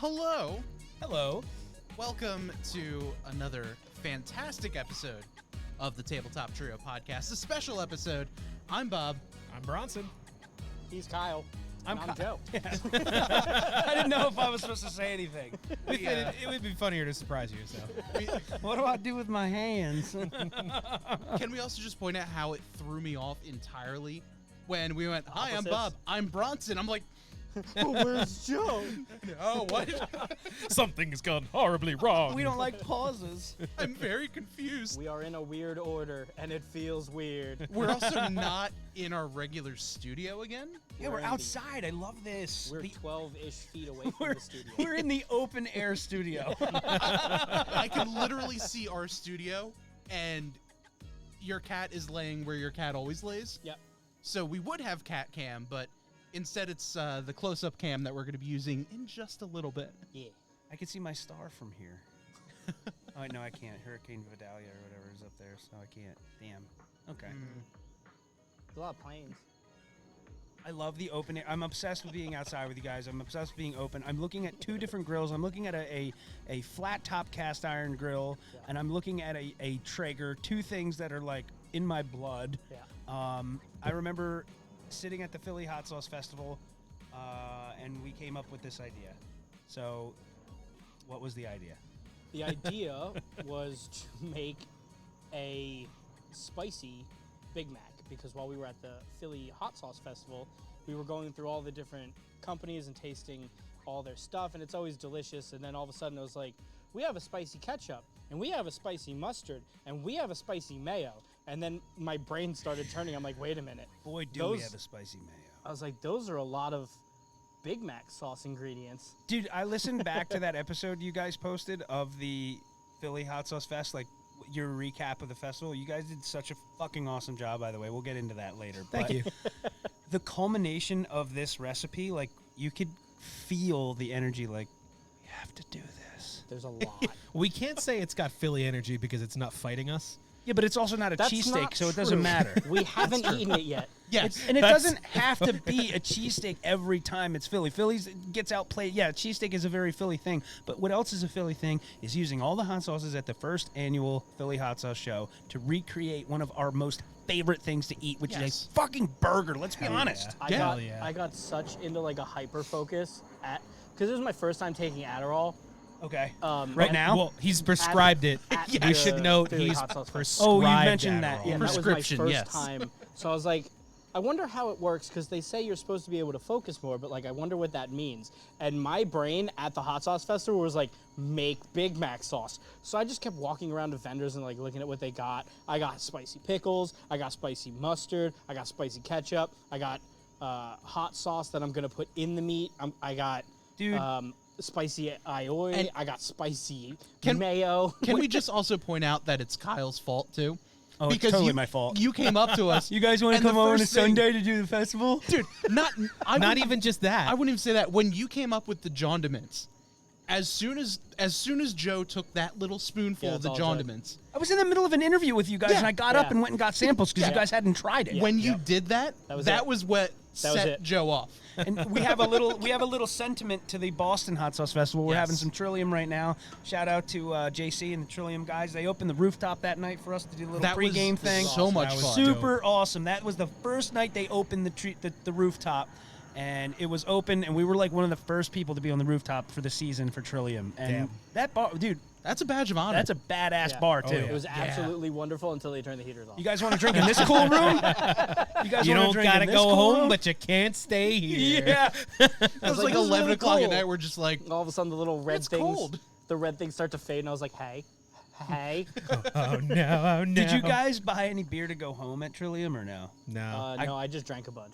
Hello. Hello. Welcome to another fantastic episode of the Tabletop Trio Podcast, a special episode. I'm Bob. I'm Bronson. He's Kyle. I'm Joe. Yes. I didn't know if I was supposed to say anything. It would be funnier to surprise you, so. What do I do with my hands? Can we also just point out how it threw me off entirely when we went, "Hi, I'm Opposites. Bob. I'm Bronson." I'm like, Where's Joe? "Oh, what?" Something's gone horribly wrong. We don't like pauses. I'm very confused. We are in a weird order, and it feels weird. We're also not in our regular studio again. Yeah, we're in the- outside. I love this. We're 12-ish feet away from We're the studio. we're in the open air studio. I can literally see our studio, and your cat is laying where your cat always lays. Yep. So we would have cat cam, but instead it's the close-up cam that we're going to be using in just a little bit. Yeah. I can see my star from here. Oh, no, I can't. Hurricane Vidalia or whatever is up there, so I can't. Damn. Okay. There's a lot of planes. I love the open air. I'm obsessed with being outside with you guys. I'm obsessed with being open. I'm looking at two different grills. I'm looking at a flat top cast iron grill, and I'm looking at a Traeger. Two things that are like in my blood. Yeah. I remember sitting at the Philly Hot Sauce Festival, and we came up with this idea. So, what was the idea? The idea was to make a spicy Big Mac, because while we were at the Philly Hot Sauce Festival, we were going through all the different companies and tasting all their stuff, and it's always delicious. And then all of a sudden it was like, we have a spicy ketchup, and we have a spicy mustard, and we have a spicy mayo. And then my brain started turning. I'm like, wait a minute. Boy, do we Those- have a spicy mayo. I was like, those are a lot of Big Mac sauce ingredients. Dude, I listened back to that episode you guys posted of the Philly Hot Sauce Fest, like your recap of the festival. You guys did such a fucking awesome job, by the way. We'll get into that later. Thank But you. the culmination of this recipe, like you could feel the energy, like, we have to do this. There's a lot. We can't say it's got Philly energy because it's not fighting us. Yeah, but it's also not a That's cheesesteak, not so it true. doesn't matter. We haven't eaten it yet. Yes. And it That's- doesn't have to be a cheesesteak every time it's Philly. Philly's gets outplayed. Yeah, cheesesteak is a very Philly thing. But what else is a Philly thing is using all the hot sauces at the first annual Philly Hot Sauce Show to recreate one of our most favorite things to eat, which Yes. is a fucking burger. Let's be Hell honest. yeah. I Yeah. got such into like a hyper focus because it was my first time taking Adderall. Okay. Right Right now? Well, he's prescribed it. at You the should note Philly he's Hot Sauce prescribed. Oh, you mentioned that. Adderall. Yeah, and that was my prescription, first yes. time. So I was like, I wonder how it works, because they say you're supposed to be able to focus more, but like I wonder what that means. And my brain at the Hot Sauce Festival was like, make Big Mac sauce. So I just kept walking around to vendors and like looking at what they got. I got spicy pickles, I got spicy mustard, I got spicy ketchup, I got hot sauce that I'm gonna put in the meat. I got Dude. spicy aioli. And- I got spicy Can- mayo. Can we just also point out that it's Kyle's fault too? Oh, it's totally my fault. You came up to us. You guys want to and the come over on a first thing- Sunday to do the festival? dude? Not Not even just that. I wouldn't even say that. When you came up with the Jondiments, as soon as Joe took that little spoonful Yeah, of the it's all good. Jondiments, I was in the middle of an interview with you guys, Yeah. and I got up Yeah. and went and got samples because you guys hadn't tried it. when you did that, That was it. what That was set it. Joe off. And we have a little sentiment to the Boston Hot Sauce Festival. We're Yes. having some Trillium right now. Shout out to JC and the Trillium guys. They opened the rooftop that night for us to do a little That was pregame thing. so much That was fun. Super awesome. That was the first night they opened the rooftop, and it was open, and we were like one of the first people to be on the rooftop for the season for Trillium. And Damn. that bar, dude, That's a badge of honor. that's a badass Yeah. bar too. Oh, yeah. It was absolutely wonderful until they turned the heaters off. You guys want to drink in this cool room? You guys You wanna don't drink gotta in this go cool home, room? but you can't stay here. Yeah. it was like this is 11 really o'clock cool. at night. We're just like, All of a sudden, the little red It's things, cold. the red things start to fade, and I was like, "Hey, hey." Oh no! Oh no! Did you guys buy any beer to go home at Trillium or no? No. No, I just drank a bunch.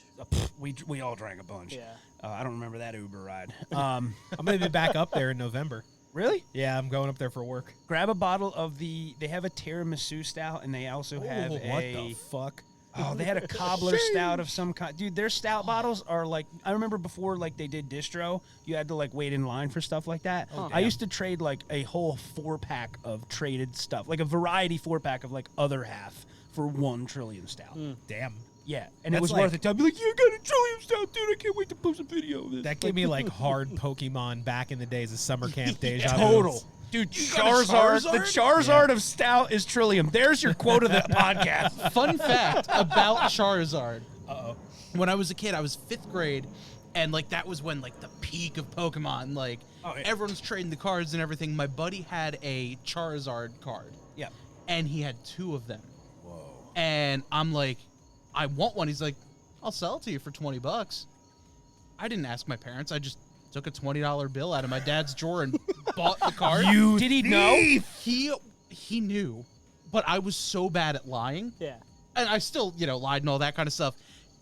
We all drank a bunch. Yeah. I don't remember that Uber ride. I'm gonna be back up there in November. Really? Yeah, I'm going up there for work. Grab a bottle of they have a tiramisu stout, and they also have what the fuck? Oh, they had a cobbler stout of some kind. Dude, their stout bottles are like, I remember before, like, they did distro, you had to, like, wait in line for stuff like that. I used to trade, like, a whole 4-pack of traded stuff, like a variety 4-pack of, like, other half for 1 Trillium stout. Damn. Yeah, and it That's was like- worth it. I'd be like, you got a Trillium Stout, dude. I can't wait to post a video of this. That gave me like hard Pokemon back in the days of summer camp deja vu. Total. Dude, Charizard, the Charizard of Stout is Trillium. There's your quote of the podcast. Fun fact about Charizard. When I was a kid, I was 5th grade, and like that was when like the peak of Pokemon. Like everyone's trading the cards and everything. My buddy had a Charizard card. Yeah. And he had 2 of them. Whoa. And I'm like, I want one. He's like, I'll sell it to you for $20. I didn't ask my parents. I just took a $20 bill out of my dad's drawer and bought the card. Did he know? He knew, but I was so bad at lying. Yeah. And I still, lied and all that kind of stuff.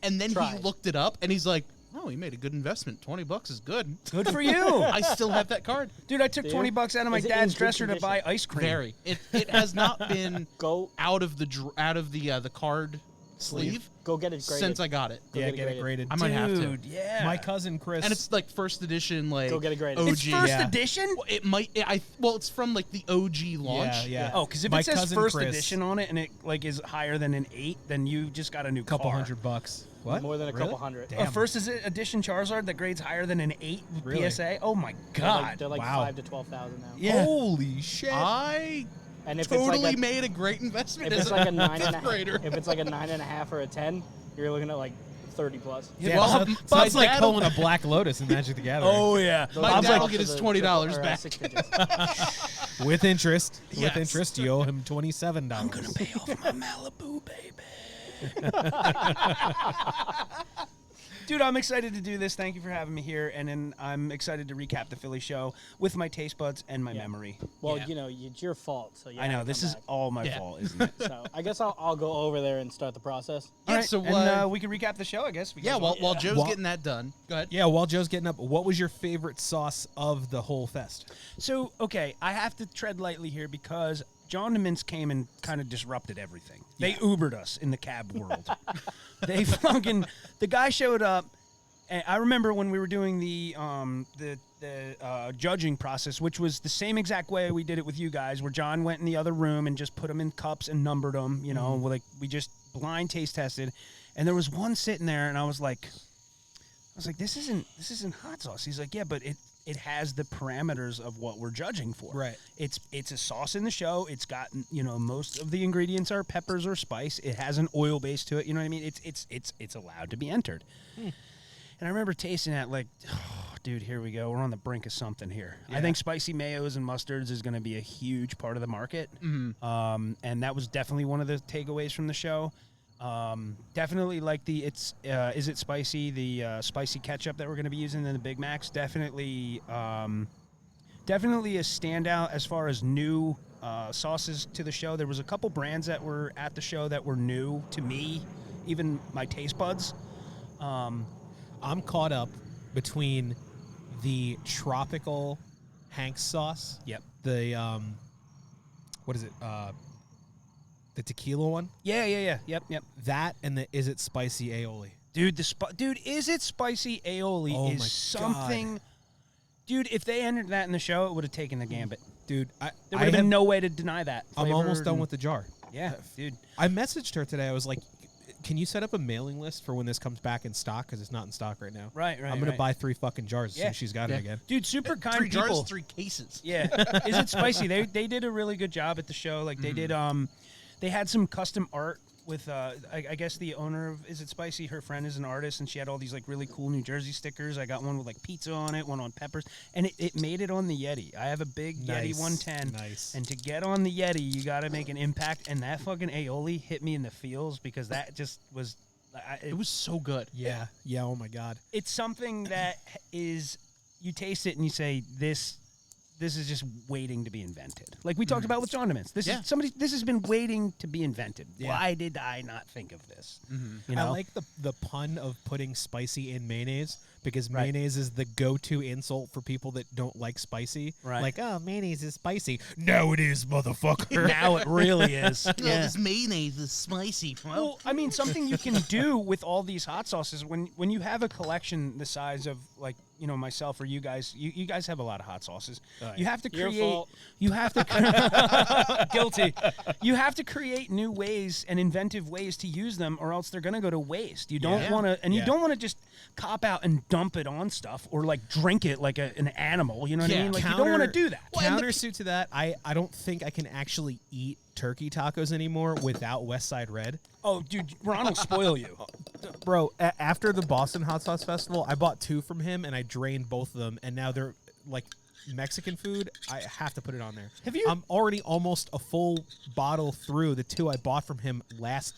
And then he Tried. looked it up, and he's like, oh, he made a good investment. $20 is good. Good for you. I still have that card. Dude, I took $20 out of my Is it in dad's good dresser to condition? buy ice cream. Very. It has not been Go out of the card sleeve go get it graded. since I got it. Go Yeah, get it get it graded. I might have to. Dude, yeah. My cousin Chris. And it's like first edition, like Go get it graded. OG. It's first Yeah. edition? Well, it might. It's from like the OG launch. yeah. Oh, because if My it says cousin first Chris- edition on it and it like is higher than an 8, then you just got a new couple car. $100. What? More than a Really? couple hundred. Damn. A first edition Charizard that grades higher than an 8 Really? PSA? Oh my They're god. like Wow. 5 to 12,000 now. Yeah. Holy shit. I And if totally it's like made a great investment if as it's like a nine fifth and a grader. half, if it's like a 9.5 or a 10, you're looking at like 30 plus. Yeah, Well, Bob's my like dad- pulling a Black Lotus in Magic the Gathering. Oh yeah. Those My are dad up will to get his the $20 triple- or, back. 6 digits. With interest. With Yes. interest, you owe him $27. I'm gonna pay off my Malibu, baby. Dude, I'm excited to do this. Thank you for having me here, and then I'm excited to recap the Philly show with my taste buds and my memory. Well, Yeah. It's your fault. So you I had know to this come is back. all my Yeah. fault, isn't it? So I guess I'll go over there and start the process. Yeah, All right, so and we can recap the show, I guess. because yeah, while we'll- Joe's While- getting that done, go ahead. Yeah, while Joe's getting up, what was your favorite sauce of the whole fest? So, okay, I have to tread lightly here because John the Mince came and kind of disrupted everything. They Ubered us in the cab world. The guy showed up, and I remember when we were doing the judging process, which was the same exact way we did it with you guys, where John went in the other room and just put them in cups and numbered them. Like we just blind taste tested, and there was one sitting there, and I was like, this isn't hot sauce. He's like, yeah, but it has the parameters of what we're judging for. Right. It's a sauce in the show. It's got most of the ingredients are peppers or spice. It has an oil base to it. You know what I mean? It's allowed to be entered. And I remember tasting that like, oh, dude, here we go. We're on the brink of something here. I think spicy mayos and mustards is going to be a huge part of the market. Mm-hmm. And that was definitely one of the takeaways from the show. Definitely like the is it spicy, the spicy ketchup that we're going to be using in the Big Macs. Definitely a standout as far as new sauces to the show. There was a couple brands that were at the show that were new to me, even my taste buds. I'm caught up between the tropical Hanks sauce. Yep. The what is it? The tequila one. Yeah. Yep. That and the Is It Spicy aioli. Dude, is it spicy aioli Oh is my something. Dude, if they entered that in the show, it would have taken the gambit. Dude, There would have been no way to deny that. I'm almost Flavored done and- with the jar. Yeah, dude. I messaged her today. I was like, can you set up a mailing list for when this comes back in stock? Because it's not in stock right now. Right. I'm going to buy 3 fucking jars as soon Yeah. as she's got it again. Dude, super kind 3 people. jars, 3 cases. Yeah. Is it spicy? They did a really good job at the show. Like they did they had some custom art with I guess the owner of Is It Spicy, her friend is an artist, and she had all these like really cool New Jersey stickers. I got one with like pizza on it, one on peppers, and it made it on the Yeti. I have a big Yeti 110. Nice. And to get on the Yeti, you got to make an impact, and that fucking aioli hit me in the feels because that just was It was so good. Yeah. Oh my God. it's something that is you taste it and you say this is just waiting to be invented. Like we talked about with John Dements. This has been waiting to be invented. Yeah. Why did I not think of this? Mm-hmm. You know? I like the pun of putting spicy in mayonnaise because Right. mayonnaise is the go-to insult for people that don't like spicy. Right. Like, oh, mayonnaise is spicy. No, it is, motherfucker. Now it really is. Oh, Yeah. this mayonnaise is spicy. Well, I mean, something you can do with all these hot sauces when you have a collection the size of like myself or you guys, you guys have a lot of hot sauces. You have to Your create. fault. You have to guilty. You have to create new ways and inventive ways to use them, or else they're gonna go to waste. You don't want to, and you don't want to just cop out and dump it on stuff or like drink it like an animal. You know what I mean? Like you don't want to do that. Countersuit to that, I don't think I can actually eat turkey tacos anymore without West Side Red. Oh, dude, Ron will spoil you. Bro, after the Boston Hot Sauce Festival, I bought 2 from him, and I drained both of them, and now they're, like, Mexican food. I have to put it on there. Have you- I'm already almost a full bottle through the 2 I bought from him last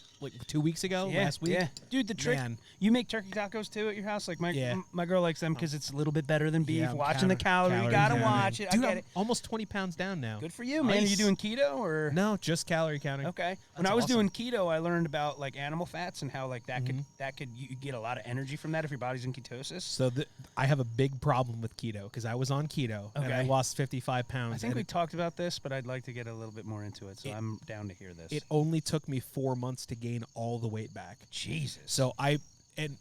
2 weeks ago, last week. Yeah, dude, the trick. Man. You make turkey tacos too at your house? Like Yeah. my girl likes them because it's a little bit better than beef. Yeah, I'm Watching the calorie, you gotta counting. watch it. Dude, I get I'm it. almost 20 pounds down now. Good for you, man. Are you Nice. doing keto or No, just calorie counting. Okay. When I was doing keto, I learned about like animal fats and how like that could you get a lot of energy from that if your body's in ketosis. So I have a big problem with keto because I was on keto and I Okay. lost 55 pounds. I think and we talked about this, but I'd like to get a little bit more into it, so I'm down to hear this. it only took me 4 months to gain all the weight back. Jesus. So and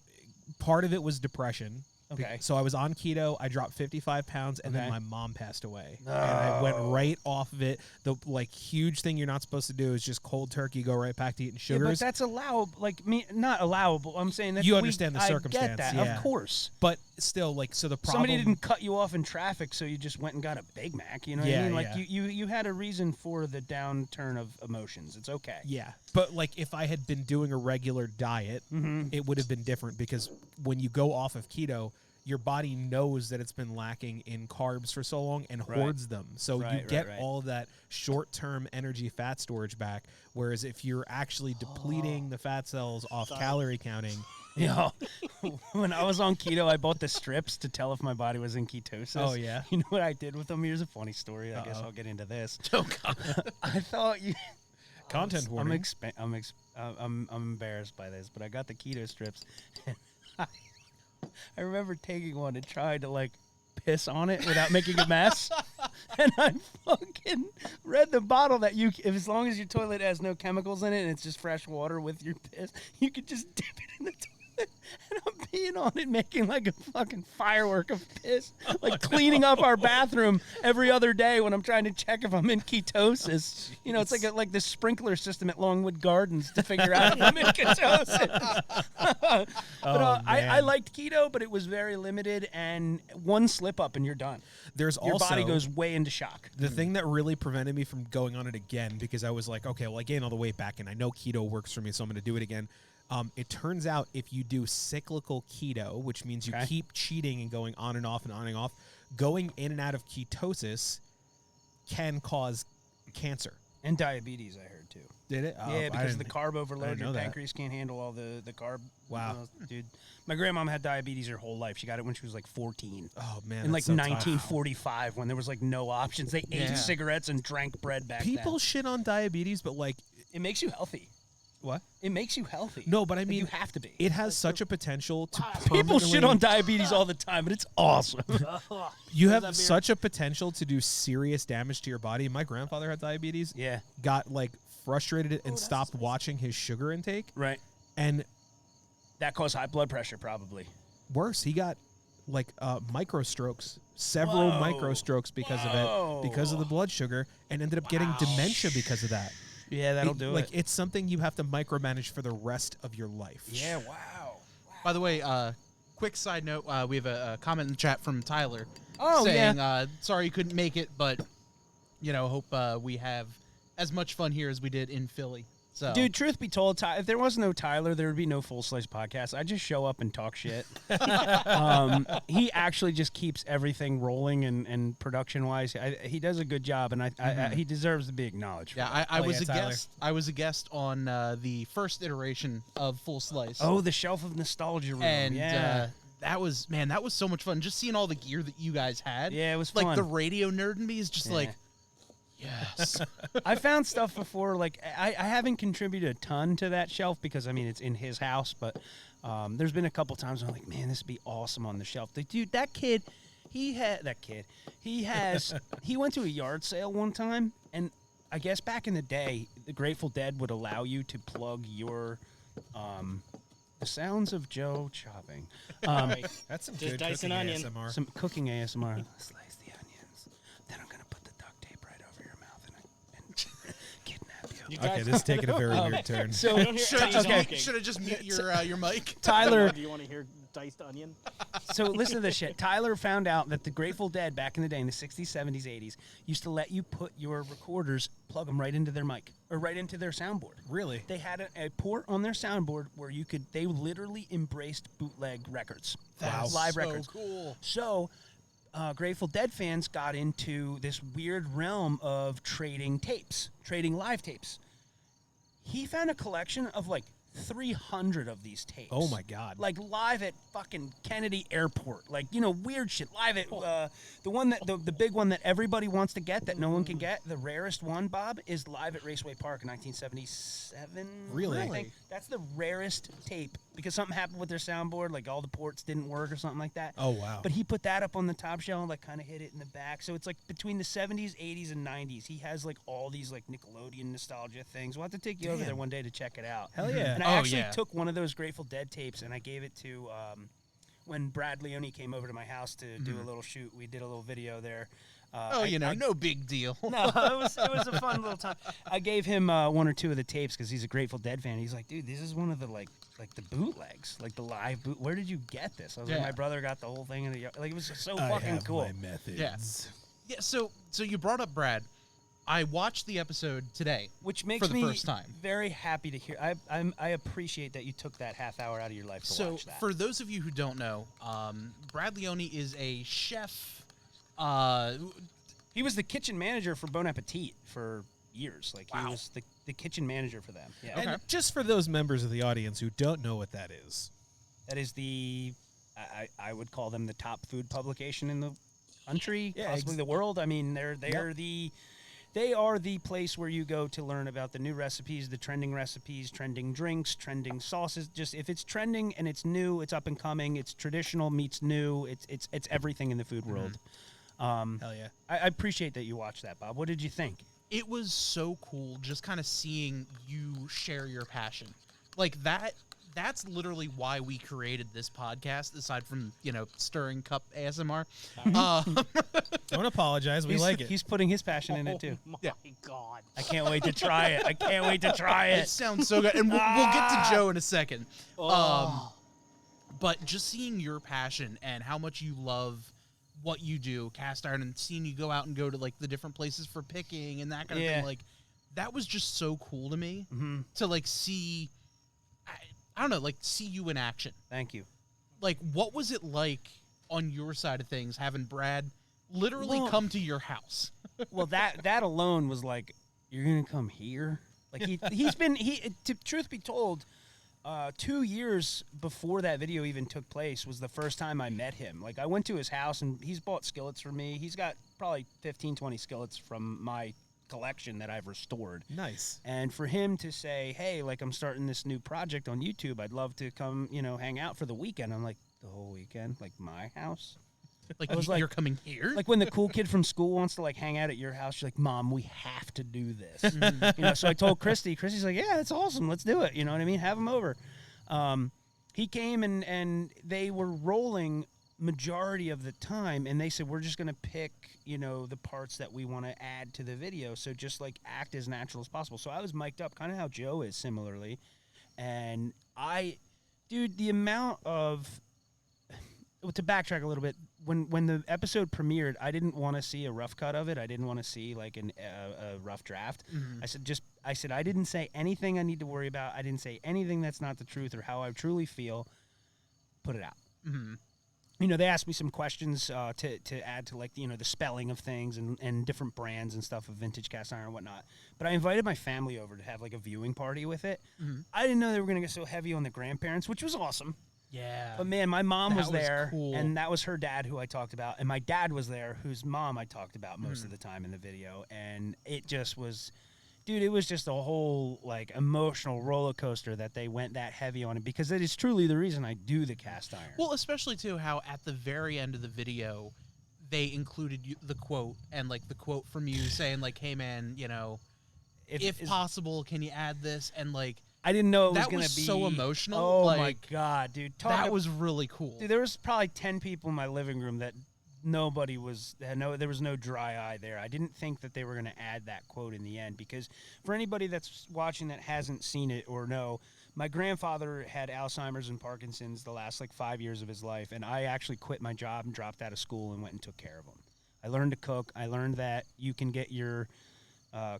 part of it was depression. Okay. So I was on keto. I dropped 55 pounds, and Okay. then my mom passed away, and I went right off of it. The huge thing you're not supposed to do is just cold turkey, go right back to eating Yeah, but sugars. that's allowable. Like not allowable. I'm saying that You understand the I circumstance, get that, yeah. of course. But still, so the problem. Somebody didn't cut you off in traffic, so you just went and got a Big Mac. You know what I Yeah, mean? Like yeah. you had a reason for the downturn of emotions. It's okay. Yeah, but if I had been doing a regular diet, Mm-hmm. it would have been different because when you go off of keto, your body knows that it's been lacking in carbs for so long and Right. hoards them. So you Right, get right. all of that short-term energy fat storage back. Whereas if you're actually depleting the fat cells off calorie counting, You know, when I was on keto, I bought the strips to tell if my body was in ketosis. Oh, yeah? You know what I did with them? Here's a funny story. I guess I'll get into this. Oh God! I thought you. content warning. I'm embarrassed by this, but I got the keto strips, and I remember taking one and trying to piss on it without making a mess, and I fucking read the bottle that if as long as your toilet has no chemicals in it and it's just fresh water with your piss, you could just dip it in the toilet. And I'm peeing on it, making like a fucking firework of piss, like cleaning up our bathroom every other day when I'm trying to check if I'm in ketosis. You know, it's like the sprinkler system at Longwood Gardens to figure out if I'm in ketosis. But I liked keto, but it was very limited, and one slip up and you're done. There's Your also body goes way into shock. the thing that really prevented me from going on it again, because I was like, okay, well, I gained all the weight back, and I know keto works for me, so I'm going to do it again. It turns out if you do cyclical keto, which means you Okay. keep cheating and going on and off and on and off, going in and out of ketosis can cause cancer. And diabetes, I heard too. Did it? Yeah, because of the carb overload, know your that. pancreas can't handle all the carb. Wow. Dude. My grandmom had diabetes her whole life. She got it when she was like 14. Oh, man. In that's like so tough. 1945, when there was like no options. They ate cigarettes and drank bread back People then. shit on diabetes, but It makes you healthy. what? It makes you healthy. No, but I Like, mean, you have to be. It has such a potential to People shit permanently- on diabetes all the time, but it's awesome. You have such a potential to do serious damage to your body. My grandfather had diabetes. Yeah. Got frustrated and stopped watching his sugar intake. Right. And That caused high blood pressure, probably. worse, he got micro strokes, several Whoa. micro strokes because of Whoa. it, because of the blood sugar, and ended up getting dementia because of that. Yeah, that'll do it. It's something you have to micromanage for the rest of your life. Yeah, wow. By the way, quick side note, we have a comment in the chat from Tyler Saying, saying, sorry you couldn't make it, but, hope we have as much fun here as we did in Philly. So, Dude, truth be told, if there was no Tyler, there would be no Full Slice podcast. I just show up and talk shit. He actually just keeps everything rolling and production-wise. He does a good job, and he deserves to be acknowledged. for yeah, that. I was yeah, a Tyler. guest. I was a guest on the first iteration of Full Slice. Oh, the Shelf of Nostalgia room. and yeah. that was so much fun. Just seeing all the gear that you guys had. Yeah, it was like fun. the radio nerd in me is just Yeah. like, yes. I found stuff before, like I haven't contributed a ton to that shelf because I mean it's in his house, but There's been a couple times where I'm like, man, this would be awesome on the shelf. Dude, that kid, he went to a yard sale one time, and I guess back in the day, the Grateful Dead would allow you to plug your, the sounds of Joe chopping. That's some Just good dice an cooking onion. ASMR. Some cooking ASMR. Slice the onions. Then I'm going to put the duct tape right over your mouth and kidnap you. You Okay, guys this is taking a very weird turn. So I don't hear Should I any just, talking. should I just mute your mic? Tyler, Do you want to hear diced onion? so listen to this shit. Tyler found out that the Grateful Dead back in the day, in the 60s, 70s, 80s, used to let you put your recorders, plug them right into their mic or right into their soundboard. Really? They had a port on their soundboard where they literally embraced bootleg records. That's Live so records. cool. So, Grateful Dead fans got into this weird realm of trading live tapes. He found a collection of like 300 of these tapes. Oh my God. Like live at fucking Kennedy Airport. Like, weird shit. Live at the one that the big one that everybody wants to get that no one can get. The rarest one, Bob, is live at Raceway Park in 1977. Really? I think. That's the rarest tape because something happened with their soundboard, like all the ports didn't work or something like that. Oh, wow. But he put that up on the top shelf, like kind of hit it in the back. So it's like between the 70s, 80s, and 90s. He has like all these like Nickelodeon nostalgia things. We'll have to take you over there one day to check it out. Hell yeah. And Oh, I actually yeah. took one of those Grateful Dead tapes and I gave it to when Brad Leone came over to my house to do a little shoot. We did a little video there. No big deal. No, it was a fun little time. I gave him one or two of the tapes because he's a Grateful Dead fan. He's like, dude, this is one of the like the bootlegs, like the live boot. Where did you get this? I was like, Yeah. my brother got the whole thing in the yard. Like it was so I fucking have cool. my methods. Yeah. So you brought up Brad. I watched the episode today. Which makes for the me first time. very happy to hear. I appreciate that you took that half hour out of your life to So watch that. for those of you who don't know, Brad Leone is a chef. He was the kitchen manager for Bon Appetit for years. Like he Wow. was the kitchen manager for them. Yeah. Okay. And just for those members of the audience who don't know what that is, That is I would call them the top food publication in the country, Yeah, possibly the world. I mean, they are the place where you go to learn about the new recipes, the trending recipes, trending drinks, trending sauces. Just if it's trending and it's new, it's up and coming, it's traditional meets new, it's everything in the food world. hell yeah. I appreciate that you watched that, Bob. What did you think? It was so cool just kind of seeing you share your passion. Like that's literally why we created this podcast, aside from, stirring cup ASMR. Don't apologize. We like it. He's putting his passion in it too. Oh my Yeah. God. I can't wait to try it. I can't wait to try It it. sounds so good. And we'll get to Joe in a second. Oh. But just seeing your passion and how much you love what you do, cast iron, and seeing you go out and go to like the different places for picking and that kind of Yeah. thing, like that was just so cool to me to like see. I don't know, like see you in action. Thank you. Like, what was it like on your side of things having Brad literally Well- come to your house? Well, that alone was like, you're gonna come here. Like truth be told, 2 years before that video even took place was the first time I met him. Like I went to his house and he's bought skillets for me. He's got probably 15, 20 skillets from my collection that I've restored. Nice. And for him to say, hey, like I'm starting this new project on YouTube, I'd love to come, hang out for the weekend. I'm like, the whole weekend? Like my house? Like, I was like- you're coming here? Like when the cool kid from school wants to like hang out at your house, she's like, Mom, we have to do this. So I told Christy's like, yeah, that's awesome. Let's do it. You know what I mean? Have him over. He came and they were rolling majority of the time, and they said, we're just going to pick, the parts that we want to add to the video. So just like act as natural as possible. So I was mic'd up kind of how Joe is similarly. And the amount of, to backtrack a little bit, when the episode premiered, I didn't want to see a rough cut of it. I didn't want to see like a rough draft. I said I didn't say anything I need to worry about. I didn't say anything that's not the truth or how I truly feel. Put it out. They asked me some questions to add to like the spelling of things and different brands and stuff of vintage cast iron and whatnot. But I invited my family over to have like a viewing party with it. I didn't know they were gonna get so heavy on the grandparents, which was awesome. Yeah. But man, my mom was That was there, cool. and that was her dad who I talked about, and my dad was there, whose mom I talked about most of the time in the video, and it just was dude, it was just a whole like emotional roller coaster that they went that heavy on it, because it is truly the reason I do the cast iron. Well, especially too how at the very end of the video, they included the quote, and like the quote from you saying like, "Hey man, you know, if possible, can you add this?" And like, I didn't know it was that going was to be so emotional. Oh like, my god, dude! That was really cool. Dude, there was probably 10 people in my living room that nobody was there was no dry eye there. I didn't think that they were going to add that quote in the end, because for anybody that's watching that hasn't seen it or know, my grandfather had Alzheimer's and Parkinson's the last like 5 years of his life, and I actually quit my job and dropped out of school and went and took care of him. I learned to cook. I learned that you can get your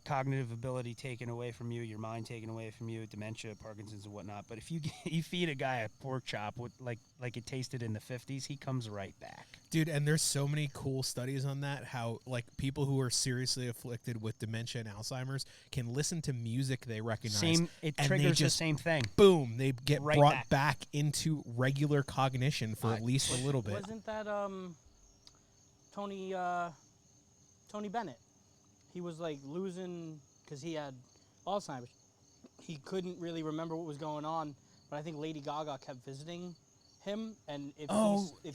cognitive ability taken away from you, your mind taken away from you, dementia, Parkinson's, and whatnot. But if you feed a guy a pork chop with, like it tasted in the 50s, he comes right back. Dude, and there's so many cool studies on that, how like people who are seriously afflicted with dementia and Alzheimer's can listen to music they recognize. It and triggers they the same thing. Boom, they get Right brought back into regular cognition for at least a little bit. Wasn't that Tony Bennett? He was like losing because he had Alzheimer's. He couldn't really remember what was going on, but I think Lady Gaga kept visiting him, and if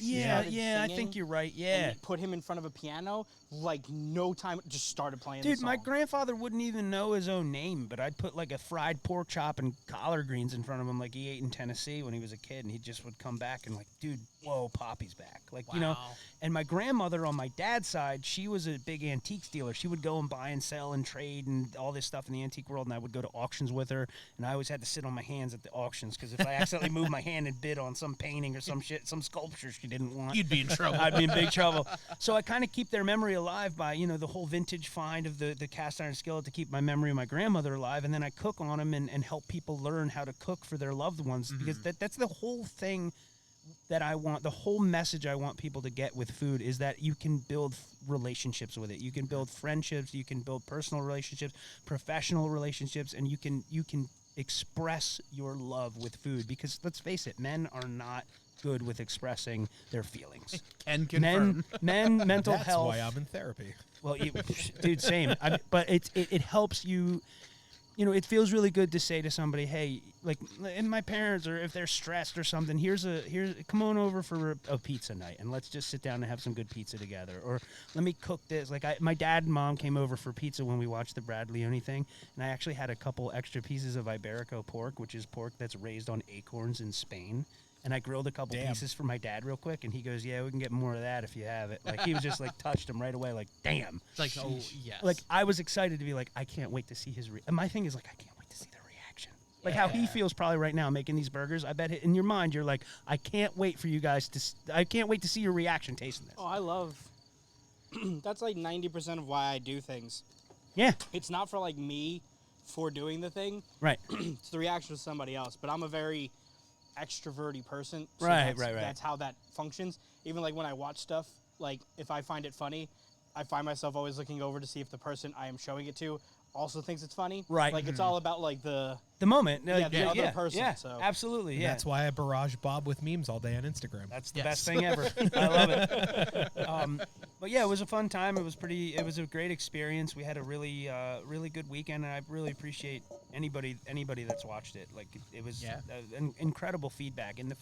she started I singing think you're right. and Yeah, put him in front of a piano, like no time, just started playing. dude, the my song. grandfather wouldn't even know his own name, but I'd put like a fried pork chop and collard greens in front of him, like he ate in Tennessee when he was a kid, and he just would come back and like, dude, whoa, Poppy's back, like you know. And my grandmother on my dad's side, she was a big antiques dealer. She would go and buy and sell and trade and all this stuff in the antique world, and I would go to auctions with her, and I always had to sit on my hands at the auctions, because if I accidentally moved my hand and bid on some painting or some shit, some sculpture she didn't want, You'd be in trouble. I'd be in big trouble. So I kind of keep their memory alive by, you know, the whole vintage find of the cast iron skillet to keep my memory of my grandmother alive, and then I cook on them and help people learn how to cook for their loved ones, because that's the whole thing that I want, the whole message I want people to get with food is that you can build relationships with it. You can build friendships, you can build personal relationships, professional relationships, and you can express your love with food, because let's face it, men are not good with expressing their feelings. And confirm. Men mental That's health. why I'm in therapy. Well, dude, same. But it helps you. You know, it feels really good to say to somebody, hey, like, and my parents, or if they're stressed or something, here's come on over for a pizza night, and let's just sit down and have some good pizza together. Or let me cook this. Like, my dad and mom came over for pizza when we watched the Brad Leone thing, and I actually had a couple extra pieces of Iberico pork, which is pork that's raised on acorns in Spain. And I grilled a couple pieces for my dad real quick, and he goes, yeah, we can get more of that if you have it. Like, he was just, like, touched him right away, like, damn. It's like, oh, yes. Like, I was excited to be like, I can't wait to see his and my thing is, like, I can't wait to see the reaction. Like, how he feels probably right now making these burgers. I bet in your mind, you're like, I can't wait for you guys I can't wait to see your reaction tasting this. Oh, I love. That's like 90% of why I do things. Yeah. It's not for like me for doing the thing. Right. It's the reaction of somebody else. But I'm a very extroverty person. So Right. That's how that functions. Even like when I watch stuff, like if I find it funny, I find myself always looking over to see if the person I am showing it to also thinks it's funny. Right. Like it's all about like the moment. the other person. Yeah, So absolutely. Yeah. That's why I barrage Bob with memes all day on Instagram. That's the best thing ever. I love it. But yeah, it was a fun time. It was a great experience. We had a really good weekend, and I really appreciate anybody that's watched it. Like, it was an incredible feedback. And the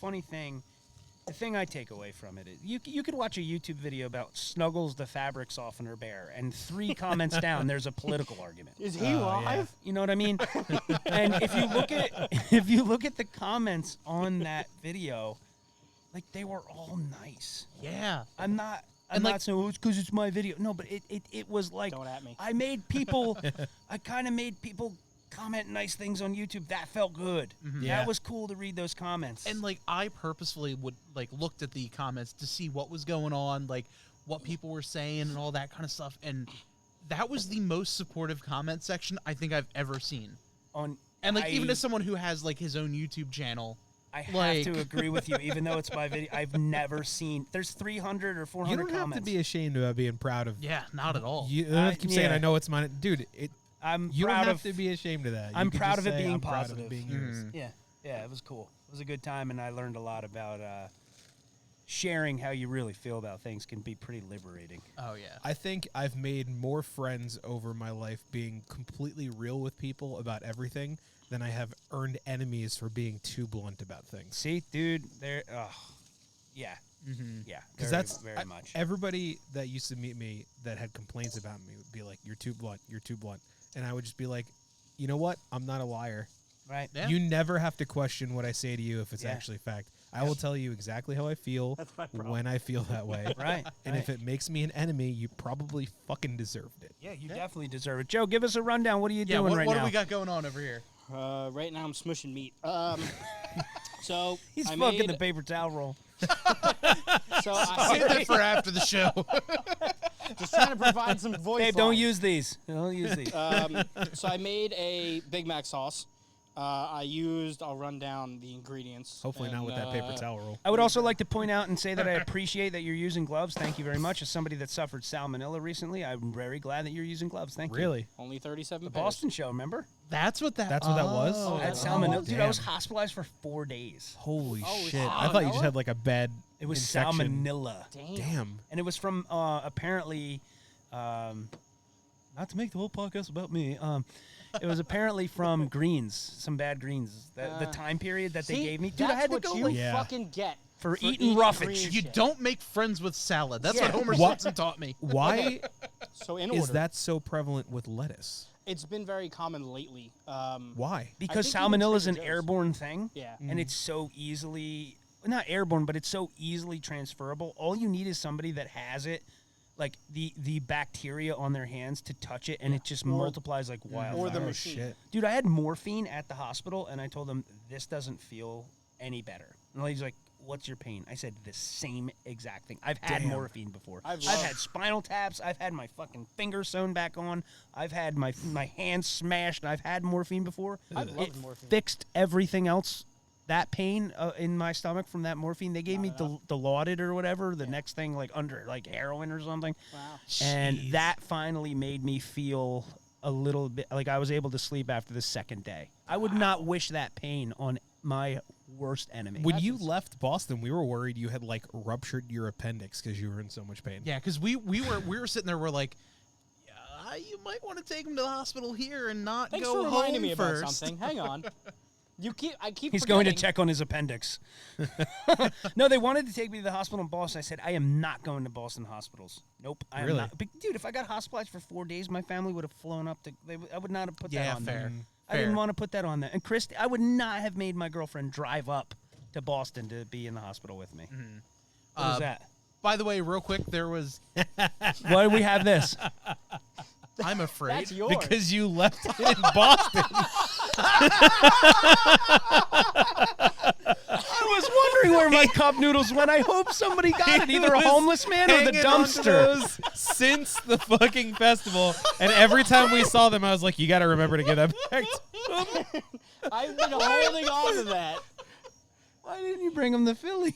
thing I take away from it is you could watch a YouTube video about Snuggles the fabric softener bear, and 3 comments down there's a political argument. is he live? You know what I mean? And if you look at the comments on that video, like, they were all nice. yeah. I'm not like, saying it's because it's my video. No, but it was like, Don't at me. I kind of made people comment nice things on YouTube. That felt good. Yeah. That was cool to read those comments. And like, I purposefully would like looked at the comments to see what was going on, like what people were saying and all that kind of stuff. And that was the most supportive comment section I think I've ever seen. Even as someone who has like his own YouTube channel, I have to agree with you, even though it's my video. I've never seen. There's 300 or 400 You don't comments. have to be ashamed about being proud of. yeah, not at all. You don't have to keep saying, yeah. I know it's mine. Dude, I'm you don't proud have of to be ashamed of that. I'm You could proud just of it say, being I'm proud of positive. it being yours. Yeah, it was cool. It was a good time, and I learned a lot about sharing how you really feel about things can be pretty liberating. Oh yeah. I think I've made more friends over my life being completely real with people about everything than I have earned enemies for being too blunt about things. See, dude, there. Yeah, yeah. Because very, that's very much. everybody that used to meet me that had complaints about me would be like, "You're too blunt. You're too blunt," and I would just be like, "You know what? I'm not a liar. Right. Yeah. You never have to question what I say to you if it's Yeah. actually fact. I will tell you exactly how I feel That's my problem. when I feel that way. Right. And if it makes me an enemy, you probably fucking deserved it." Yeah, you definitely deserve it. Joe, give us a rundown. What are you Yeah. doing What, right what now? do we got going on over here? Right now I'm smushing meat. So He's I fucking made, the paper towel roll. So I Save that for after the show. just trying to provide some voice. Babe, don't lines. use these. Don't use these. So I made a Big Mac sauce. I'll run down the ingredients. Hopefully not and, with that paper towel roll. I would also like to point out and say that I appreciate that you're using gloves. Thank you very much. As somebody that suffered salmonella recently, I'm very glad that you're using gloves. Thank you. Really? Only 37 The pairs. Boston show, remember? That's what that was? Oh, I had Oh, salmonella. Dude, I was damn. hospitalized for 4 days. Holy Oh, shit. wow. I thought you just Salmonella? had like a bad It was infection. salmonella. Damn. And it was from apparently, not to make the whole podcast about me. It was apparently from greens, some bad greens. The time period that they See, gave me, dude, that's I had to what go you like, Yeah. fucking get for eating eating roughage. green You shit. don't make friends with salad. That's what Yeah. Homer What? Simpson taught me. Why So in is order, that so prevalent with lettuce? it's been very common lately. Why? Because think even salmonella is an Trader Joe's. airborne thing. Yeah. And it's so easily, not airborne, but it's so easily transferable. All you need is somebody that has it, like the bacteria on their hands to touch it, and it just multiplies like wildfire. Or the Oh, machine. shit. Dude, I had morphine at the hospital, and I told them, this doesn't feel any better. And the lady's like, what's your pain? I said, the same exact thing. I've had Damn. morphine before. I've I've loved- had spinal taps. I've had my fucking finger sewn back on. I've had my hands smashed. I've had morphine before. I've It loved morphine. fixed everything else. That pain in my stomach from that morphine, they gave me Not enough. Dilaudid or whatever, the next thing, like under like heroin or something. Wow. And that finally made me feel a little bit like I was able to sleep after the second day. I would not wish that pain on my worst enemy. When you left Boston, we were worried you had like ruptured your appendix because you were in so much pain. Yeah, because we were sitting there. We're like, yeah, you might want to take him to the hospital here and not Thanks go for reminding home me first. about something. Hang on. I keep He's going to forgetting. check on his appendix. No, they wanted to take me to the hospital in Boston. I said, I am not going to Boston hospitals. Nope. I am Really? not. But, dude, if I got hospitalized for 4 days, my family would have flown up to. I would not have put Yeah, that on fair. them. I didn't want to put that on them. And Chris, I would not have made my girlfriend drive up to Boston to be in the hospital with me. What was that? By the way, real quick, there was. Why do we have this? I'm afraid. That's yours. Because you left it in Boston. I was wondering where my cup noodles went. I hope somebody got it, either a was homeless man or the hanging onto dumpster. those since the fucking festival. And every time we saw them, I was like, you got to remember to get that back. I've been holding on to that Why didn't you bring him to Philly?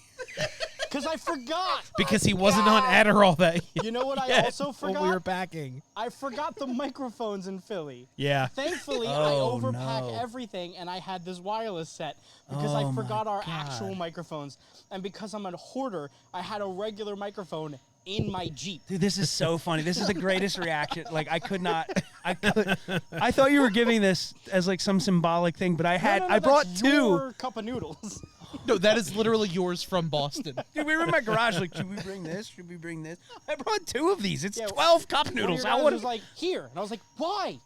because I forgot. Because he wasn't on Adderall that You know what I yet also when forgot? we were packing. I forgot the microphones in Philly. Yeah. Thankfully, I Oh, overpacked no. everything, and I had this wireless set because I Oh, my forgot our God. actual microphones. And because I'm a hoarder, I had a regular microphone in my Jeep. Dude, this is so funny. This is the greatest reaction. Like, I thought you were giving this as like some symbolic thing, but I brought that's two. your cup of noodles. No, that is literally yours from Boston. Dude, we were in my garage like, should we bring this? Should we bring this? I brought two of these. It's Yeah, 12 cup One of your noodles. I guys would was like, here. And I was like, why?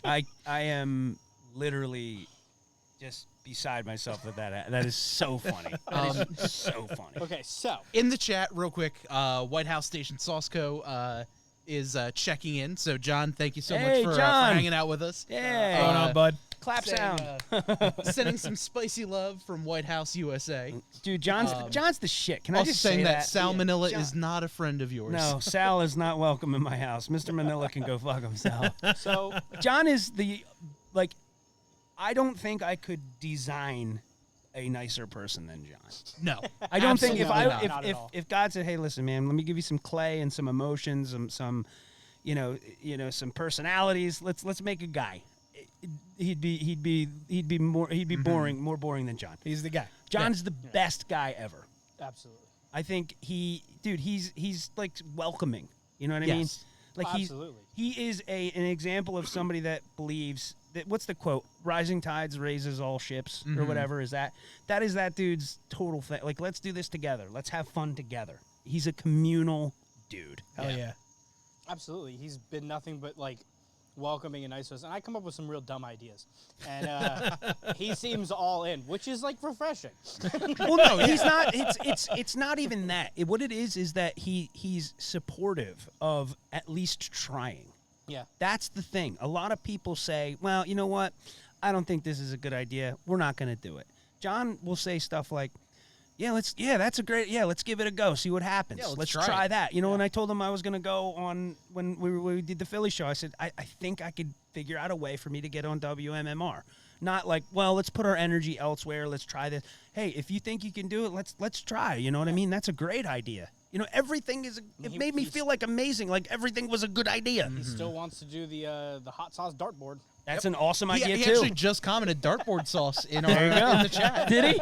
I am literally just beside myself with that. That is so funny. That is so funny. Okay, so In the chat, real quick, White House Station Sauce Co. Is checking in. So, John, thank you so Hey, much for John. hanging out with us. Yeah. Going on, bud? Clap Saying, sound. Sending some spicy love from White House USA. Dude, John's the shit. Can I Also just saying say that Salmonella John- is not a friend of yours. No, Sal is not welcome in my house. Mr. Manila can go fuck himself. so John is I don't think I could design a nicer person than John. No. I don't think if Absolutely I not. Not at all. if God said, "Hey, listen, man, let me give you some clay and some emotions, some some personalities. Let's make a guy." He'd be boring, more boring than John. He's the guy. John's the best guy ever. Absolutely. I think he's like welcoming. You know what I mean? Yes. Like Absolutely. he is an example of somebody that believes that. What's the quote? Rising tides raises all ships, or whatever is that. That is that dude's total thing. Like, let's do this together. Let's have fun together. He's a communal dude. Hell yeah. Absolutely. He's been nothing but like welcoming and nice to us. And I come up with some real dumb ideas. And he seems all in, which is like refreshing. Well, no, he's not. It's not even that. What it is that he's supportive of at least trying. Yeah. That's the thing. A lot of people say, well, you know what? I don't think this is a good idea. We're not going to do it. John will say stuff like, let's give it a go. See what happens. Yeah, let's try try it. that. You know, when I told him I was going to go on, when we did the Philly show, I said, I think I could figure out a way for me to get on WMMR. Not like, well, let's put our energy elsewhere. Let's try this. Hey, if you think you can do it, let's try. You know what I mean? That's a great idea. You know, everything is. It made me feel like amazing. Like everything was a good idea. He still wants to do the hot sauce dartboard. That's an awesome idea He too. actually just commented dartboard sauce in There you go. in the chat. Did he?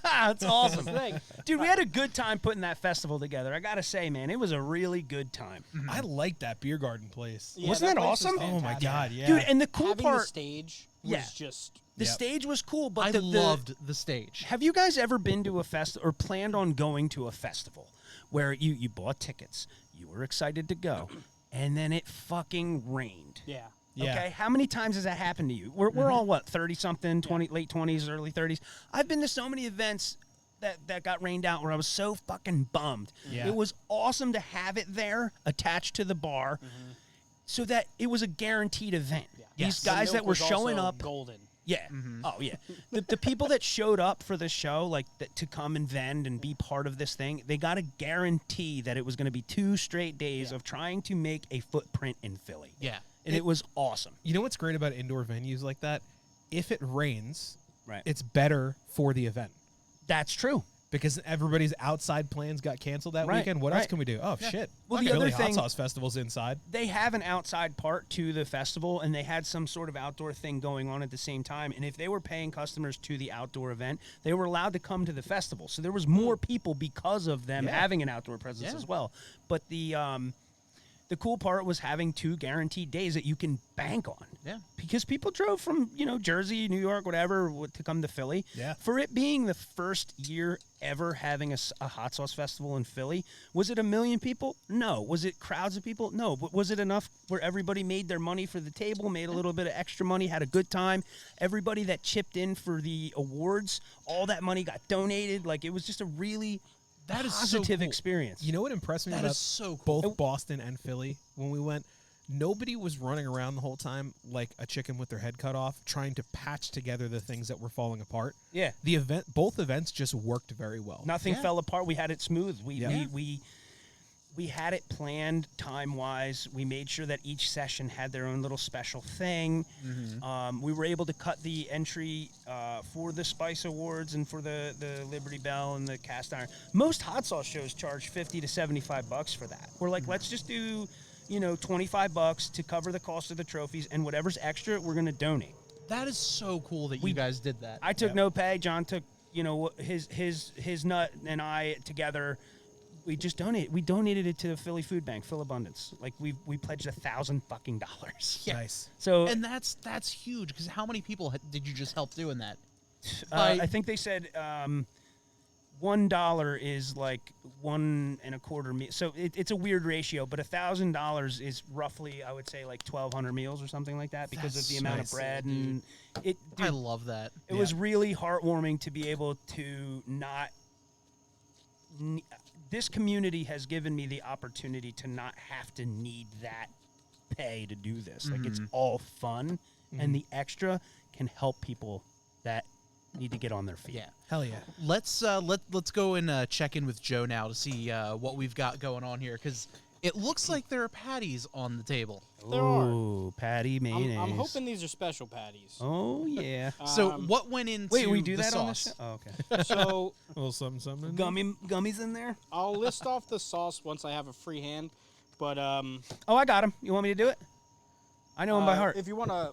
That's awesome. Thing. Dude, we had a good time putting that festival together. I got to say, man, it was a really good time. I like that beer garden place. Yeah, Wasn't that place was awesome? Oh my fantastic. god, yeah. Dude, and the cool Having part, the stage was Yeah. just the Yep. stage was cool, but I loved the stage. Have you guys ever been to a festival or planned on going to a festival where you bought tickets, you were excited to go, and then it fucking rained? yeah. Yeah. Okay, how many times has that happened to you? We're all what, 30-something, 20, late 20s, early 30s. I've been to so many events that got rained out where I was so fucking bummed. Yeah. It was awesome to have it there attached to the bar so that it was a guaranteed event. Yeah. These The guys milk that were was showing also up. golden. Yeah. Oh, yeah. The people that showed up for the show, like to come and vend and be part of this thing, they got a guarantee that it was going to be 2 straight days of trying to make a footprint in Philly. Yeah. And it was awesome. You know what's great about indoor venues like that? If it rains, Right. it's better for the event That's true. because everybody's outside plans got canceled that Right, weekend. What else right. can we do? Oh shit! Well, the Philly other Hot thing- Sauce Festival's inside. They have an outside part to the festival, and they had some sort of outdoor thing going on at the same time. And if they were paying customers to the outdoor event, they were allowed to come to the festival. So there was more people because of them having an outdoor presence as well. But the cool part was having 2 guaranteed days that you can bank on. Yeah. Because people drove from, Jersey, New York, whatever, to come to Philly. Yeah. For it being the first year ever having a hot sauce festival in Philly, was it 1 million people? No. Was it crowds of people? No. But was it enough where everybody made their money for the table, made a little bit of extra money, had a good time? Everybody that chipped in for the awards, all that money got donated. Like, it was just a really That is so positive cool. experience. You know what impressed me That about is so cool. both Boston and Philly when we went? Nobody was running around the whole time like a chicken with their head cut off, trying to patch together the things that were falling apart. Yeah. Both events just worked very well. Nothing Yeah. fell apart. We had it smooth. Yeah. We had it planned time-wise. We made sure that each session had their own little special thing. We were able to cut the entry for the Spice Awards and for the Liberty Bell and the Cast Iron. Most hot sauce shows charge $50 to $75 for that. We're like, let's just do, $25 to cover the cost of the trophies, and whatever's extra, we're going to donate. That is so cool that you guys did that. I took no pay. John took, his nut, and I together. We just donated. We donated it to the Philly Food Bank, Phil Abundance. Like we pledged $1,000 fucking. Yeah. Nice. So And that's huge because how many people did you just help doing that? I think they said $1 is like 1 1/4 meal. So it's a weird ratio, but $1,000 is roughly, I would say, like 1,200 meals or something like that because That's of the amount nice. of bread Dude. and it. I Dude, love that. it was really heartwarming to be able to not. This community has given me the opportunity to not have to need that pay to do this. Like it's all fun, and the extra can help people that need to get on their feet. Yeah. Hell yeah. Let's go and check in with Joe now to see what we've got going on here because it looks like there are patties on the table. There are. Ooh, patty mayonnaise. I'm hoping these are special patties. Oh yeah. So what went into Wait, we do the that on this sauce? show? Oh, okay. So A little something. Gummies in there. I'll list off the sauce once I have a free hand. But Oh, I got him. You want me to do it? I know him by heart. If you want to,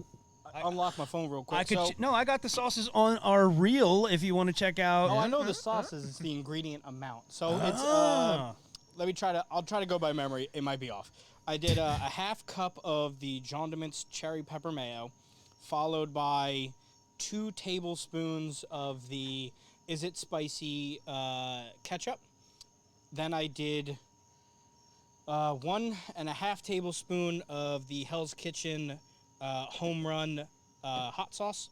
unlock my phone real quick. I got the sauces on our reel if you want to check out. I know the sauces is the ingredient amount. So it's I'll try to go by memory. It might be off. I did a half cup of the Jondiments cherry pepper mayo, followed by 2 tablespoons of the Is It Spicy ketchup. Then I did 1.5 tablespoon of the Hell's Kitchen home run hot sauce.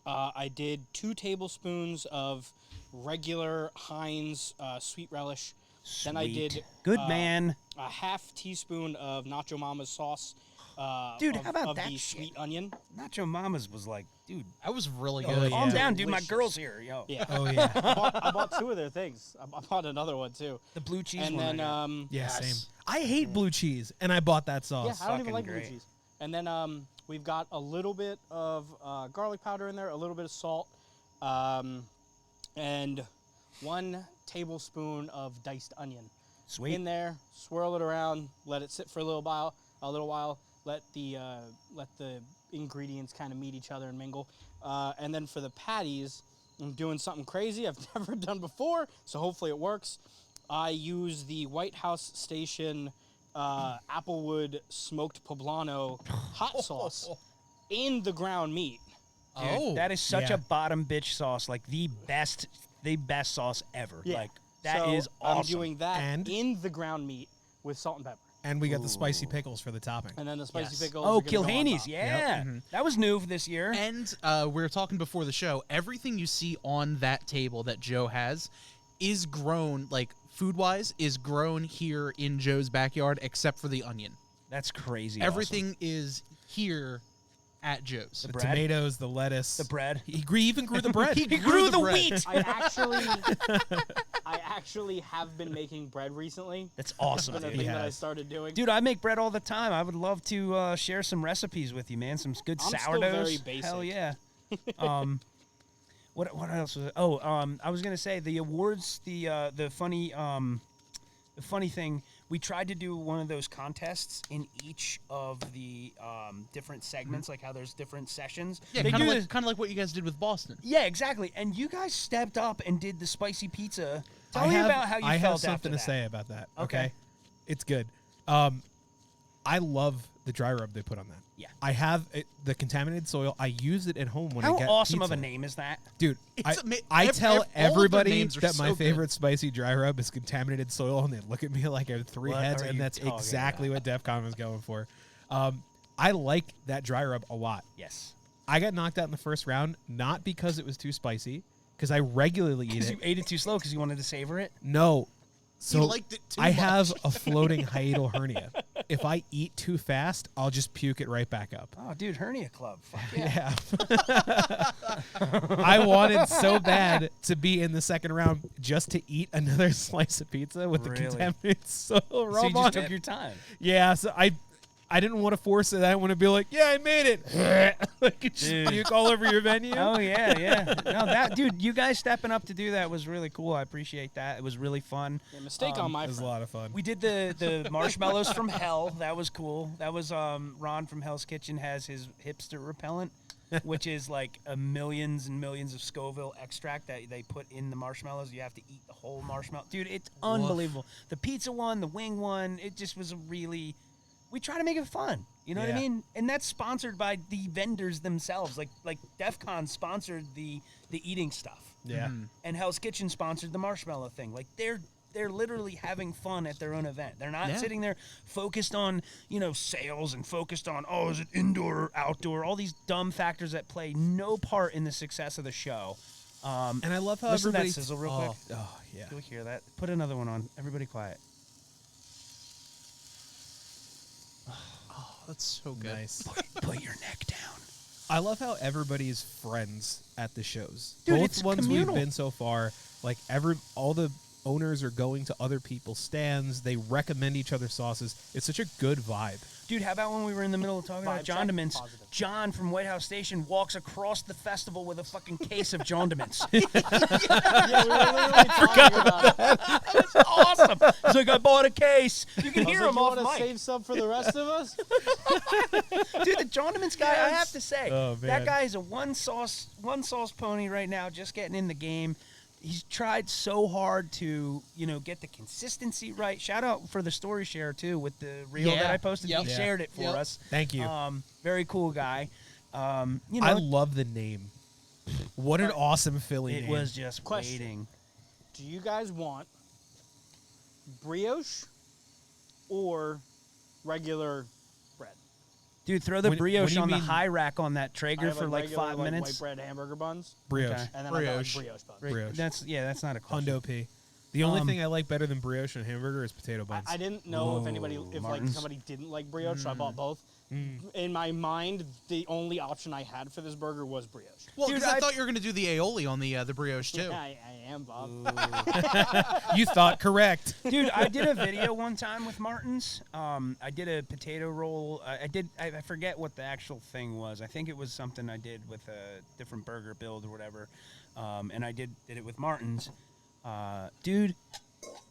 I did 2 tablespoons of regular Heinz sweet relish. Then I did good man a half teaspoon of Nacho Mama's sauce. Dude, how about that the shit? sweet onion? Nacho Mama's was like, dude, That was really Oh, good. yeah. calm down, dude. My Delicious. girl's here, yo. Yeah. Oh yeah. I bought 2 of their things. I bought another one too. The blue cheese And one. then I got. Yeah, yes. same. I hate blue cheese, and I bought that Yeah, sauce. I don't even fucking like blue great. cheese. And then we've got a little bit of garlic powder in there, a little bit of salt, and 1 tablespoon of diced onion. Sweet. In there, swirl it around, let it sit for a little while. Let the ingredients kind of meet each other and mingle. And then for the patties, I'm doing something crazy I've never done before, so hopefully it works. I use the White House Station Applewood smoked poblano hot sauce in the ground meat. Dude, Oh, that is such yeah. a bottom bitch sauce, like the best sauce ever. Yeah. Like that So is awesome. I'm doing that And? in the ground meat with salt and pepper. And we got the spicy pickles for the topping. And then the spicy Yes. pickles. Oh, are gonna go on Kilhaney's, top. yeah, that was new for this year. And we were talking before the show. Everything you see on that table that Joe has is grown, like food-wise, is grown here in Joe's backyard, except for the onion. That's crazy. Everything is here at Joe's. The bread? tomatoes, the lettuce, The bread. He even grew the bread. He grew the bread. wheat. I actually have been making bread recently. That's awesome, That's a dude. thing that I has. started doing. Dude, I make bread all the time. I would love to share some recipes with you, man. Some good I'm still sourdoughs. very basic. Hell yeah. What else was it? Oh, I was gonna say the awards. The funny thing. We tried to do one of those contests in each of the different segments, like how there's different sessions. Yeah, They kind do of this- like what you guys did with Boston. Yeah, exactly. And you guys stepped up and did the spicy pizza. Tell me have, about how you I felt have something after to that. say about that. Okay. Okay, it's good. I love the dry rub they put on that. Yeah. I have the contaminated soil. I use it at home when I How get awesome pizza. of a name is that? Dude, It's I tell all of their everybody names are that my so good. favorite spicy dry rub is contaminated soil, and they look at me like I have 3 What heads, are and you that's talking exactly what DEFCON was going for. I like that dry rub a lot. Yes. I got knocked out in the first round, not because it was too spicy, because I regularly eat Because it. you ate it too slow because you wanted to savor it? No. So liked it too I much. have a floating hiatal hernia. If I eat too fast, I'll just puke it right back up. Oh, dude, hernia club. Fuck yeah. Yeah. I wanted so bad to be in the second round just to eat another slice of pizza with the Really? contaminated soil rub So you on just took it. your time. Yeah, so I didn't want to force it. I didn't want to be like, yeah, I made it. Like just Dude. puke all over your venue. Oh yeah. No, that dude, you guys stepping up to do that was really cool. I appreciate that. It was really fun. Yeah, mistake on my It was a front. lot of fun. We did the marshmallows from hell. That was cool. That was Ron from Hell's Kitchen has his hipster repellent, which is like millions and millions of Scoville extract that they put in the marshmallows. You have to eat the whole marshmallow. Dude, it's unbelievable. The pizza one, the wing one, it just was a really. We try to make it fun. You know what I Yeah. mean? And that's sponsored by the vendors themselves. Like DEF CON sponsored the eating stuff. Yeah. And Hell's Kitchen sponsored the marshmallow thing. Like they're literally having fun at their own event. They're not Yeah. sitting there focused on, sales and focused on, is it indoor or outdoor? All these dumb factors that play no part in the success of the show. And I love how Listen to that everybody sizzle real quick. Oh, yeah. Do we hear that? Put another one on. Everybody quiet. That's so good. Nice. Put your neck down. I love how everybody's friends at the shows. Dude, Both it's ones communal. we've been so far, like all the owners are going to other people's stands. They recommend each other sauces. It's such a good vibe. Dude, how about when we were in the middle of talking about Vibe check, Jondiments, positive. John from White House Station walks across the festival with a fucking case of Jondiments. Yeah, we were literally talking about it. That's awesome. He's like, I bought a case. You can I was hear like, him you off want to mic. save some for the rest of us? Dude, the Jondiments guy, I have to say, Oh, that man. guy is a one sauce pony right now, just getting in the game. He's tried so hard to, get the consistency right. Shout out for the story share too with the reel Yeah. that I posted. Yep. He Yeah. shared it for Yep. us. Thank you. Very cool guy. I love the name. What an awesome Philly it name. was just Question. waiting. Do you guys want brioche or regular bread? Dude, throw the When brioche you on the mean- high rack on that I Traeger have, for like regular, 5 minutes. white bread hamburger buns, brioche. Okay. and then I got Brioche. brioche buns. Right. Brioche. That's not a question. Hundo P. The only thing I like better than brioche and hamburger is potato buns. I didn't know if anybody, if Martin's. somebody didn't like brioche, so I bought both. In my mind, the only option I had for this burger was brioche. Well, Dude, because I I- thought you were going to do the aioli on the brioche too. Yeah, I am, Bob. You thought correct. Dude, I did a video one time with Martin's. I did a potato roll. I forget what the actual thing was. I think it was something I did with a different burger build or whatever. And I did it with Martin's. Dude,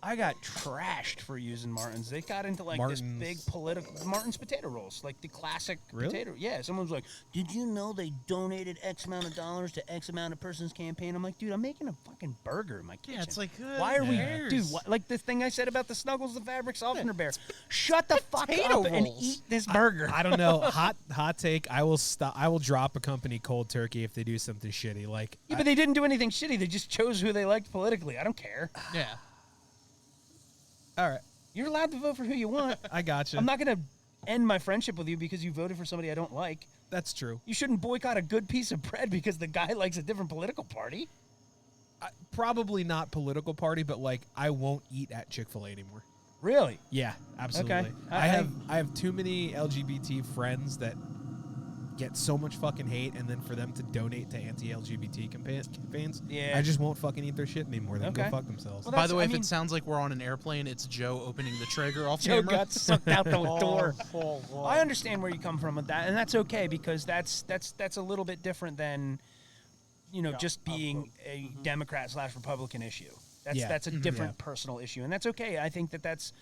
I got trashed for using Martin's. They got into like this Martin's. big political Martin's potato rolls, like the classic Really? potato. Yeah, someone was like, "Did you know they donated X amount of dollars to X amount of person's campaign?" I'm like, "Dude, I'm making a fucking burger in my kitchen. Yeah, it's like, why are we, cares? dude? Like the thing I said about the Snuggles the fabric softener bear. Shut the fuck Potato up and rolls. eat this burger." I don't know. Hot take. I will stop. I will drop a company cold turkey if they do something shitty. Like, Yeah, but they didn't do anything shitty. They just chose who they liked politically. I don't care. Yeah. all right, You're allowed to vote for who you want. I gotcha. I'm not gonna end my friendship with you because you voted for somebody I don't like. That's true. You shouldn't boycott a good piece of bread because the guy likes a different political party. Probably not political party, but like I won't eat at Chick-fil-A anymore. Really? Yeah, absolutely. Okay. I have too many LGBT friends that get so much fucking hate, and then for them to donate to anti-LGBT campaigns, Yeah. I just won't fucking eat their shit anymore. They can Okay. go fuck themselves. Well, By that's- the way, I if mean- it sounds like we're on an airplane, it's Joe opening the Traeger off Joe camera. got sucked out the door. Oh, I understand where you come from with that, and that's okay because that's a little bit different than, just being a Democrat / Republican issue. Yeah. That's a different personal issue, and that's okay. I think that's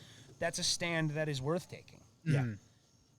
a stand that is worth taking. Yeah.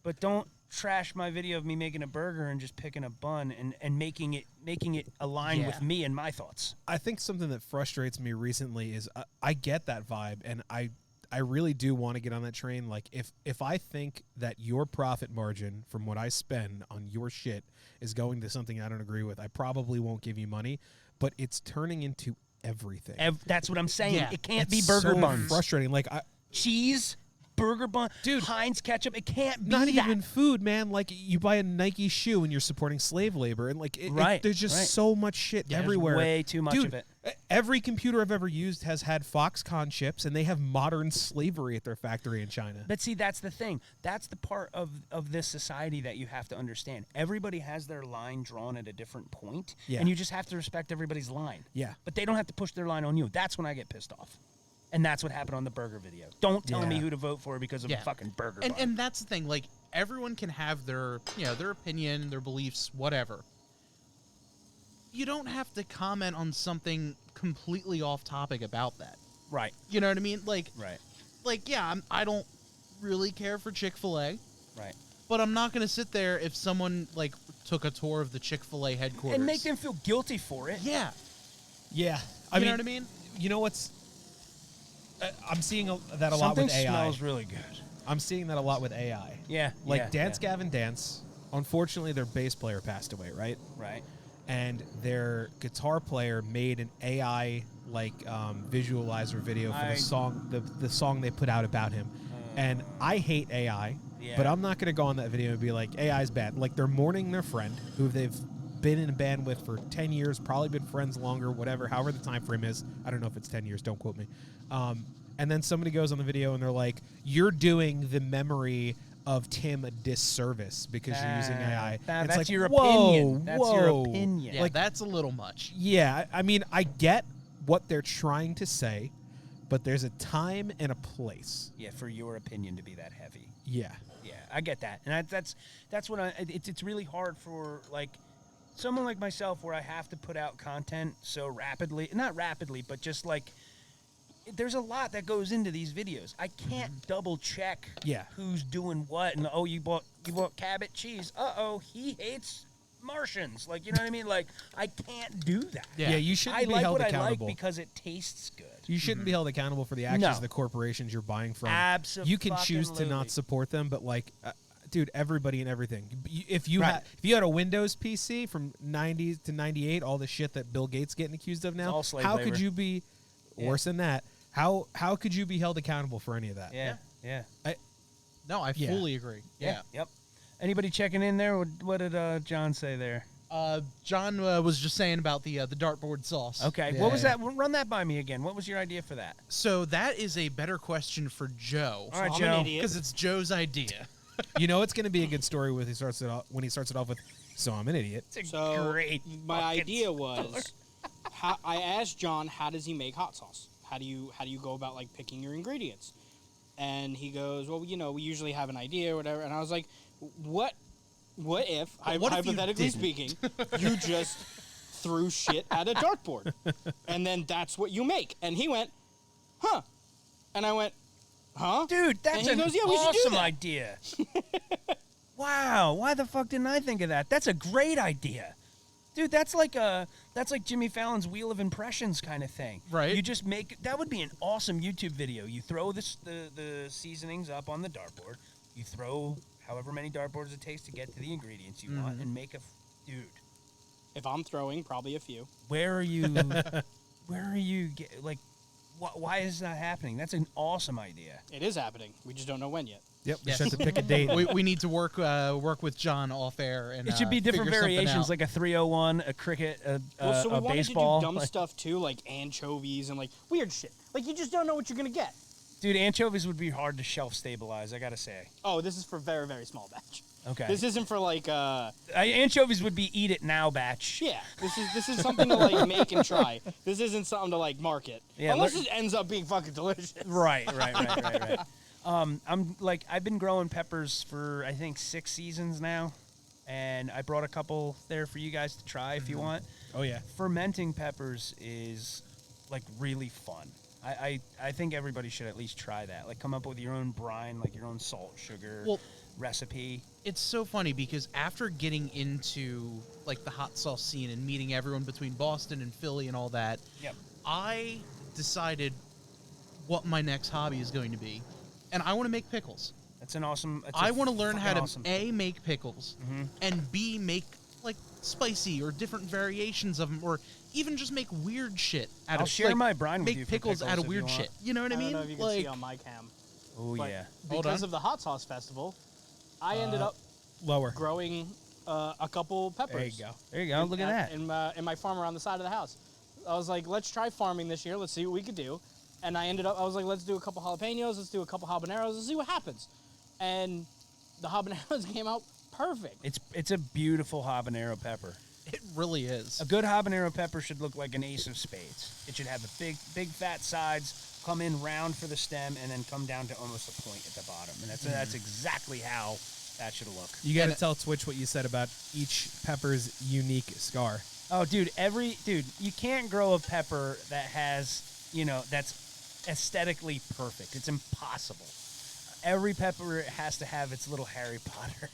But don't trash my video of me making a burger and just picking a bun and making it align Yeah. with me and my thoughts. I think something that frustrates me recently is I get that vibe, and I really do want to get on that train. Like, if I think that your profit margin from what I spend on your shit is going to something I don't agree with, I probably won't give you money. But it's turning into everything. That's what I'm saying. Yeah. It can't It's be burger so buns. frustrating. Like, Cheese, burger bun, Dude, Heinz ketchup. It can't be not that. even food, man. Like, you buy a Nike shoe and you're supporting slave labor, and like, Right, there's just right. so much shit Yeah, there's everywhere. way too much Dude, of it. Every computer I've ever used has had Foxconn chips, and they have modern slavery at their factory in China. But see, that's the thing. That's the part of this society that you have to understand. Everybody has their line drawn at a different point, Yeah. and you just have to respect everybody's line. Yeah. But they don't have to push their line on you. That's when I get pissed off. And that's what happened on the burger video. Don't tell me Yeah. who to vote for because of a fucking burger bun. And that's the thing. Like, everyone can have their their opinion, their beliefs, whatever. You don't have to comment on something completely off topic about that. Right. You know what I mean? Like, Right. I don't really care for Chick-fil-A, Right. but I'm not going to sit there if someone like took a tour of the Chick-fil-A headquarters And make them feel guilty for it. Yeah. Yeah, You know what I mean? You know what's? I'm seeing that a lot Something with AI. smells really good. I'm seeing that a lot with AI. Yeah. Like yeah, Dance yeah. Gavin Dance. Unfortunately, their bass player passed away, right? Right. And their guitar player made an AI visualizer video for the song, the song they put out about him. And I hate AI, Yeah. but I'm not going to go on that video and be like, AI's bad. Like, they're mourning their friend who they've been in a band with for 10 years, probably been friends longer, whatever, however the time frame is. I don't know if it's 10 years, don't quote me. And then somebody goes on the video and they're like, you're doing the memory of Tim a disservice because you're using AI. That's It's like, your whoa, opinion. That's your whoa. opinion. Yeah, like that's a little much. Yeah, I mean, I get what they're trying to say, but there's a time and a place. Yeah, for your opinion to be that heavy. Yeah. Yeah, I get that, and that's what it's really hard for like someone like myself where I have to put out content so rapidly, not rapidly, but just like there's a lot that goes into these videos. I can't double check who's doing what, and you bought Cabot cheese. He hates Martians. Like, you know what I mean? Like, I can't do that. Yeah, you shouldn't be like held what accountable. I like because it tastes good. You shouldn't be held accountable for the actions of the corporations you're buying from. Absolutely. You can choose to not support them, but like, dude, everybody and everything. If you had a Windows PC from 90s to 98, all the shit that Bill Gates getting accused of now, how could you be worse than that? How could you be held accountable for any of that? Yeah. I fully agree. Yeah. Yep. Anybody checking in there? What did John say there? John was just saying about the dartboard sauce. Okay. What was that? Run that by me again. What was your idea for that? So that is a better question for Joe. All right, I'm Joe. an idiot. Because it's Joe's idea. You know, it's going to be a good story when he starts it off with, so I'm an idiot. It's a So great. my fucking idea story. was, I asked John, how does he make hot sauce? How do you go about like picking your ingredients? And he goes, well, we usually have an idea or whatever. And I was like, what if, hypothetically speaking, you just threw shit at a dartboard, and then that's what you make? And he went, huh? And I went, huh? Dude, that's And he an goes, yeah, we should do awesome that. idea. Wow, why the fuck didn't I think of that? That's a great idea. Dude, that's like Jimmy Fallon's Wheel of Impressions kind of thing. Right. You just that would be an awesome YouTube video. You throw the seasonings up on the dartboard. You throw however many dartboards it takes to get to the ingredients you want and make dude. If I'm throwing, probably a few. Where are you why is that happening? That's an awesome idea. It is happening. We just don't know when yet. Yep, we Yes. just have to pick a date. we need to work with John off air, and It should be different figure something variations, out. like a 301, a cricket, So we a wanted baseball. to do dumb stuff too, like anchovies and like weird shit. Like you just don't know what you're gonna get. Dude, anchovies would be hard to shelf stabilize, I gotta say. Oh, this is for very, very small batch. Okay. This isn't for like Anchovies would be eat it now batch. yeah. This is something to like make and try. This isn't something to like market. Yeah, Unless it ends up being fucking delicious. Right. I've been growing peppers for I think 6 seasons now, and I brought a couple there for you guys to try if you want. Oh, yeah. Fermenting peppers is like really fun. I think everybody should at least try that. Like come up with your own brine, like your own salt, sugar recipe. It's so funny because after getting into like the hot sauce scene and meeting everyone between Boston and Philly and all that, Yep. I decided what my next hobby is going to be, and I want to make pickles. That's an awesome. I want to learn how to awesome. A, make pickles, and B, make like spicy or different variations of them, or even just make weird shit out I'll of share like, my brine with make you for pickles out pickles of if weird you want. shit. You know what I mean? I don't know if you can Like, see on my cam. Oh But yeah. because of the hot sauce festival, I ended up Lower. growing a couple peppers. There you go. There you go. Look at that. In my farm around the side of the house. I was like, let's try farming this year. Let's see what we could do. And I was like, let's do a couple jalapenos. Let's do a couple habaneros. Let's see what happens. And the habaneros came out perfect. It's a beautiful habanero pepper. it really is. A good habanero pepper should look like an ace of spades. It should have a big fat sides, come in round for the stem, and then come down to almost a point at the bottom. And that's exactly how that should look. You got to tell Twitch what you said about each pepper's unique scar. Oh, dude, you can't grow a pepper that has, that's aesthetically perfect. It's impossible. Every pepper has to have its little Harry Potter.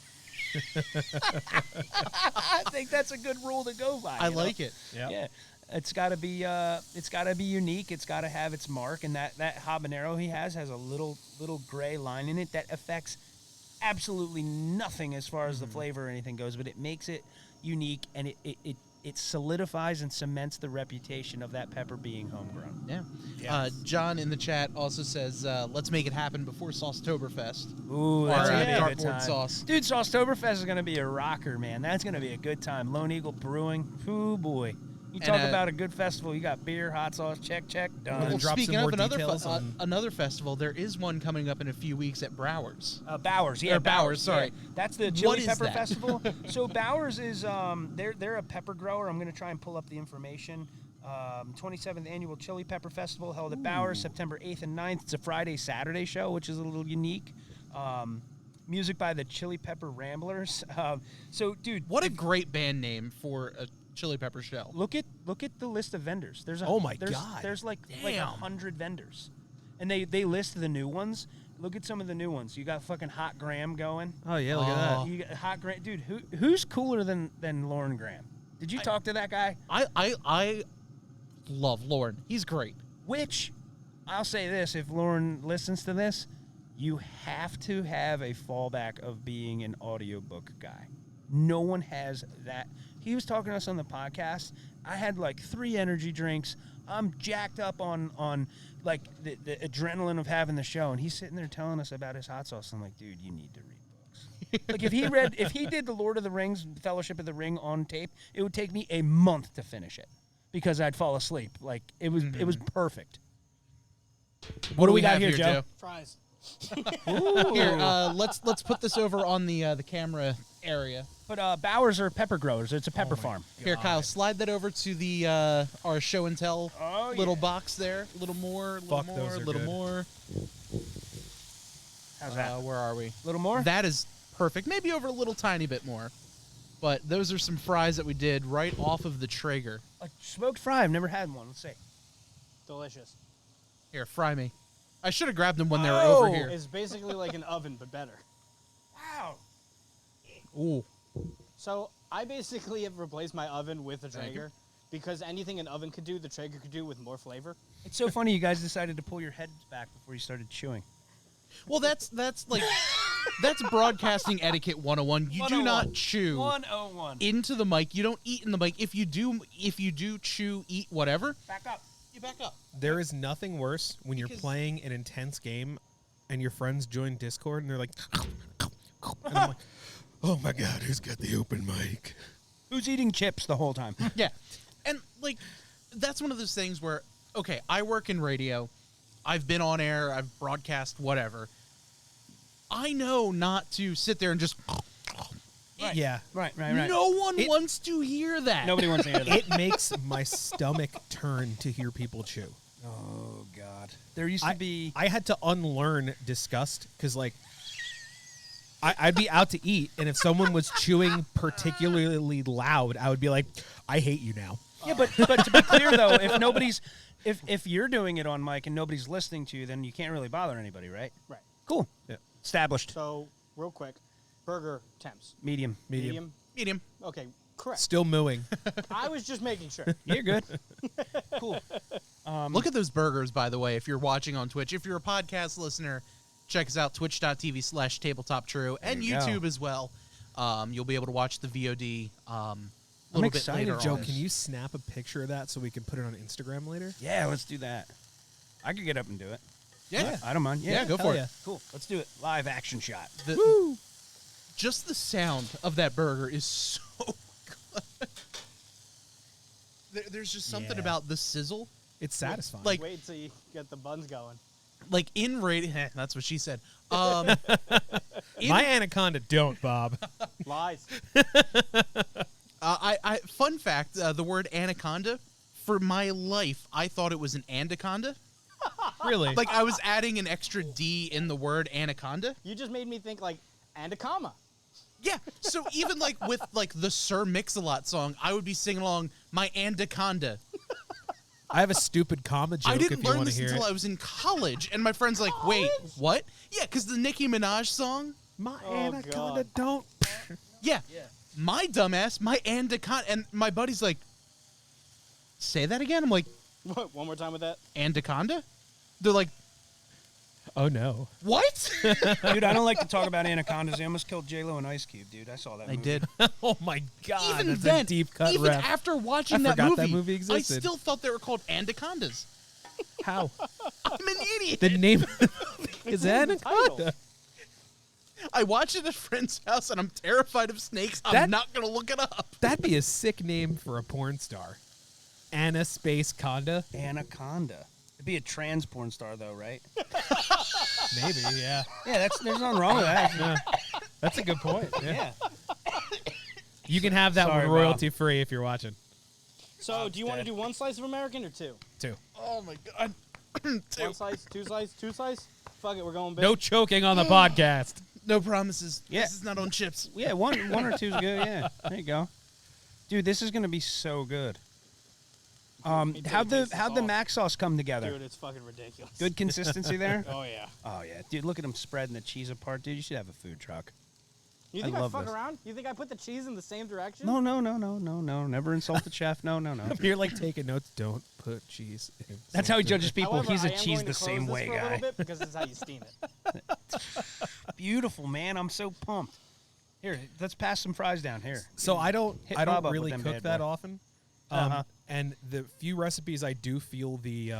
I think that's a good rule to go by. I like it. Yeah. It's got to be unique. It's got to have its mark, and that habanero he has a little gray line in it that affects absolutely nothing as far as the flavor or anything goes, but it makes it unique, and it solidifies and cements the reputation of that pepper being homegrown. Yeah. John in the chat also says, let's make it happen before Saucetoberfest. Ooh, Or that's gonna be a good dartboard time. sauce. Dude, Saucetoberfest is going to be a rocker, man. That's going to be a good time. Lone Eagle Brewing. Ooh, boy. You And, talk about a good festival. You got beer, hot sauce, check, done. Well, Well, drop speaking some more of another details on- another festival, there is one coming up in a few weeks at Bowers. Bowers, yeah, Or Bowers, sorry. yeah. That's the What Chili is Pepper that? Festival. So Bowers is they're a pepper grower. I'm going to try and pull up the information. 27th Annual Chili Pepper Festival held at Bowers, September 8th and 9th. It's a Friday-Saturday show, which is a little unique. Music by the Chili Pepper Ramblers. So, dude, What a great band name for a Chili Pepper show. look at the list of vendors. There's Oh my God. There's like Damn. 100 vendors, and they list the new ones. Look at some of the new ones. You got fucking Hot Graham going. Oh yeah, look at that. You got Hot Graham, dude. Who's cooler than Lauren Graham? Did you talk to that guy? I love Lauren. He's great. Which, I'll say this: if Lauren listens to this, you have to have a fallback of being an audiobook guy. No one has that. He was talking to us on the podcast. I had like 3 energy drinks. I'm jacked up on like the adrenaline of having the show, and he's sitting there telling us about his hot sauce. I'm like, dude, you need to read books. Like if he did the Lord of the Rings, Fellowship of the Ring on tape, it would take me a month to finish it because I'd fall asleep. Like it was perfect. What do we got have here, Joe? Fries. Here, let's put this over on the camera area. But Bowers are pepper growers. It's a pepper farm. Here, Kyle, slide that over to the our show and tell little box there. A little more, Fuck, those are little good. more. How's that? Where are we? A little more? That is perfect. Maybe over a little tiny bit more. But those are some fries that we did right off of the Traeger. A smoked fry. I've never had one. Let's see. Delicious. Here, fry me. I should have grabbed them when they were over here. It's basically like an oven, but better. Wow. Ooh. So I basically have replaced my oven with a Thank you. Traeger because anything an oven could do, the Traeger could do with more flavor. It's so funny you guys decided to pull your heads back before you started chewing. Well, that's like that's broadcasting etiquette 101. You do not chew 101. into the mic. You don't eat in the mic. If you do chew, eat, whatever, Back up. you back up. There is nothing worse when you're Because- playing an intense game and your friends join Discord and they're like, and I'm like, oh my God, who's got the open mic? Who's eating chips the whole time? Yeah. And, like, that's one of those things where, okay, I work in radio. I've been on air. I've broadcast, whatever. I know not to sit there and just... Right. Yeah. Right. No one wants to hear that. Nobody wants to hear that. It makes my stomach turn to hear people chew. Oh, God. There used to be... I had to unlearn disgust because, like, I'd be out to eat, and if someone was chewing particularly loud, I would be like, I hate you now. Yeah, but to be clear, though, if you're doing it on mic and nobody's listening to you, then you can't really bother anybody, right? Right. Cool. Yeah. Established. So, real quick, burger temps. Medium. Medium. Medium. Okay, correct. Still mooing. I was just making sure. You're good. Cool. Look at those burgers, by the way, if you're watching on Twitch. If you're a podcast listener, check us out, twitch.tv/Tabletop Trio, and There you go. YouTube as well. You'll be able to watch the VOD a I'm little bit excited, later Joe, on. can you snap a picture of that so we can put it on Instagram later? Yeah, let's do that. I could get up and do it. Yeah. I don't mind. Yeah, go hell for yeah. it. Cool. Let's do it. Live action shot. Just the sound of that burger is so good. There's just something Yeah. about the sizzle. It's satisfying. Like- Wait till you get the buns going. Like in radio, that's what she said. In- my anaconda don't, Bob. Lies. Fun fact: the word anaconda. For my life, I thought it was an anaconda. Really? Like I was adding an extra D in the word anaconda. You just made me think like, and a comma. Yeah. So even like with like the Sir Mix-a-Lot song, I would be singing along my anaconda. I have a stupid comma joke I if didn't you learn want to this hear until it. I was in college, and my friend's like, "Wait, what?" Yeah, because the Nicki Minaj song. My Oh, anaconda God. don't. Yeah. My dumbass, my anaconda, and my buddy's like, "Say that again." I'm like, What? One more time with that. "Anaconda?" They're like, Oh no. "What?" Dude, I don't like to talk about anacondas. They almost killed J-Lo and Ice Cube, dude. I saw that I movie. did. Oh my God. Even that's then, a deep cut even ref. after watching I that forgot movie, that movie I existed. still thought they were called anacondas. How? I'm an idiot. The name of the movie is Title. anaconda. I watch it at a friend's house, and I'm terrified of snakes. I'm That- not gonna look it up. That'd be a sick name for a porn star. Anna Space Conda. Anaconda. It'd be a trans porn star, though, right? Maybe, yeah. Yeah, there's nothing wrong with that. Yeah. That's a good point. Yeah. Yeah. You can have that Sorry, one royalty free if you're watching. So, do you want to do 1 slice of American or 2? 2. Oh my god. 1 slice, 2 slice, 2 slice? Fuck it, we're going big. No choking on the podcast. No promises. Yeah. This is not on chips. Yeah, one or two's good. Yeah, there you go, dude. This is gonna be so good. How'd the mac sauce come together? Dude, it's fucking ridiculous. Good consistency there. Oh, yeah. Oh yeah, dude. Look at him spreading the cheese apart, dude. You should have a food truck. You think I I love fuck this. around? You think I put the cheese in the same direction? No. Never insult the chef. No. You're like taking notes. Don't put cheese in. That's how he judges people. However, He's a I am cheese going the to same close way this for a guy. little bit because this is how you steam it. Beautiful, man. I'm so pumped. Here, let's pass some fries down here. So I don't Hit I Bob don't up really with them cook bad that boy. often. Uh-huh. And the few recipes I do feel the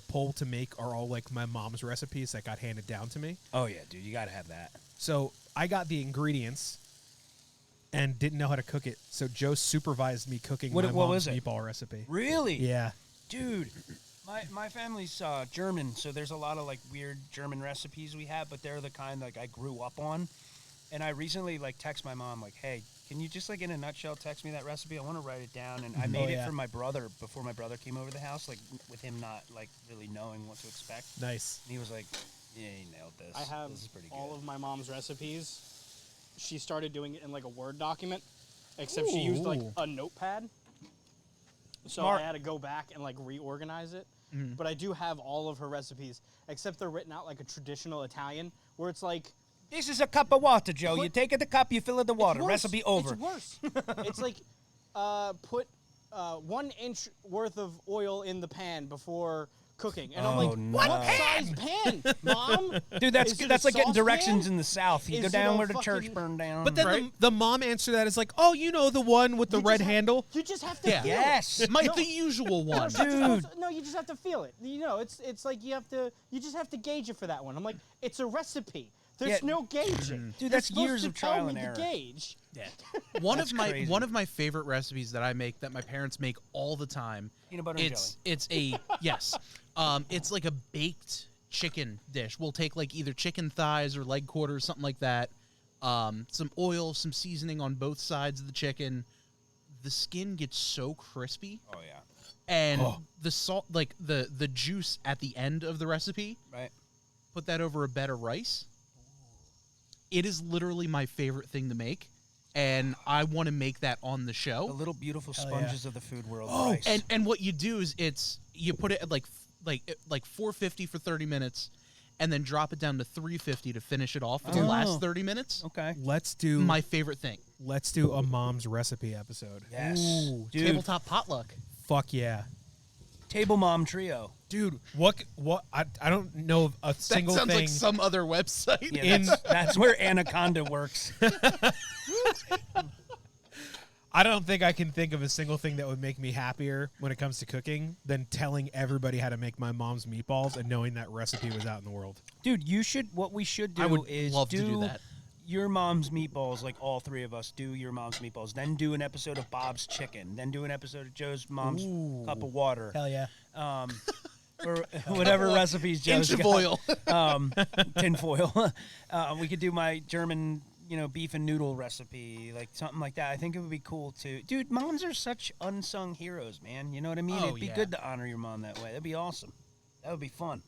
pull to make are all like my mom's recipes that got handed down to me. Oh yeah, dude. You gotta have that. So I got the ingredients and didn't know how to cook it. So Joe supervised me cooking What my was mom's it? meatball recipe. Really? Yeah. Dude, my family's German, so there's a lot of like weird German recipes we have, but they're the kind like I grew up on. And I recently like text my mom like, "Hey, can you just like in a nutshell text me that recipe? I want to write it down." And I made it for my brother before my brother came over the house, like with him not like really knowing what to expect. Nice. And he was like, "Yeah, you nailed this. I have this is pretty good." all of my mom's recipes. She started doing it in like a Word document, except she used like Ooh. a notepad. So Smart. I had to go back and like reorganize it. Mm-hmm. But I do have all of her recipes, except they're written out like a traditional Italian, where it's like This is a cup of water, Joe. You take it the cup, you fill it the water. It's worse. Recipe over. It's worse. It's like put 1 inch worth of oil in the pan before cooking, and I'm Oh, like, no. what size pan, Mom? Dude, that's Is it that's a like getting directions saucepan? in the South. You Is go it down a where the church fucking- burned down. But then the mom answer that is like, "Oh, you know the one with the You red just have- handle." You just have to Yeah. feel Yes. it. The usual one. Dude. No, you just have to feel it. You know, it's like you just have to gauge it for that one. I'm like, it's a recipe. There's Yeah. no gauging. Dude, that's You're years supposed of to tell trial me and the error. gauge. One That's of my crazy. one of my favorite recipes that I make that my parents make all the time. Peanut butter and It's a yes. It's like a baked chicken dish. We'll take like either chicken thighs or leg quarters, something like that. Some oil, some seasoning on both sides of the chicken. The skin gets so crispy, Oh yeah. and the salt, like the juice at the end of the recipe. Right. Put that over a bed of rice. It is literally my favorite thing to make, and I want to make that on the show. The little beautiful yeah. sponges of the food world. Oh, rice. and what you do is you put it at like 450 for 30 minutes, and then drop it down to 350 to finish it off for the Oh. last 30 minutes. okay. Let's do My favorite thing. let's do a mom's recipe episode. Yes. Dude. Tabletop potluck. Fuck yeah. Table Mom Trio. Dude, what I don't know of a single that sounds thing like some other website. Yeah, In- that's where Anaconda works. I don't think I can think of a single thing that would make me happier when it comes to cooking than telling everybody how to make my mom's meatballs and knowing that recipe was out in the world. Dude, what we should do I would is love to do that. your mom's meatballs, like all three of us do your mom's meatballs. Then do an episode of Bob's Chicken. Then do an episode of Joe's mom's cup of water. Hell yeah. Or whatever recipes Joe's Inch of got. oil. Tinfoil. We could do my German, beef and noodle recipe, like something like that. I think it would be cool too. Dude, moms are such unsung heroes, man. You know what I mean? Oh, It'd be yeah. good to honor your mom that way. That'd be awesome. That would be fun.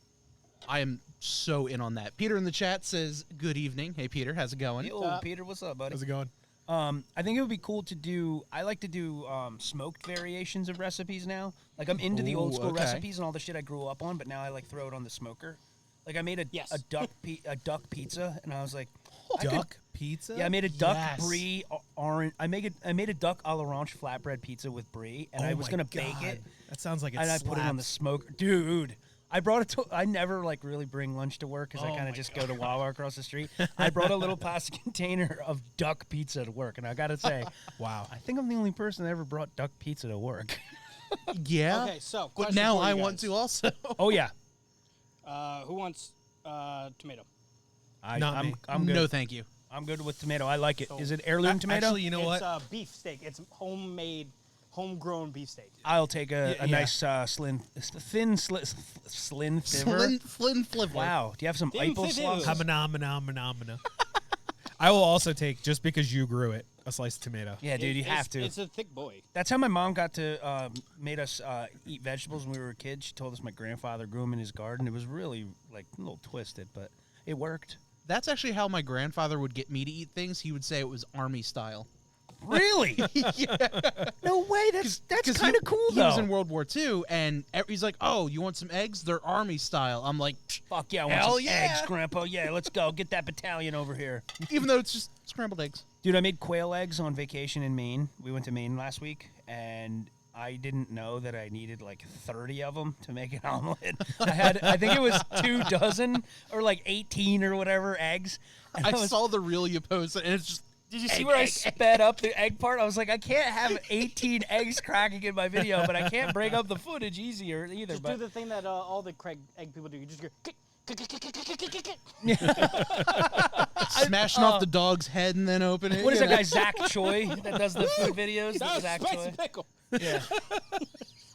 I am so in on that. Peter in the chat says, "Good evening." Hey, Peter, how's it going? Yo, Peter, what's up, buddy? How's it going? I think it would be cool to do. I like to do smoked variations of recipes now. Like I'm into the old Ooh, school okay. recipes and all the shit I grew up on, but now I like throw it on the smoker. Like I made a duck pizza, and I was like, Duck pizza? yeah, I made a duck Yes. brie orange. I made a duck a l'orange flatbread pizza with brie, and I was my gonna bake God. it, That sounds like it and I put it on the slaps. smoker, dude. I brought it to. I never like really bring lunch to work because I Oh kind my of just go to Wawa across the street. I brought a little plastic container of duck pizza to work, and I gotta say, Wow. I think I'm the only person that ever brought duck pizza to work. Yeah. Okay, so But question now for you I want guys. to also. Oh yeah, Who wants tomato? Not me. I'm good. No, thank you. I'm good with tomato. I like it. So- Is it heirloom tomato? Actually, you know It's what? beef steak. It's homemade, homegrown beef steak. I'll take a Yeah. nice slim fiver. Flynn Flivler. Wow. Do you have some Thin apple fiver. sauce? Hamana. I will also take, just because you grew it, a sliced tomato. Yeah, dude, you have to. It's a thick boy. That's how my mom got to made us eat vegetables when we were kids. She told us my grandfather grew them in his garden. It was really like a little twisted, but it worked. That's actually how my grandfather would get me to eat things. He would say it was army style. Really? No way. That's kind of cool, He though. was in World War II, and he's like, "Oh, you want some eggs? They're army style." I'm like, Fuck yeah, I want Hell some yeah. eggs, Grandpa. Yeah, let's go. Get that battalion over here. even though it's just scrambled eggs. Dude, I made quail eggs on vacation in Maine. We went to Maine last week, and I didn't know that I needed like 30 of them to make an omelet. I think it was 2 dozen or like 18 or whatever eggs. And I saw the reel you posted, and it's just. Did you see where I sped up the egg part? I was like, I can't have 18 eggs cracking in my video, but I can't break up the footage easier either. Just but do the thing that all the Craig egg people do. You just go. Smashing off the dog's head and then open it. What is you that know? guy, Zach Choi, that does the food videos? That Zach was spicy Choi? pickle. Yeah.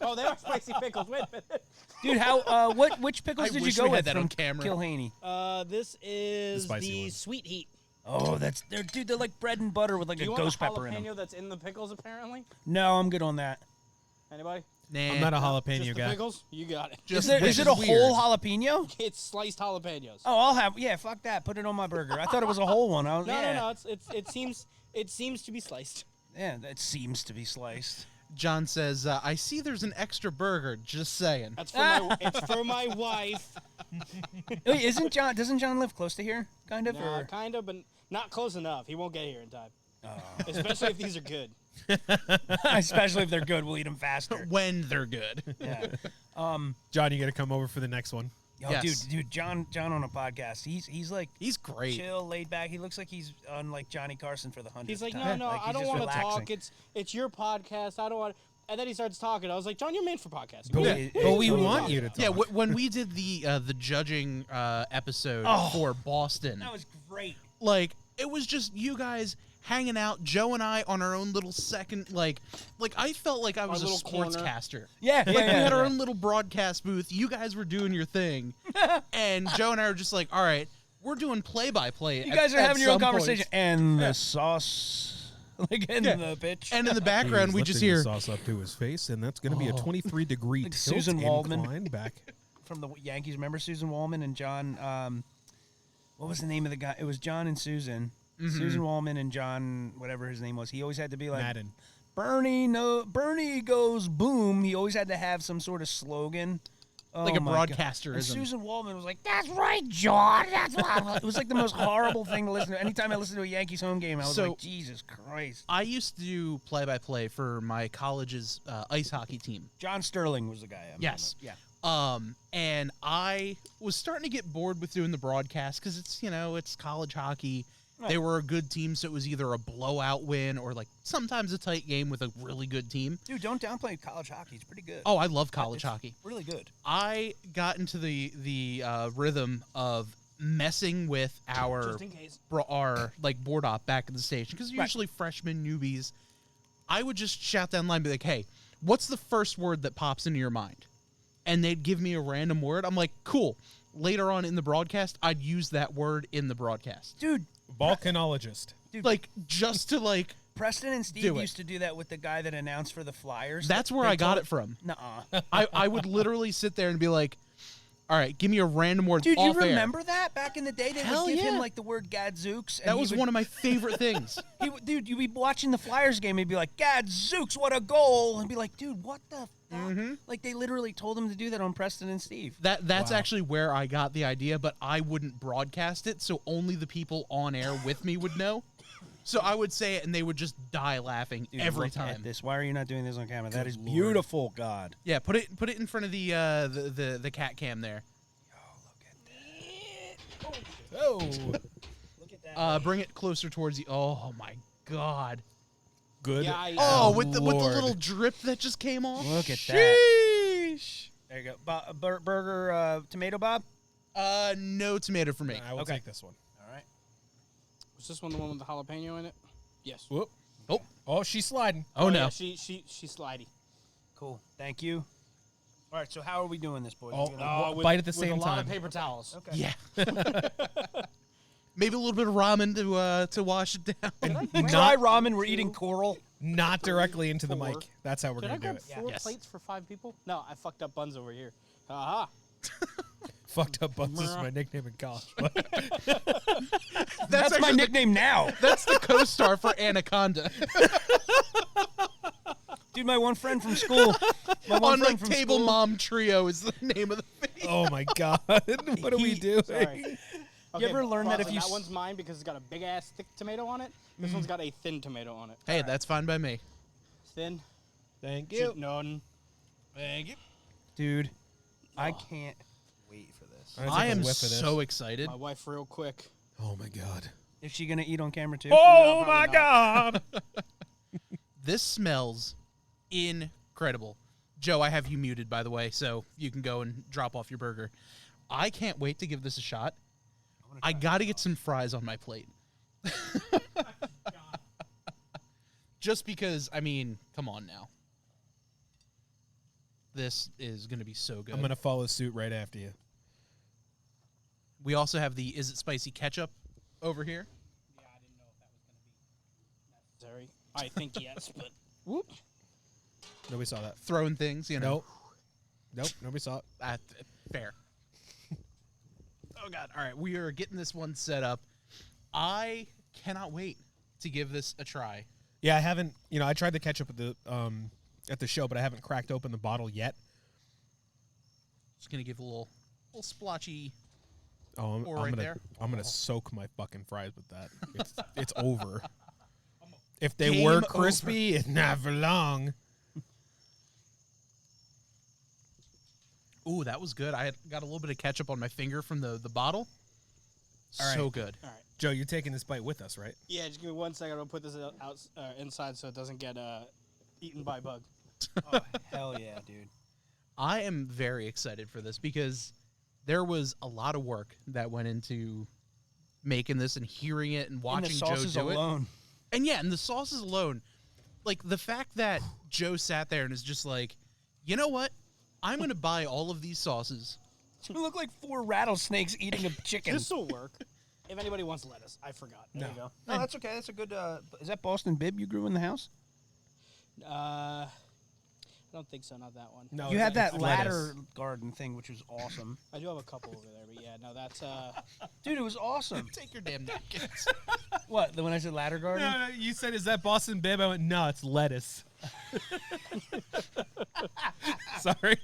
Oh, they are spicy pickles. Wait a minute. Dude, which pickles I did you wish go we had with that from on camera. Kilhaney? This is spicy the one. sweet heat. Oh, they're like bread and butter with like Do a you ghost want the pepper in them. jalapeno that's in the pickles, apparently? No, I'm good on that. Anybody? Nah. I'm not a jalapeno Just the guy. pickles? You got it. Just Is it a weird. whole jalapeno? It's sliced jalapenos. Oh, I'll have. Yeah, fuck that. Put it on my burger. I thought it was a whole one. No. It seems to be sliced. Yeah, that seems to be sliced. John says, "I see there's an extra burger. Just saying." That's for my. It's for my wife. Wait, doesn't John live close to here? Kind of? Nah, or? kind of, but not close enough. He won't get here in time. Especially if these are good. Especially if they're good, we'll eat them faster. When they're good. Yeah. John, you got to come over for the next one. Oh, Yes. dude, John on a podcast. He's like He's great. chill, laid back. He looks like he's on like Johnny Carson for the 100th He's like, time. no, Like, he's I don't just want to relaxing. talk. It's your podcast. I don't want. And then he starts talking. I was like, John, you're made for podcasting. But, Yeah. but we Totally want wrong. you to talk. Yeah, when we did the judging episode for Boston, That was great. like it was just you guys hanging out, Joe and I on our own little second, like I felt like I was a little corner. sportscaster. Yeah, Like we had our yeah. own little broadcast booth. You guys were doing your thing, and Joe and I were just like, all right, we're doing play-by-play. You guys are having your own some conversation. points. And the sauce, like in Yeah. the pitch. And in the background, we just hear sauce up to his face, and that's going to be a 23-degree Like tilt Susan Waldman. incline back. From the Yankees. Remember Susan Waldman and John? What was the name of the guy? It was John and Susan. Susan Waldman and John, whatever his name was. He always had to be like Madden. Bernie goes boom. He always had to have some sort of slogan. like Oh a my God. broadcasterism. And Susan Waldman was like, "That's right, John. That's what." It was like the most horrible thing to listen to. Anytime I listened to a Yankees home game, I was So- like, "Jesus Christ." I used to do play-by-play for my college's ice hockey team. John Sterling was the guy. Yes. Yeah. And I was starting to get bored with doing the broadcast because it's college hockey. Right. They were a good team, so it was either a blowout win or like sometimes a tight game with a really good team. Dude, don't downplay college hockey. It's pretty good. Oh, I love college It's hockey. Really good. I got into the rhythm of messing with our Just in case. our like board op back at the station because Right. usually freshmen newbies. I would just shout down the line, and be like, "Hey, what's the first word that pops into your mind?" And they'd give me a random word. I'm like, "Cool." Later on in the broadcast, I'd use that word in the broadcast, Dude, Volcanologist. like just to like. Preston and Steve Do it. used to do that with the guy that announced for the Flyers. That's where They I got told- it from. Nuh-uh. I would literally sit there and be like, "All right, give me a random word." Dude, you off air." remember that back in the day? They Hell would give him yeah. like the word Gadzooks. That was one of my favorite things. Dude, you'd be watching the Flyers game. He'd be like, "Gadzooks, what a goal!" And be like, "Dude, what the fuck?" Like they literally told him to do that on Preston and Steve. That's actually where I got the idea, but I wouldn't broadcast it, so only the people on air with me would know. So I would say it, and they would just die laughing Dude, every look at time. this. Why are you not doing this on camera? That Good is Lord. beautiful, God. Yeah, put it in front of the cat cam there. Oh, Look at that. Bring it closer towards you. Oh my God. good. Yeah, I- Oh, with the Lord. little drip that just came off. Look at that. Sheesh. There you go. Burger, tomato bob. No tomato for me. I will Okay. take this one. All right. Was this one the one with the jalapeno in it? Yes. Whoop. Oh. Oh, she's sliding. Oh no. Yeah, she's slidey. Cool. Thank you. All right. So how are we doing this, boys? Oh, We gonna- Bite at the with same a lot of time. paper towels. Okay. Yeah. Maybe a little bit of ramen to wash it down. Dry ramen, we're eating coral. Not directly into the 4. mic. That's how we're Can going I to do grab it. 4 Yes. plates for 5 people? No, I fucked up buns over here. Aha. Fucked up buns is my nickname in college. That's my actually nickname now. That's the co-star for Anaconda. Dude, my one friend from school. My one On friend like from Table school. Mom Trio is the name of the thing. Oh my god. What are we doing? Sorry. Okay, ever learn that if you that s- one's mine because it's got a big ass thick tomato on it. This one's got a thin tomato on it. Hey, that's fine by me. Thin. Thank None. Thank you. Dude, I can't wait for this. I'm gonna I take a am whiff of this. so excited. My wife, real quick. Oh my god. Is she going to eat on camera too? Oh No, my probably god. This smells incredible. Joe, I have you muted, by the way, so you can go and drop off your burger. I can't wait to give this a shot. I got to get some fries on my plate. Just because, I mean, come on now. This is going to be so good. I'm going to follow suit right after you. We also have the Is It Spicy ketchup over here. Yeah, I didn't know if that was going to be necessary. I think yes, but Whoop. Nobody saw that. Throwing things, you know. Nope. Nobody saw it. Fair. Oh, God. All right. We are getting this one set up. I cannot wait to give this a try. Yeah, I haven't. I tried the ketchup at the show, but I haven't cracked open the bottle yet. Just going to give a little splotchy. Oh, Or right there. I'm gonna soak my fucking fries with that. It's over. If they Game were over. crispy, it's not for long. Ooh, that was good. I got a little bit of ketchup on my finger from the bottle. All right. So good. all right. Joe, you're taking this bite with us, right? Yeah, just give me 1 second. I'll put this inside so it doesn't get eaten by a bug. Oh, hell yeah, dude. I am very excited for this because there was a lot of work that went into making this and hearing it and watching And the Joe sauces do it. alone. And yeah, and the sauces alone, like the fact that Joe sat there and is just like, you know what? I'm going to buy all of these sauces. You look like 4 rattlesnakes eating a chicken. This will work. If anybody wants lettuce, I forgot. There you go. No, that's okay. That's a good. Is that Boston bib you grew in the house? I don't think so. Not that one. No, You had that it's ladder lettuce. garden thing, which was awesome. I do have a couple over there, but yeah, no, that's Dude, it was awesome. Take your damn napkins. What? When I said ladder garden? No, you said, "Is that Boston bib?" I went, "No, it's lettuce." Sorry.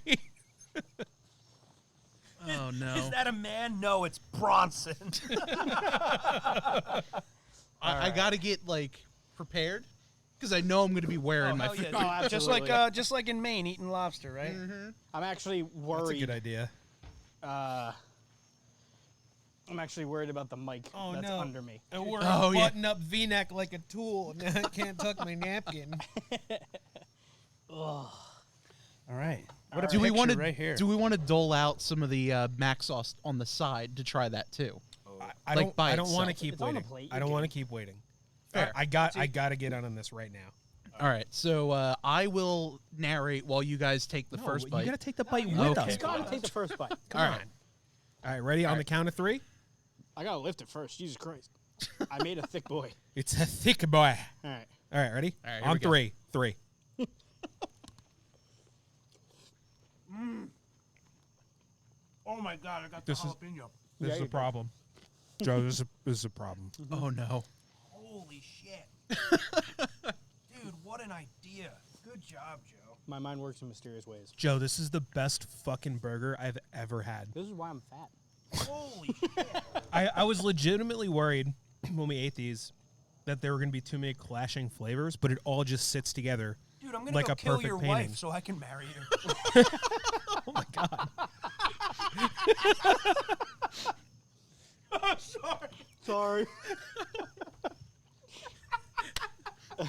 Oh, no. Is that a man? No, it's Bronson. I got to get, like, prepared because I know I'm going to be wearing my hell food. yeah, dude. absolutely. Just like in Maine, eating lobster, right? I'm actually That's a worried. good idea. I'm actually worried about the mic Oh, that's no. under me. I wore Oh, a yeah. button-up V-neck like a tool. Now I can't tuck my napkin. All right. What a Do we picture want to right here? Do we want to dole out some of the mac sauce on the side to try that too? I Like don't. by I don't want to itself. keep It's on the waiting. plate, I you don't can- want to keep waiting. Fair. I got to get on this right now. All right, so I will narrate while you guys take the first bite. You got to take the bite with Okay. us. You gotta take the first bite. Come on. All right, ready? On the count of 3. I gotta lift it first. Jesus Christ. I made a thick boy. It's a thick boy. All right. All right, ready? All right, here on we go. 3. 3. Oh my God! I got This is- jalapeno. This Yeah, is you a go. problem. Joe, this is a problem. Oh no! Holy shit! Dude, what an idea! Good job, Joe. My mind works in mysterious ways. Joe, this is the best fucking burger I've ever had. This is why I'm fat. Holy shit! I was legitimately worried when we ate these that there were going to be too many clashing flavors, but it all just sits together. Dude, I'm gonna Like go a kill perfect your painting. wife so I can marry you. Oh my god. Sorry.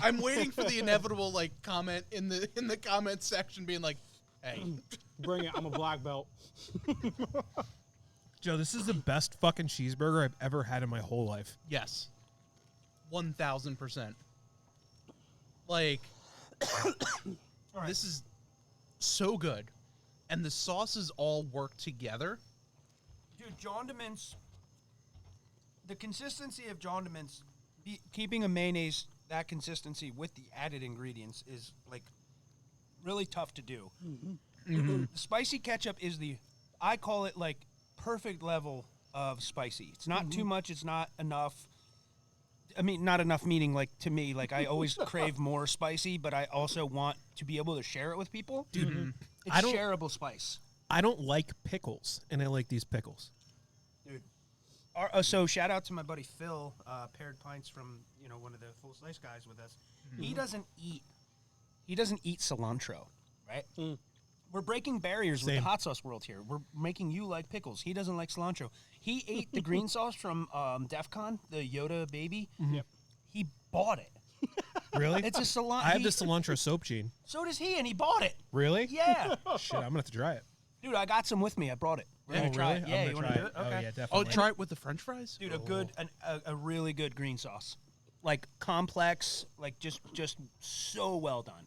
I'm waiting for the inevitable like comment in the comment section being like, "Hey, Bring it. I'm a black belt. Joe, this is the best fucking cheeseburger I've ever had in my whole life. yes, 1,000%." Like, this is so good, and the sauces all work together. Dude, John DeMint's. the consistency of condiments, keeping a mayonnaise that consistency with the added ingredients is like really tough to do. The spicy ketchup is I call it like perfect level of spicy. It's not too much. It's not enough. I mean, not enough meaning like to me. Like I always crave more spicy, but I also want to be able to share it with people. Dude, It's shareable spice. I don't like pickles, and I like these pickles. Dude. So shout out to my buddy Phil, Paired Pints from one of the Full Slice guys with us. He doesn't eat cilantro, right? We're breaking barriers with the hot sauce world here. We're making you like pickles. He doesn't like cilantro. He ate the green sauce from DEF CON, the Yoda baby. Yep. He bought it. Really? It's a cilantro. I have the cilantro soap gene. So does he, and he bought it. Really? Yeah. Shit, I'm gonna have to try it. Dude, I got some with me. I brought it. We're gonna try it. Really? Yeah, I'm you gonna want to try do it? Okay. Oh yeah, definitely. Oh, try it with the French fries. Dude, a really good green sauce, like complex, like just so well done.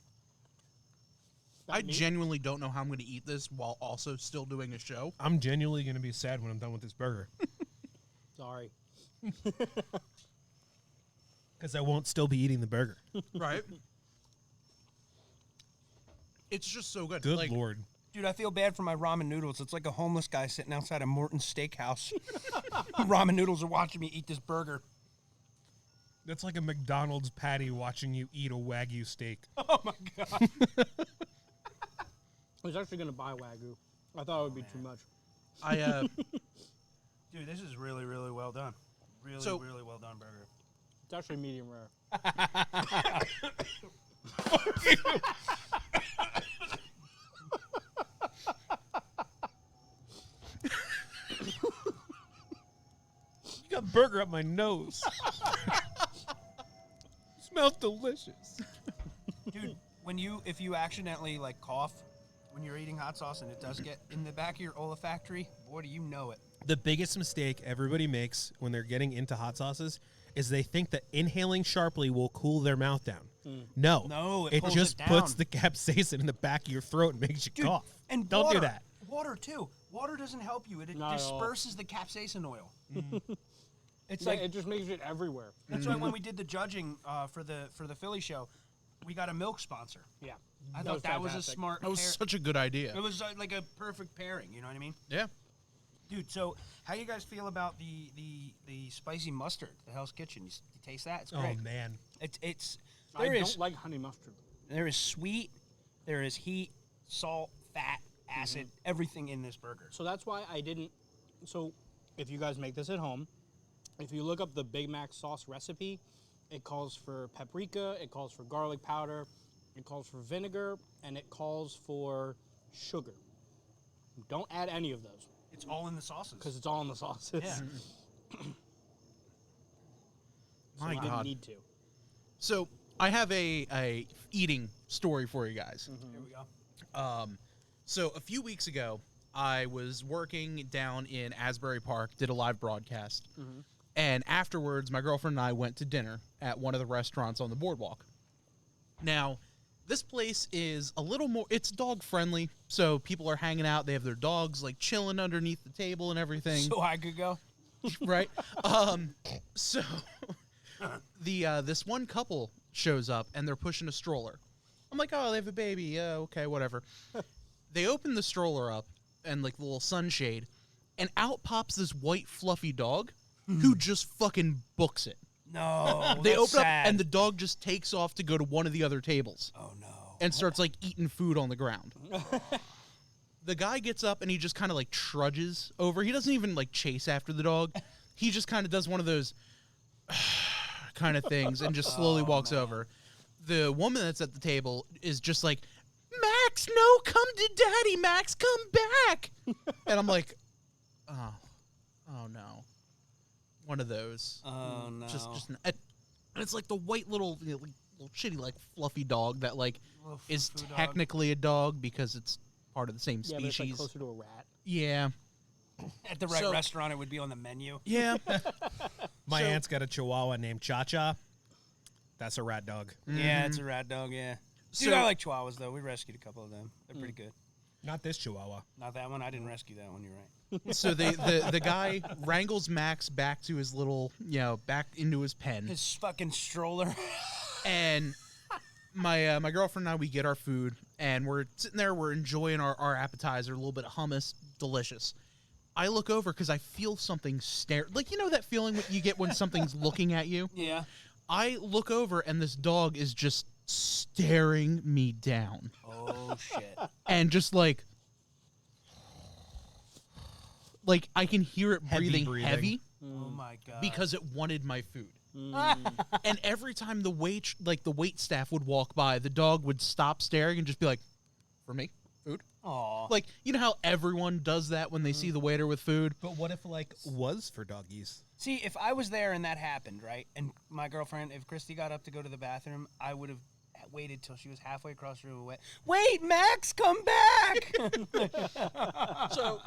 I genuinely don't know how I'm going to eat this while also still doing a show. I'm genuinely gonna be sad when I'm done with this burger, Sorry. because I won't still be eating the burger. Right? It's just so good. Good Like, lord. Dude, I feel bad for my ramen noodles. It's like a homeless guy sitting outside a Morton's Steakhouse. Ramen noodles are watching me eat this burger. That's like a McDonald's patty watching you eat a Wagyu steak. Oh my god. I was actually going to buy Wagyu. I thought it would be too much. Dude, this is really, really well done. Really well done burger. It's actually medium rare. You got burger up my nose. Smells delicious. Dude, if you accidentally like cough when you're eating hot sauce and it does get in the back of your olfactory, boy, do you know it. The biggest mistake everybody makes when they're getting into hot sauces is they think that inhaling sharply will cool their mouth down. No, it pulls just it down. puts the capsaicin in the back of your throat and makes you Dude, cough. and Don't water, do that. Water too. Water doesn't help you. It Not at all. disperses the capsaicin oil. It's Yeah, like it just makes it everywhere. that's why when we did the judging for the Philly show, we got a milk sponsor. Yeah. I thought that was a fantastic. smart. that was pair. such a good idea. It was like a perfect pairing. You know what I mean? Yeah. Dude, so how you guys feel about the spicy mustard, the Hell's Kitchen? You taste that? It's great. Oh man. It's I don't like honey mustard. there is sweet, there is heat, salt, fat, acid, everything in this burger. So that's why I didn't. So if you guys make this at home, if you look up the Big Mac sauce recipe, it calls for paprika, it calls for garlic powder, it calls for vinegar, and it calls for sugar. Don't add any of those It's all in the sauces. because it's all in the sauces. Yeah. So My you didn't God. need to. So I have a eating story for you guys. Here we go. So a few weeks ago, I was working down in Asbury Park, did a live broadcast, and afterwards, my girlfriend and I went to dinner at one of the restaurants on the boardwalk. Now, this place is a little more, it's dog friendly, so people are hanging out, they have their dogs like chilling underneath the table and everything. So I could go. Right? So this one couple shows up and they're pushing a stroller. I'm like, oh, they have a baby. Yeah, okay, whatever. They open the stroller up and like the little sunshade, and out pops this white fluffy dog who just fucking books it. No, They that's open sad. up and the dog just takes off to go to one of the other tables Oh no. and starts like eating food on the ground. The guy gets up and he just kind of like trudges over. He doesn't even like chase after the dog. He just kind of does one of those kind of things and just slowly walks over. The woman that's at the table is just like, Max, no, come to daddy, Max, come back. And I'm like, oh no. One of those. Oh no. Just and it's like the white little, you know, like, little shitty, like fluffy dog that like Little is foo-foo dog. technically a dog because it's part of the same Yeah, but it's like species. closer to a rat. Yeah. At the right So- restaurant, it would be on the menu. Yeah. My So- aunt's got a Chihuahua named Cha Cha. That's a rat dog. Yeah, it's a rat dog. Yeah. Dude, So- I like Chihuahuas though. We rescued a couple of them. They're pretty good. Not this Chihuahua. Not that one. I didn't rescue that one. You're right. So the guy wrangles Max back to his little, back into his pen. His fucking stroller. And my girlfriend and I, we get our food, and we're sitting there, we're enjoying our appetizer, a little bit of hummus, delicious. I look over because I feel something stare, like, that feeling you get when something's looking at you? Yeah. I look over, and this dog is just staring me down. Oh, shit. And just like I can hear it breathing heavy. Oh, my God. Because it wanted my food. And every time the wait staff would walk by, the dog would stop staring and just be like, "For me, food." Aw. Like, you know how everyone does that when they see the waiter with food? But what if was for doggies? See, if I was there and that happened, right, and my girlfriend, if Christy got up to go to the bathroom, I would have waited till she was halfway across the room and went, "Wait, Max, come back!" So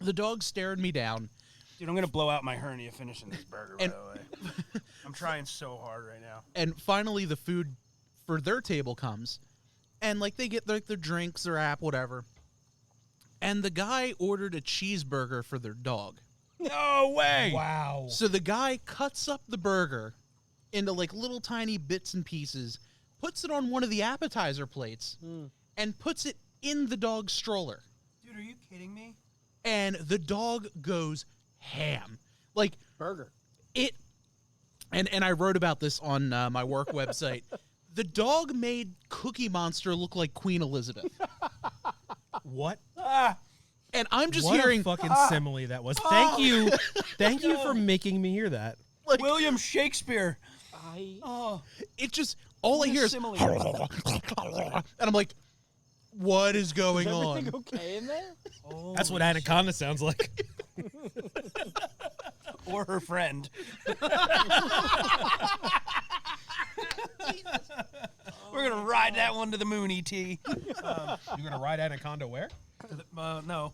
the dog stared me down. Dude, I'm going to blow out my hernia finishing this burger, by the way. I'm trying so hard right now. And finally, the food for their table comes. And, they get, their drinks, their app, whatever. And the guy ordered a cheeseburger for their dog. No way! Wow. So the guy cuts up the burger into, little tiny bits and pieces, puts it on one of the appetizer plates, and puts it in the dog's stroller. Dude, are you kidding me? And the dog goes ham. Burger. And I wrote about this on my work website. The dog made Cookie Monster look like Queen Elizabeth. What? And I'm just What hearing a fucking simile that was. Thank you for making me hear that. William Shakespeare. It just, all I hear is, simile. and I'm like, what is going Is on? everything okay in there? That's what Anaconda sounds like. Or her friend. We're going to ride that one to the moon, E.T. You're gonna ride Anaconda where? No.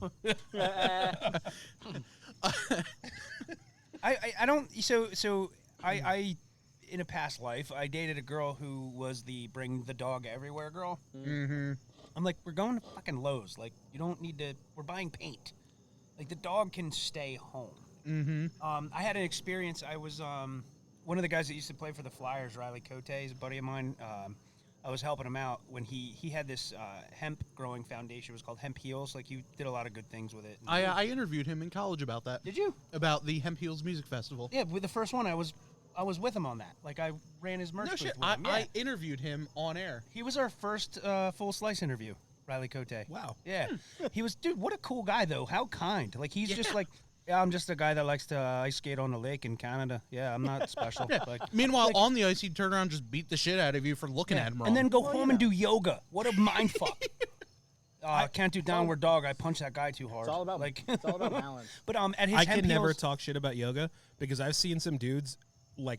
I don't, so I in a past life, I dated a girl who was the bring the dog everywhere girl. Mm-hmm. I'm like, we're going to fucking Lowe's. Like, you don't need to, we're buying paint. Like, the dog can stay home. Mm-hmm. I had an experience. I was one of the guys that used to play for the Flyers, Riley Cote, is a buddy of mine. I was helping him out when he had this hemp growing foundation. It was called Hemp Heals. Like, he did a lot of good things with it. I interviewed him in college about that. Did you? About the Hemp Heels Music Festival. Yeah, with the first one, I was with him on that. Like, I ran his merch No booth shit. with him. Yeah. I interviewed him on air. He was our first full slice interview, Riley Cote. Wow. Yeah. He was, dude, what a cool guy, though. How kind. Like, he's just like, yeah, I'm just a guy that likes to ice skate on the lake in Canada. Yeah, I'm not special. Like, Meanwhile, on the ice, he'd turn around and just beat the shit out of you for looking at him wrong. and then go home and do yoga. What a mind fuck. I can't do downward dog. I punch that guy too hard. It's all about it's all about balance. But at his I Hemp can never Heals- talk shit about yoga because I've seen some dudes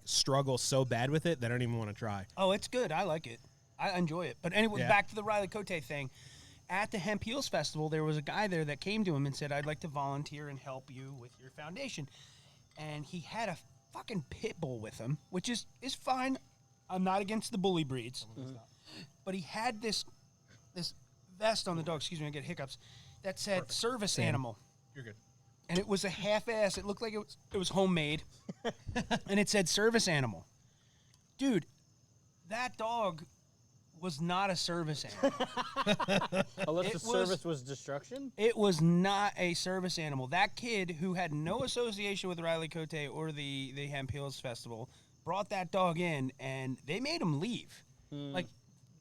struggle so bad with it that I don't even want to try. Oh, it's good. I like it. I enjoy it. But anyway, Yeah. back to the Riley Cote thing. At the Hemp Heals Festival, there was a guy there that came to him and said, "I'd like to volunteer and help you with your foundation." And he had a fucking pit bull with him, which is fine. I'm not against the bully breeds. But he had this vest on the dog, excuse me, I get hiccups, that said service animal. You're good. And it was a half-ass. It looked like it was homemade. And it said service animal. Dude, that dog was not a service animal. Unless It the service was destruction. It was not a service animal. That kid, who had no association with Riley Cote or the Hemp Hills Festival, brought that dog in, and they made him leave. Like,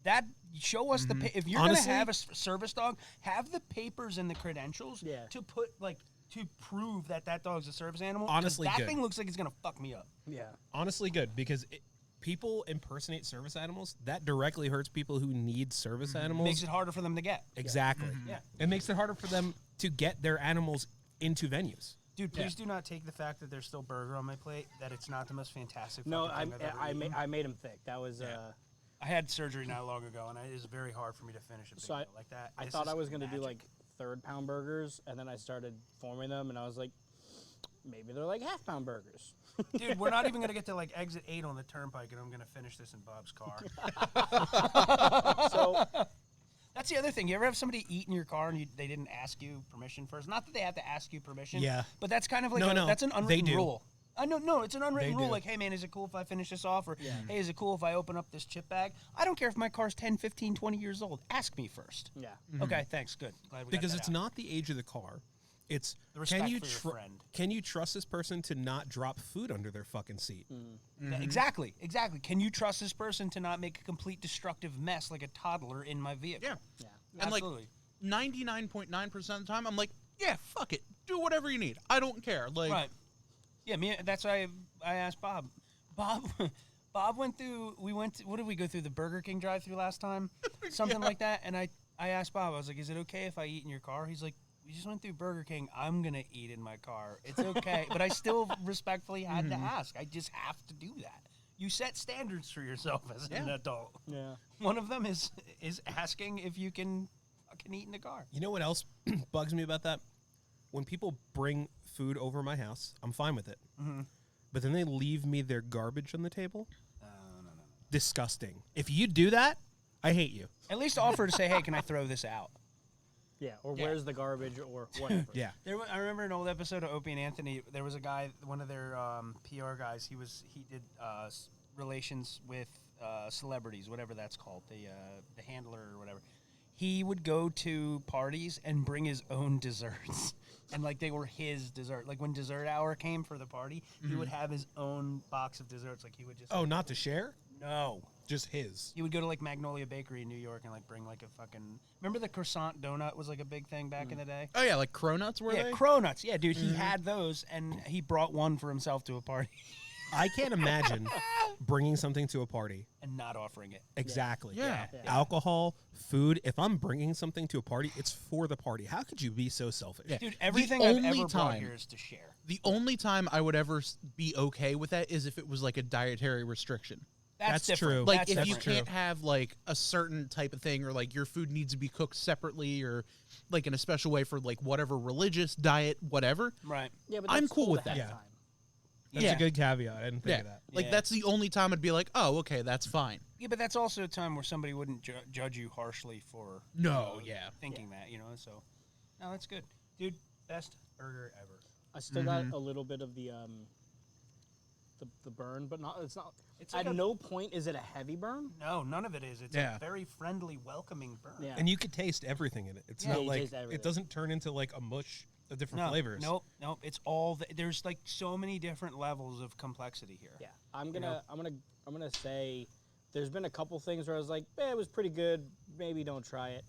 that, show us if you're going to Honestly- have a service dog, have the papers and the credentials Yeah. to put, to prove that dog's a service animal. 'cause Honestly, that good. thing looks like it's going to fuck me up. Yeah. Honestly, good because people impersonate service animals. That directly hurts people who need service animals. Makes it harder for them to get. Exactly. Yeah. It makes it harder for them to get their animals into venues. Dude, please do not take the fact that there's still burger on my plate, that it's not the most fantastic No, fucking thing I've ever eaten. I made him thick. That was I had surgery not long ago, and it is very hard for me to finish a big So meal like that. I This thought is I was gonna do magic. like 3rd-pound burgers, and then I started forming them, and I was like, maybe they're like 1/2-pound burgers. Dude, we're not even going to get to exit 8 on the turnpike, and I'm going to finish this in Bob's car. So That's the other thing. You ever have somebody eat in your car and they didn't ask you permission first? Not that they have to ask you permission. Yeah. But that's kind of like that's an unwritten rule. No, it's an unwritten rule. Like, hey, man, is it cool if I finish this off? Or, hey, is it cool if I open up this chip bag? I don't care if my car's 10, 15, 20 years old. Ask me first. Yeah. Okay, thanks. Good. Glad we Because got that it's out. not the age of the car. It's The respect for your friend. Can you trust this person to not drop food under their fucking seat? Yeah, exactly. Can you trust this person to not make a complete destructive mess like a toddler in my vehicle? Yeah. Yeah. And Absolutely. like 99.9% of the time, I'm like, yeah, fuck it. Do whatever you need. I don't care. Like, Right. Yeah, that's why I asked Bob. Bob went through. What did we go through? The Burger King drive-through last time, something like that. And I asked Bob. I was like, "Is it okay if I eat in your car?" He's like, "We just went through Burger King. I'm gonna eat in my car. It's okay." But I still respectfully had to ask. I just have to do that. You set standards for yourself as an adult. Yeah. One of them is asking if you can eat in the car. You know what else bugs me about that? When people bring food over my house, I'm fine with it. But then they leave me their garbage on the table. No. Disgusting. If you do that, I hate you. At least offer to say, "Hey, can I throw this out?" Yeah. Or where's the garbage or whatever. Yeah. I remember an old episode of Opie and Anthony. There was a guy, one of their PR guys. He did relations with celebrities, whatever that's called, the handler or whatever. He would go to parties and bring his own desserts, and like they were his dessert. Like when dessert hour came for the party, he would have his own box of desserts. Like he would just Not to share? no. Just his. He would go to like Magnolia Bakery in New York and like bring like a fucking. Remember the croissant donut was like a big thing back in the day. oh yeah, like cronuts were Yeah, they? cronuts. Yeah, dude, he had those, and he brought one for himself to a party I can't imagine bringing something to a party. and not offering it. Exactly. Yeah. Alcohol, food. If I'm bringing something to a party, it's for the party. How could you be so selfish? Yeah. Dude, everything I've only ever brought time- here is to share. The only time I would ever be okay with that is if it was like a dietary restriction. That's That's different. true. Like That's if you different. can't have like a certain type of thing, or like your food needs to be cooked separately, or like in a special way for like whatever religious diet, whatever. Right. Yeah, but I'm that's cool cool with to have that. Yeah. time. That's Yeah. a good caveat. I didn't think Yeah, of that. like Yeah. that's the only time I'd be like, oh, okay, that's fine. Yeah, but that's also a time where somebody wouldn't judge you harshly for No, yeah. thinking that, So, no, that's good. Dude, best burger ever. I still got a little bit of the burn, but not. It's not. It's like at a- no point is it a heavy burn. No, none of it is. It's Yeah. a very friendly, welcoming burn. Yeah. And you could taste everything in it. It's Yeah, not you like taste everything. it doesn't turn into like a mush of different No, flavors. nope. It's all there's like so many different levels of complexity here. Yeah, I'm gonna say there's been a couple things where I was like, it was pretty good. Maybe don't try it.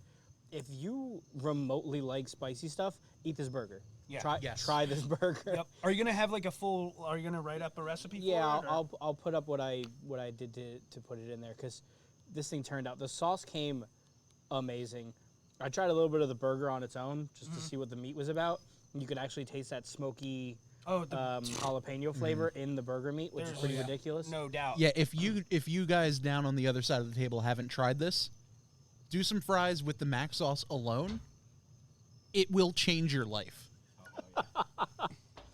If you remotely like spicy stuff, eat this burger. Yeah. Try this burger. Yep. Are you gonna have like are you gonna write up a recipe Yeah, for it? or- I'll put up what I did to put it in there because this thing turned out. The sauce came amazing. I tried a little bit of the burger on its own just to see what the meat was about. You could actually taste that smoky jalapeno flavor in the burger meat, which is pretty ridiculous. No doubt. Yeah, if you guys down on the other side of the table haven't tried this, do some fries with the mac sauce alone. It will change your life.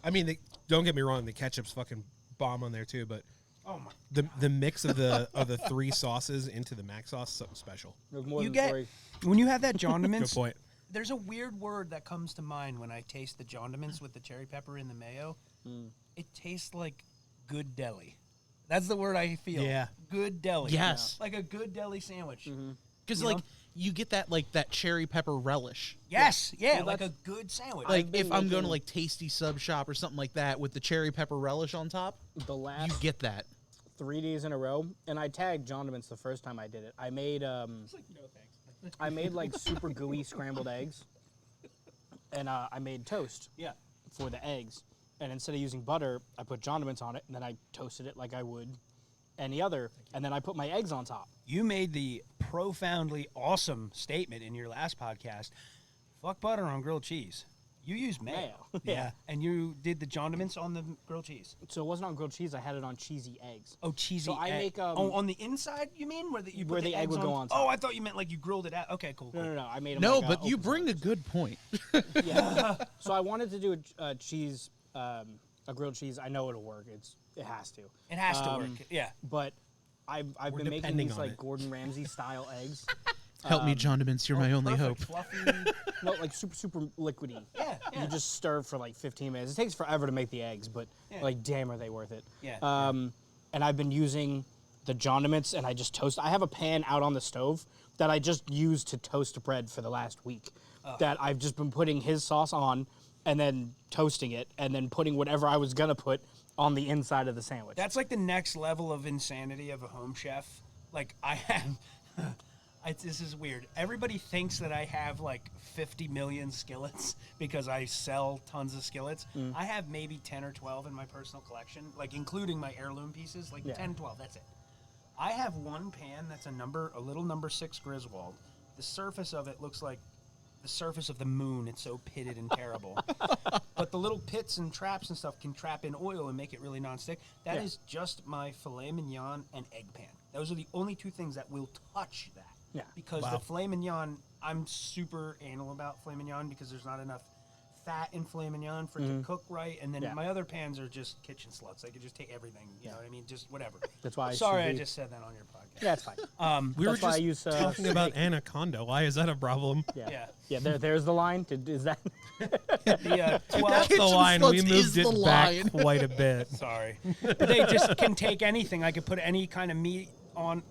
I mean, don't get me wrong. The ketchup's fucking bomb on there too, but Oh my. the mix of the three sauces into the mac sauce, something special. There's more You than get three. when you have that Good condiments. point. There's a weird word that comes to mind when I taste the condiments with the cherry pepper and the mayo. It tastes like good deli. That's the word I feel. Yeah. Good deli. Yes. Like a good deli sandwich. Because You like know? you get that cherry pepper relish. Yes. Yeah. Well, like a that's- good sandwich. Like been if I'm going to making- like Tasty Sub Shop or something like that with the cherry pepper relish on top, The you last get that. 3 days in a row, and I tagged condiments the first time I did it. I made I made like super gooey scrambled eggs, and I made toast yeah. for the eggs. And instead of using butter, I put condiments on it, and then I toasted it like I would any other, and then I put my eggs on top. You made the profoundly awesome statement in your last podcast. Fuck butter on grilled cheese. You use mayo. Mayo, yeah. And you did the condiments on the grilled cheese. So it wasn't on grilled cheese; I had it on cheesy eggs. Oh, cheesy. So I egg. make, on the inside, you mean, where you put Where the egg eggs would go on top. Oh, I thought you meant like you grilled it out. Okay, cool. No, I made them. No, like, but you open bring a slices. good point. Yeah. So I wanted to do a cheese, a grilled cheese. I know it'll work. It has to. It has to work. Yeah. But I've We're been making depending these on like it. Gordon Ramsay style eggs, Help me, Condiments. You're my only hope. Fluffy. No, like super liquidy. Yeah. You just stir for like 15 minutes. It takes forever to make the eggs, but like damn are they worth it. Yeah. And I've been using the Condiments, and I just toast. I have a pan out on the stove that I just used to toast bread for the last week. That I've just been putting his sauce on, and then toasting it, and then putting whatever I was gonna put on the inside of the sandwich. That's like the next level of insanity of a home chef. Like I have, this is weird. Everybody thinks that I have like 50 million skillets because I sell tons of skillets. I have maybe 10 or 12 in my personal collection, like including my heirloom pieces, like 10, 12, that's it. I have one pan that's a little number 6 Griswold. The surface of it looks like the surface of the moon. It's so pitted and terrible. But the little pits and traps and stuff can trap in oil and make it really nonstick. That is just my filet mignon and egg pan. Those are the only 2 things that will touch that. Yeah. Because the filet mignon, I'm super anal about filet mignon because there's not enough fat in filet mignon for it to cook right. And then my other pans are just kitchen sluts. They could just take everything. You know what I mean? Just whatever. That's why. Sorry, I just said that on your podcast. Yeah, it's fine. We were That's why I just use, talking about anaconda. Why is that a problem? Yeah. There's the line. Is that? The 12. That's the line. We sluts moved is it the back line. quite a bit. Sorry. But they just can take anything. I could put any kind of meat on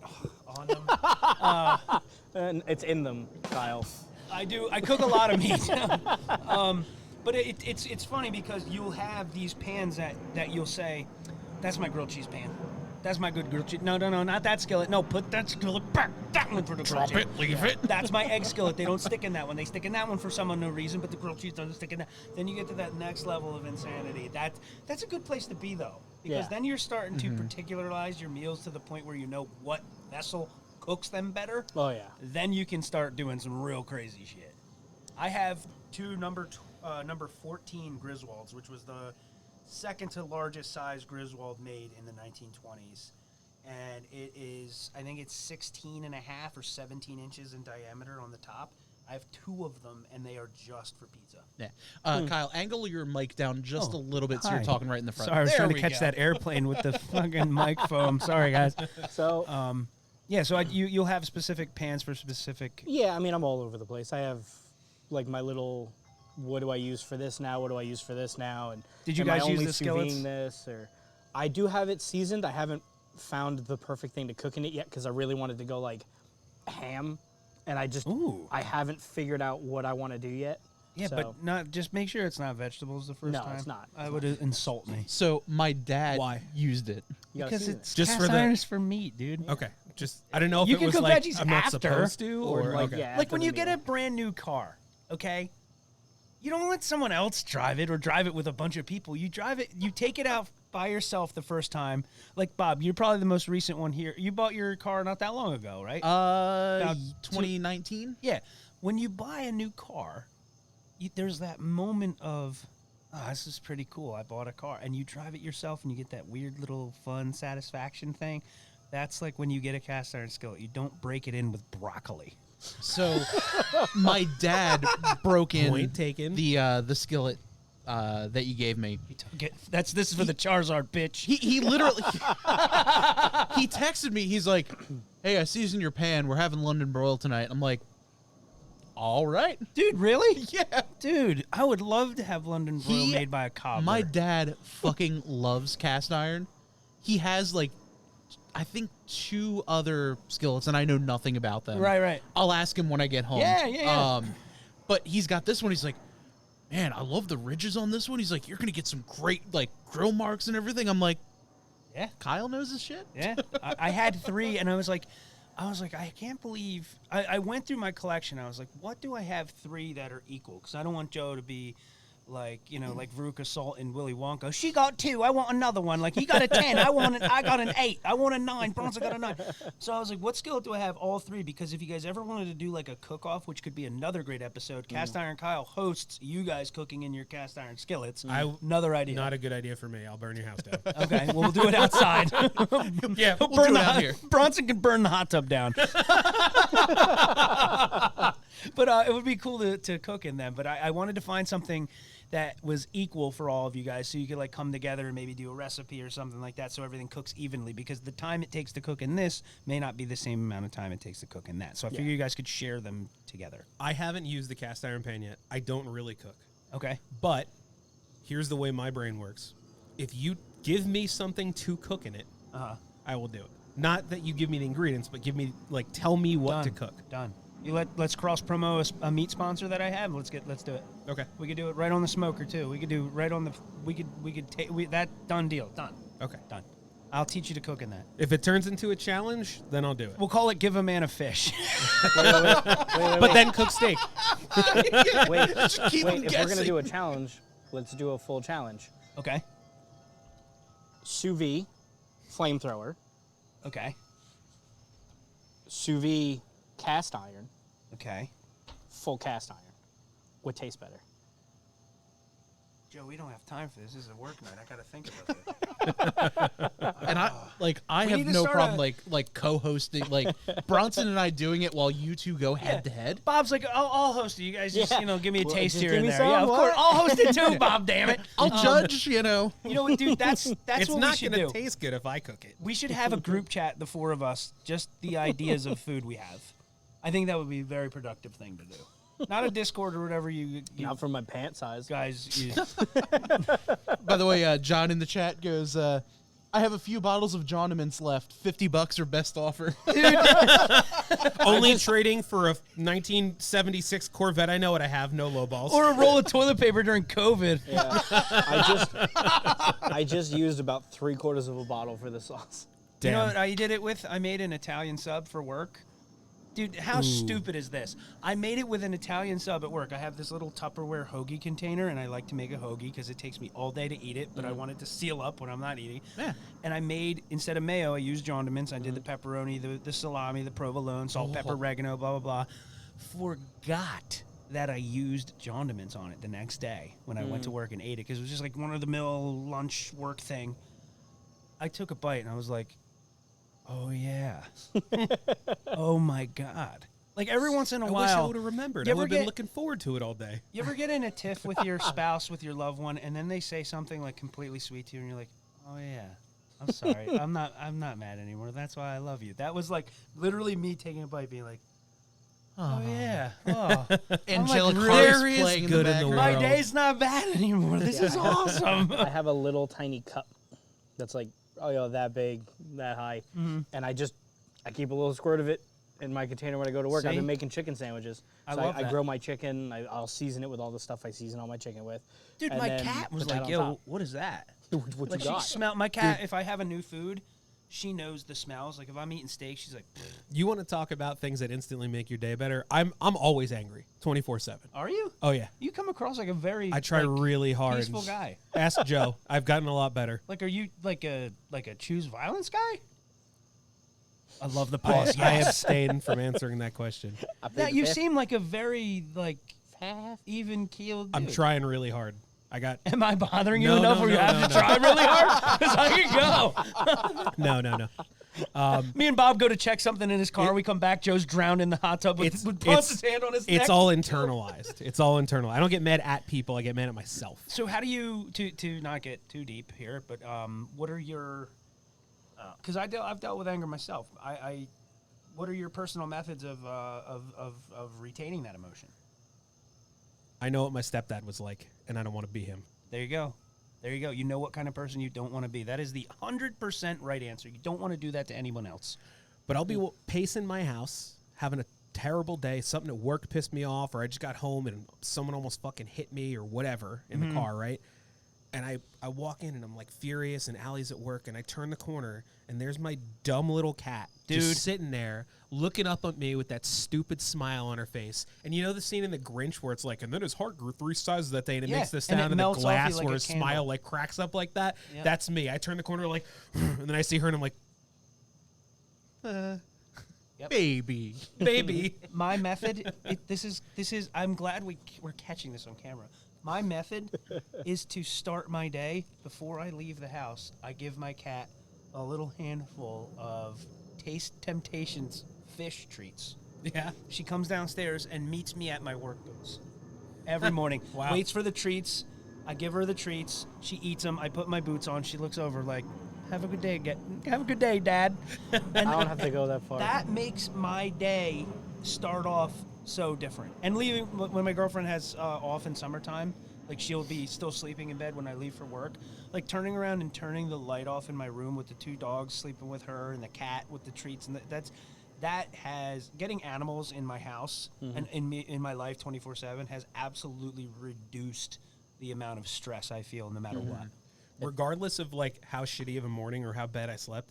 them. And it's in them, Kyle. I do. I cook a lot of meat. But it's funny because you'll have these pans that you'll say, that's my grilled cheese pan. That's my good grilled cheese. No, not that skillet. No, put that skillet back. That one for the grilled cheese. Leave it. That's my egg skillet. They don't stick in that one. They stick in that one for some unknown reason, but the grilled cheese doesn't stick in that. Then you get to that next level of insanity. That's a good place to be, though, because then you're starting to particularize your meals to the point where you know what vessel cooks them better. Oh yeah. Then you can start doing some real crazy shit. I have 2 number 14 Griswolds, which was the second to largest size Griswold made in the 1920s. And it is, I think it's 16 and a half or 17 inches in diameter on the top. I have 2 of them, and they are just for pizza. Yeah. Kyle, angle your mic down just a little bit so you're hi. talking right in the front. Sorry, I was There trying to we catch go. that airplane with the fucking microphone. Sorry, guys. So Yeah, so you'll have specific pans for specific... yeah, I mean I'm all over the place. I have like my little. What do I use for this now? What do I use for this now? And Did you am I guys use only the skillets? sous videing this, or I do have it seasoned. I haven't found the perfect thing to cook in it yet because I really wanted to go like ham, and I haven't figured out what I want to do yet. Yeah, so. but not just make sure it's not vegetables the first No, time. it's not. I would insult me. So my dad Why? used it. You gotta Because season it's Just cast for the- iron is for meat, dude. Okay. Just I don't know if You it can was cook like veggies I'm not after, supposed to, or like okay. yeah, Like after when the you get meal. a brand new car, okay? You don't let someone else drive it or drive it with a bunch of people. You drive it, you take it out by yourself the first time. Like Bob, you're probably the most recent one here. You bought your car not that long ago, right? About 2019. Yeah. When you buy a new car, there's that moment of, oh, this is pretty cool. I bought a car. And you drive it yourself and you get that weird little fun satisfaction thing. That's like when you get a cast iron skillet. You don't break it in with broccoli. So my dad broke in Point taken. the skillet that you gave me. This is for the Charizard, bitch. He literally he texted me. He's like, "Hey, I seasoned your pan. We're having London broil tonight." I'm like, "All right, Dude, really? yeah." Dude, I would love to have London broil made by a cobbler. My dad fucking loves cast iron. He has like, I think 2 other skillets, and I know nothing about them. Right. I'll ask him when I get home. Yeah. But he's got this one. He's like, man, I love the ridges on this one. He's like, you're gonna get some great like grill marks and everything. I'm like, Yeah. Kyle knows his shit. Yeah. I had 3, and I was like, I can't believe. I went through my collection. I was like, what do I have 3 that are equal? Because I don't want Joe to be like, like Veruca Salt and Willy Wonka. She got 2. I want another one. Like, he got a 10. I got an 8. I want a 9. Bronson got a 9. So I was like, what skillet do I have? All 3. Because if you guys ever wanted to do like a cook-off, which could be another great episode, Cast Iron Kyle hosts you guys cooking in your cast iron skillets. Another idea. Not a good idea for me. I'll burn your house down. Okay, well, we'll do it outside. Yeah, we'll Burn do the it out hot- here. Bronson can burn the hot tub down. But it would be cool to cook in them. But I wanted to find something that was equal for all of you guys, so you could like come together and maybe do a recipe or something like that, so everything cooks evenly. Because the time it takes to cook in this may not be the same amount of time it takes to cook in that. So I figure you guys could share them together. I haven't used the cast iron pan yet. I don't really cook. Okay. But here's the way my brain works. If you give me something to cook in it, I will do it. Not that you give me the ingredients, but tell me what to cook. Done. Let's cross promo a meat sponsor that I have. Let's do it. Okay. We could do it right on the smoker too. We could do right on the. We could take that done deal. Done. Okay. Done. I'll teach you to cook in that. If it turns into a challenge, then I'll do it. We'll call it "Give a Man a Fish." But then cook steak. Wait, keep them if we're gonna guessing. do a challenge, let's do a full challenge. Okay. Sous vide, flamethrower, Okay. sous vide cast iron, Okay. full cast iron. Would taste better. Joe, we don't have time for this. This is a work night. I got to think about this. And I We have need to no start problem like co-hosting, like Bronson and I doing it while you two go head to head. Bob's like, I'll host it. You guys just, Yeah. give me a Well, taste just here give and me there. some, Yeah, of what? course. I'll host it too, Bob, damn it. I'll judge, You know what, dude? That's It's what we not should going do. to taste good if I cook it. We should have a group chat, the four of us, just the ideas of food we have. I think that would be a very productive thing to do. Not a Discord or whatever you Not from my pant size. guys use. By the way, John in the chat goes, I have a few bottles of Johniments left. $50 or best offer. Only trading for a 1976 Corvette. I know what I have. No low balls. Or a roll of toilet paper during COVID. Yeah. I just used about 3/4 of a bottle for the sauce. You know Damn. what I did it with? I made an Italian sub for work. Dude, how stupid is this? I made it with an Italian sub at work. I have this little Tupperware hoagie container, and I like to make a hoagie because it takes me all day to eat it, but I want it to seal up when I'm not eating. Yeah. And I made, instead of mayo, I used condiments. I did the pepperoni, the salami, the provolone, salt, pepper, oregano, blah, blah, blah. Forgot that I used condiments on it the next day when I went to work and ate it because it was just like one-of-the-mill lunch work thing. I took a bite, and I was like, oh, yeah. Oh, my God. Like, every once in a I while. wish I would have remembered. You I would ever have been get- looking forward to it all day. You ever get in a tiff with your spouse, with your loved one, and then they say something, like, completely sweet to you, and you're like, oh, yeah. I'm sorry. I'm not mad anymore. That's why I love you. That was, like, literally me taking a bite, being like, oh, yeah. Oh. Angelic like, Heart there is is playing good in in the the background. My world. day's not bad anymore. This is awesome. I have a little tiny cup that's like, that big, that high. Mm-hmm. And I keep a little squirt of it in my container when I go to work. I've See? been making chicken sandwiches. I So love I that. grill my chicken. I'll season it with all the stuff I season all my chicken with. Dude, and my then cat was put that like, on yo, top. what is that? What Like, you got? she smelled, my cat, if I have a new food, she knows the smells. Like, if I'm eating steak, she's like, You want to talk about things that instantly make your day better? I'm always angry, 24/7. are you? Oh yeah, You come across like a very I try like, really hard. peaceful guy. Ask Joe. I've gotten a lot better. Like, are you like a choose violence guy? I love the I, pause. I Yes. abstain from answering that question. I plead Yeah, the you fifth. seem like a very like even keeled. I'm dude. trying really hard. I got Am I bothering you No, enough no, where you no, have no, to no. try really hard? Because I can go. no. Me and Bob go to check something in his car. We come back. Joe's drowned in the hot tub with his hand on his neck. It's all internalized. It's all internal. I don't get mad at people. I get mad at myself. So how do you to not get too deep here? But what are your? Because I've dealt with anger myself. What are your personal methods of retaining that emotion? I know what my stepdad was like, and I don't want to be him. There you go. There you go. You know what kind of person you don't want to be. That is the 100% right answer. You don't want to do that to anyone else. But I'll be pacing my house, having a terrible day. Something at work pissed me off, or I just got home and someone almost fucking hit me or whatever in the car, right? And I walk in and I'm like furious, and Allie's at work, and I turn the corner and there's my dumb little cat just sitting there looking up at me with that stupid smile on her face. And you know the scene in The Grinch where it's like, and then his heart grew 3 sizes that day, and it makes this and it sound in the melts off you glass like where a his candle. smile like cracks up like that. Yep. That's me. I turn the corner like, and then I see her and I'm like, Baby. baby. My method, this is. I'm glad we're catching this on camera. My method is to start my day before I leave the house. I give my cat a little handful of Taste Temptations fish treats. Yeah. She comes downstairs and meets me at my work boots every morning. Wow. Waits for the treats. I give her the treats. She eats them. I put my boots on. She looks over like, have a good day, have a good day, Dad. I don't have to go that far. That makes my day start off so different. And leaving when my girlfriend has off in summertime, like she'll be still sleeping in bed when I leave for work. Like turning around and turning the light off in my room with the 2 dogs sleeping with her and the cat with the treats, and that has getting animals in my house and in my life 24/7 has absolutely reduced the amount of stress I feel no matter what. Regardless of like how shitty of a morning or how bad I slept,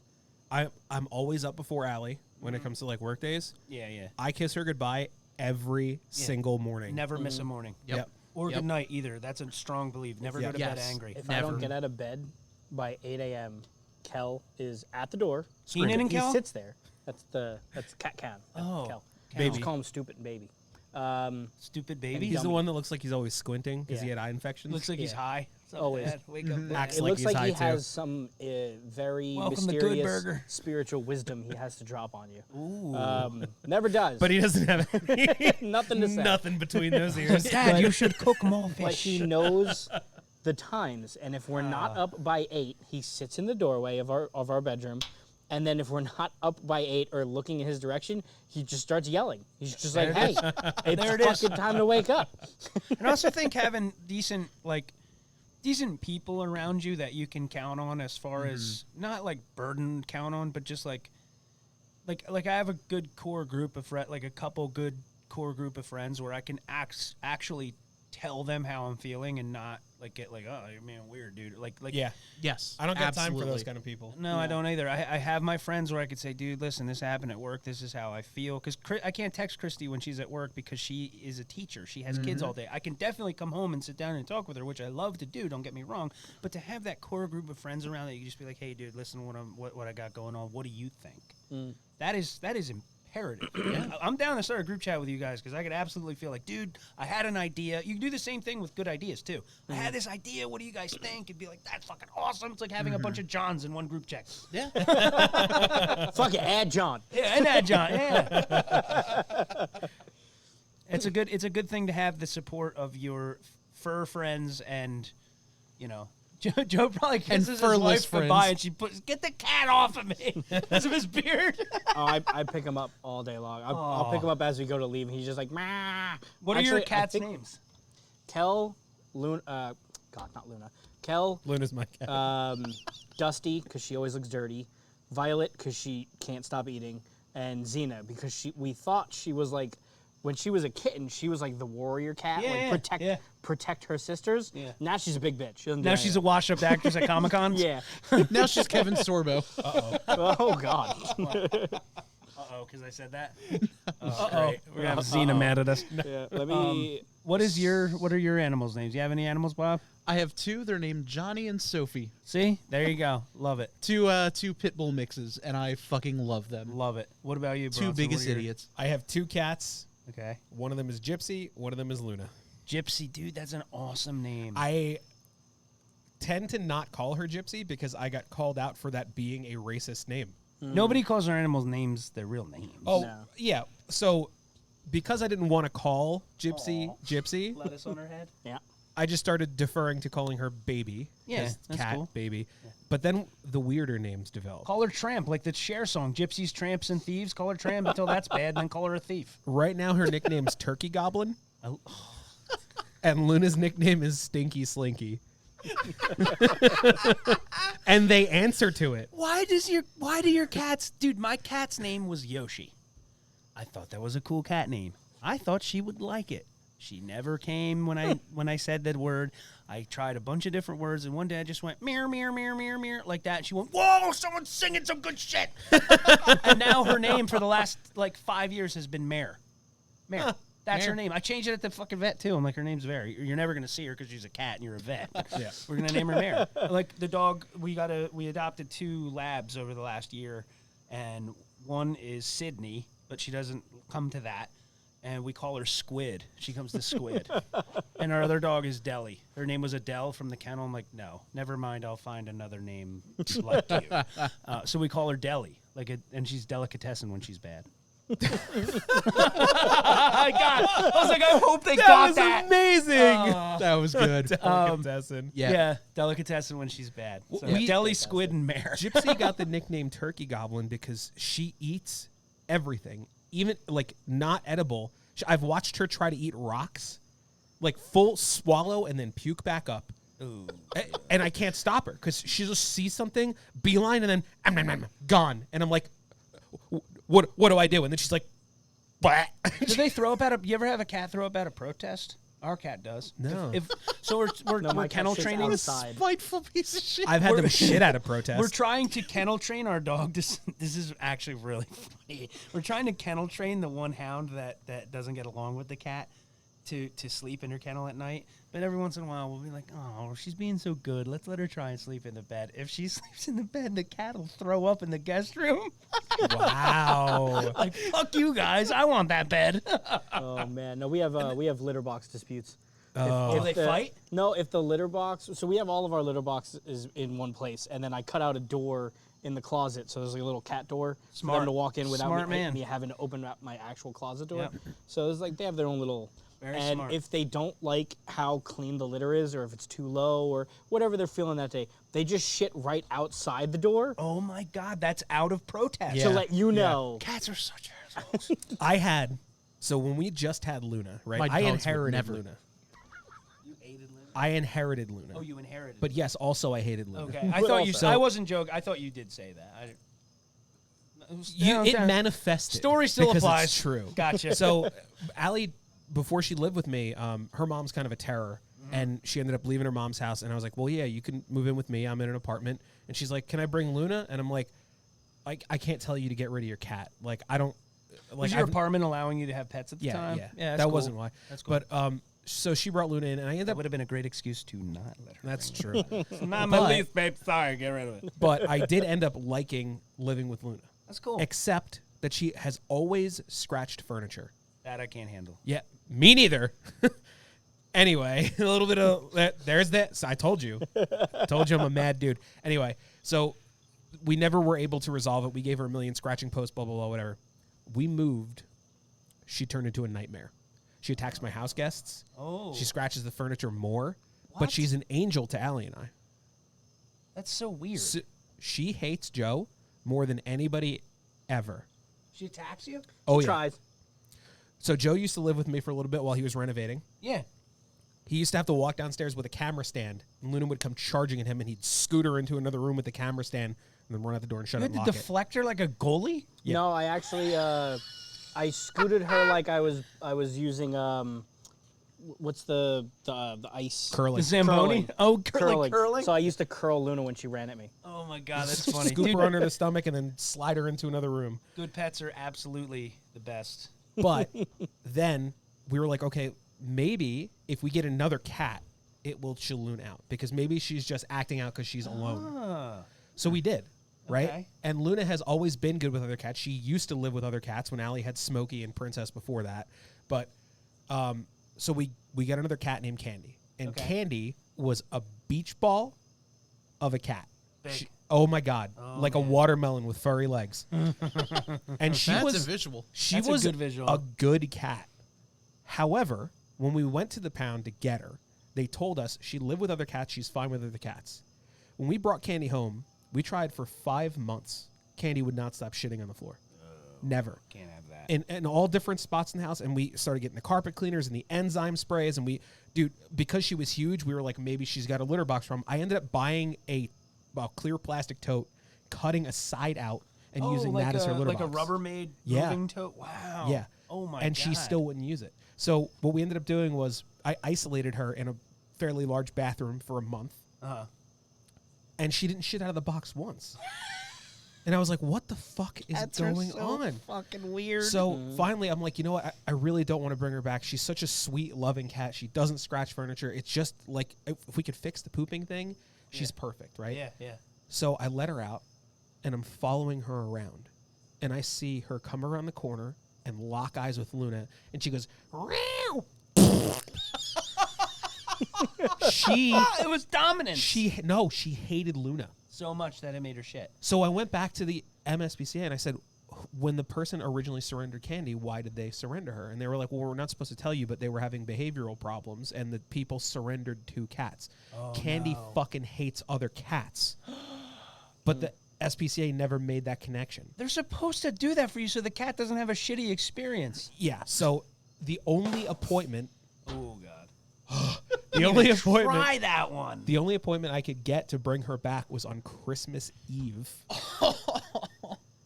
I'm always up before Allie when it comes to like work days. Yeah. I kiss her goodbye every single morning. Never miss a morning. Yep. Or good night either. That's a strong belief. Never go to bed angry. If I don't get out of bed by 8 a.m., Kel is at the door. Keenan and He Kel? sits there. That's Cat Can. Oh, Kel. Baby. Just call him stupid baby. Stupid baby. He's the one that looks like he's always squinting because he Yeah. had eye infections. Looks like he's high. What's up, Always. Dad? Wake up, Dad. Acts It like looks he's like high he too. has some very Welcome to Good mysterious Burger. spiritual wisdom he has to drop on you. Ooh. Never does. But he doesn't have nothing to say. nothing between those ears. Dad, you should cook more fish. Like he knows the times, and if we're not up by 8, he sits in the doorway of our bedroom, and then if we're not up by 8 or looking in his direction, he just starts yelling. He's just like, "Hey, it's There it is. fucking time to wake up." And I also think having decent people around you that you can count on as far as not like burden count on, but just like I have a good core group of like a couple good core group of friends where I can actually tell them how I'm feeling and not like get like, oh, you're being weird, dude. Like Yeah. Yes. I don't got time for absolutely. those kind of people. No, I don't either. I have my friends where I could say, dude, listen, this happened at work. This is how I feel. Because I can't text Christy when she's at work because she is a teacher. She has kids all day. I can definitely come home and sit down and talk with her, which I love to do. Don't get me wrong. But to have that core group of friends around that you can just be like, hey, dude, listen, what I got going on. What do you think? That is imperative. I'm down to start a group chat with you guys because I could absolutely feel like, dude, I had an idea. You can do the same thing with good ideas too. I had this idea. What do you guys think? It'd be like, that's fucking awesome. It's like having a bunch of Johns in one group chat. Yeah. Fuck it, add John. Yeah, and that John. Yeah. It's a good thing to have the support of your fur friends and, you know. Joe probably kisses his furless wife goodbye friends. and she puts, get the cat off of me because of his beard. I pick him up all day long. I'll pick him up as we go to leave, and he's just like, "Mah." What are your Actually, I cats' think names? Kel, Luna. God, not Luna. Kel, Luna's my cat. Dusty, because she always looks dirty. Violet, because she can't stop eating, and Xena, because we thought she was like, when she was a kitten, she was like the warrior cat, protect her sisters. Yeah. Now she's a big bitch. She doesn't do Now she's a washed-up actress at Comic-Cons? yeah. Now she's Kevin Sorbo. Oh God. Uh-oh, because I said that? Great. We're going to have Xena mad at us. Yeah. Let me. What are your animals' names? You have any animals, Bob? I have 2. They're named Johnny and Sophie. See? There you go. Love it. Two pit bull mixes, and I fucking love them. Love it. What about you, 2 Bronson? biggest What are your- idiots. I have 2 cats. Okay. One of them is Gypsy. One of them is Luna. Gypsy, dude, that's an awesome name. I tend to not call her Gypsy because I got called out for that being a racist name. Nobody calls their animals names their real names. Oh, No. yeah. So because I didn't want to call Gypsy Gypsy, Lettuce on her head? Yeah. I just started deferring to calling her Baby. Yeah, 'cause that's cat, cool. Baby. But then the weirder names developed. Call her Tramp, like the Cher song, Gypsies, Tramps, and Thieves. Call her Tramp until that's bad, and then call her a thief. Right now, her nickname's Turkey Goblin, Oh, and Luna's nickname is Stinky Slinky. And they answer to it. why do your cats, dude, my cat's name was Yoshi. I thought that was a cool cat name. I thought she would like it. She never came when I said that word. I tried a bunch of different words, and one day I just went meow, meow, meow, meow, meow, like that. She went, whoa, someone's singing some good shit. And now her name for the last, 5 years has been Mare. Mare. That's her name. I changed it at the fucking vet, too. I'm like, her name's Mare. You're never going to see her because she's a cat and you're a vet. Yeah. We're going to name her Mare. Like, the dog, we adopted 2 labs over the last year, and one is Sydney, but she doesn't come to that. And we call her Squid. She comes to Squid. And our other dog is Deli. Her name was Adele from the kennel. I'm like, no, never mind. I'll find another name like you. So we call her Deli. And she's delicatessen when she's bad. I was like, I hope they That got was that. amazing. That was good. Delicatessen. Yeah. Delicatessen when she's bad. So We- deli, squid, and mare. Gypsy got the nickname Turkey Goblin because she eats everything, even like not edible. I've watched her try to eat rocks, like full swallow and then puke back up. Ooh. And I can't stop her because she just sees something, beeline, and then gone. And I'm like, what do I do? And then she's like, blah. Do they throw up at a? You ever have a cat throw up at a protest? Our cat does. No. So we're No, my cat kennel shits training. outside. Spiteful piece of shit. I've had them shit at a protest. We're trying to kennel train our dog. This is actually really funny. We're trying to kennel train the one hound that doesn't get along with the cat to sleep in her kennel at night. But every once in a while, we'll be like, oh, she's being so good. Let's let her try and sleep in the bed. If she sleeps in the bed, the cat will throw up in the guest room. Wow. Like, fuck you guys. I want that bed. Oh man, no, we have litter box disputes. Oh, they the- fight? No, if the litter box. So we have all of our litter boxes in one place, and then I cut out a door in the closet, so there's like a little cat door for Smart. them to walk in without Smart me, man. me having to open up my actual closet door. Yep. So it's like they have their own little. Very and smart. if they don't like how clean the litter is, or if it's too low, or whatever they're feeling that day, they just shit right outside the door Oh my God, that's out of protest. Yeah. to let you know. Cats are such assholes. So when we just had Luna, right? My I dogs would inherited never. Luna. You hated Luna? I inherited Luna. Oh, you inherited. But yes, also I hated Luna. Okay, I But thought you. also- I wasn't joking. I thought you did say that. It manifested. Story still because applies. It's true. Gotcha. So, Allie, before she lived with me, her mom's kind of a terror, and she ended up leaving her mom's house. And I was like, "Well, yeah, you can move in with me. I'm in an apartment." And she's like, "Can I bring Luna?" And I'm like, I can't tell you to get rid of your cat. Like, I don't. Like, Was your I've- apartment allowing you to have pets at the yeah, time? yeah, that's that cool. wasn't why. That's cool. But so she brought Luna in, and I ended That up. would have been a great excuse to not let her. That's true. Not my lease, babe. Sorry, get rid of it. But I did end up liking living with Luna, That's cool. except that she has always scratched furniture. That I can't handle. Yeah, me neither. Anyway, a little bit of that. There's that. So I told you. Told you I'm a mad dude. Anyway, so we never were able to resolve it. We gave her a million scratching posts, blah, blah, blah, whatever. We moved. She turned into a nightmare. She attacks my house guests. Oh, She scratches the furniture more. What? But she's an angel to Allie and I. that's so weird. So she hates Joe more than anybody ever. She attacks you? Oh, yeah. Tries. So Joe used to live with me for a little bit while he was renovating. Yeah. He used to have to walk downstairs with a camera stand, and Luna would come charging at him, and he'd scoot her into another room with the camera stand, and then run out the door and shut You it had and to lock it. deflect her like a goalie? Yeah. No, I actually I scooted her like I was using what's the ice Curling. The Zamboni? Curling. Oh, curling. So I used to curl Luna when she ran at me. Oh my God, that's funny. Scoop Dude, her under the stomach and then slide her into another room. good pets are absolutely the best. But then we were like, okay, maybe if we get another cat, it will chill Luna out, because maybe she's just acting out because she's alone. Ah. So we did, right? Okay. And Luna has always been good with other cats. She used to live with other cats when Allie had Smokey and Princess before that. But so we got another cat named Candy. And Okay. Candy was a beach ball of a cat. Big. Oh my God. Like a man. watermelon with furry legs. And she That's was a visual. she That's a was good visual. a good cat. However, when we went to the pound to get her, they told us she lived with other cats. She's fine with other cats. When we brought Candy home, we tried for 5 months. Candy would not stop shitting on the floor. Never. Can't have that. In all different spots in the house. And we started getting the carpet cleaners and the enzyme sprays. And because she was huge, we were like, maybe she's got a litter box from. I ended up buying a clear plastic tote, cutting a side out, and using like that as her litter like box. a Rubbermaid Yeah. moving tote? Wow. Yeah. Oh my and God. she still wouldn't use it. So what we ended up doing was I isolated her in a fairly large bathroom for a month, Uh-huh. and she didn't shit out of the box once. And I was like, what the fuck is going on? Fucking weird. So finally, I'm like, you know what? I really don't want to bring her back. She's such a sweet, loving cat. She doesn't scratch furniture. It's just like, if we could fix the pooping thing, she's perfect, right? yeah. So I let her out, and I'm following her around, and I see her come around the corner and lock eyes with Luna, and she goes, "Meow." It was dominant. she hated Luna. so much that it made her shit. So I went back to the MSPCA and I said, when the person originally surrendered Candy, why did they surrender her? And they were like, well, we're not supposed to tell you, but they were having behavioral problems, and the people surrendered 2 cats. Candy fucking hates other cats. But the SPCA never made that connection. They're supposed to do that for you so the cat doesn't have a shitty experience. Yeah, so the only appointment... Oh, God. The only appointment... Try that one. The only appointment I could get to bring her back was on Christmas Eve.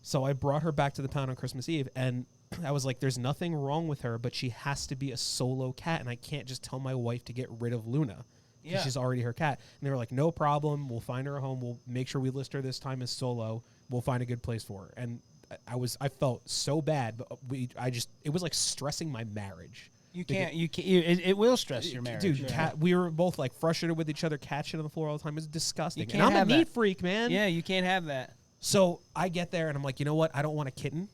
So I brought her back to the pound on Christmas Eve, and I was like, there's nothing wrong with her, but she has to be a solo cat, and I can't just tell my wife to get rid of Luna. Yeah. She's already her cat. And they were like, no problem. We'll find her a home. We'll make sure we list her this time as solo. We'll find a good place for her. And I felt so bad, but it was like stressing my marriage. It will stress your marriage. Dude, we were both like frustrated with each other, cat shit on the floor all the time. It was disgusting. You can't and I'm have a neat that. freak, man. Yeah, you can't have that. So I get there and I'm like, you know what? I don't want a kitten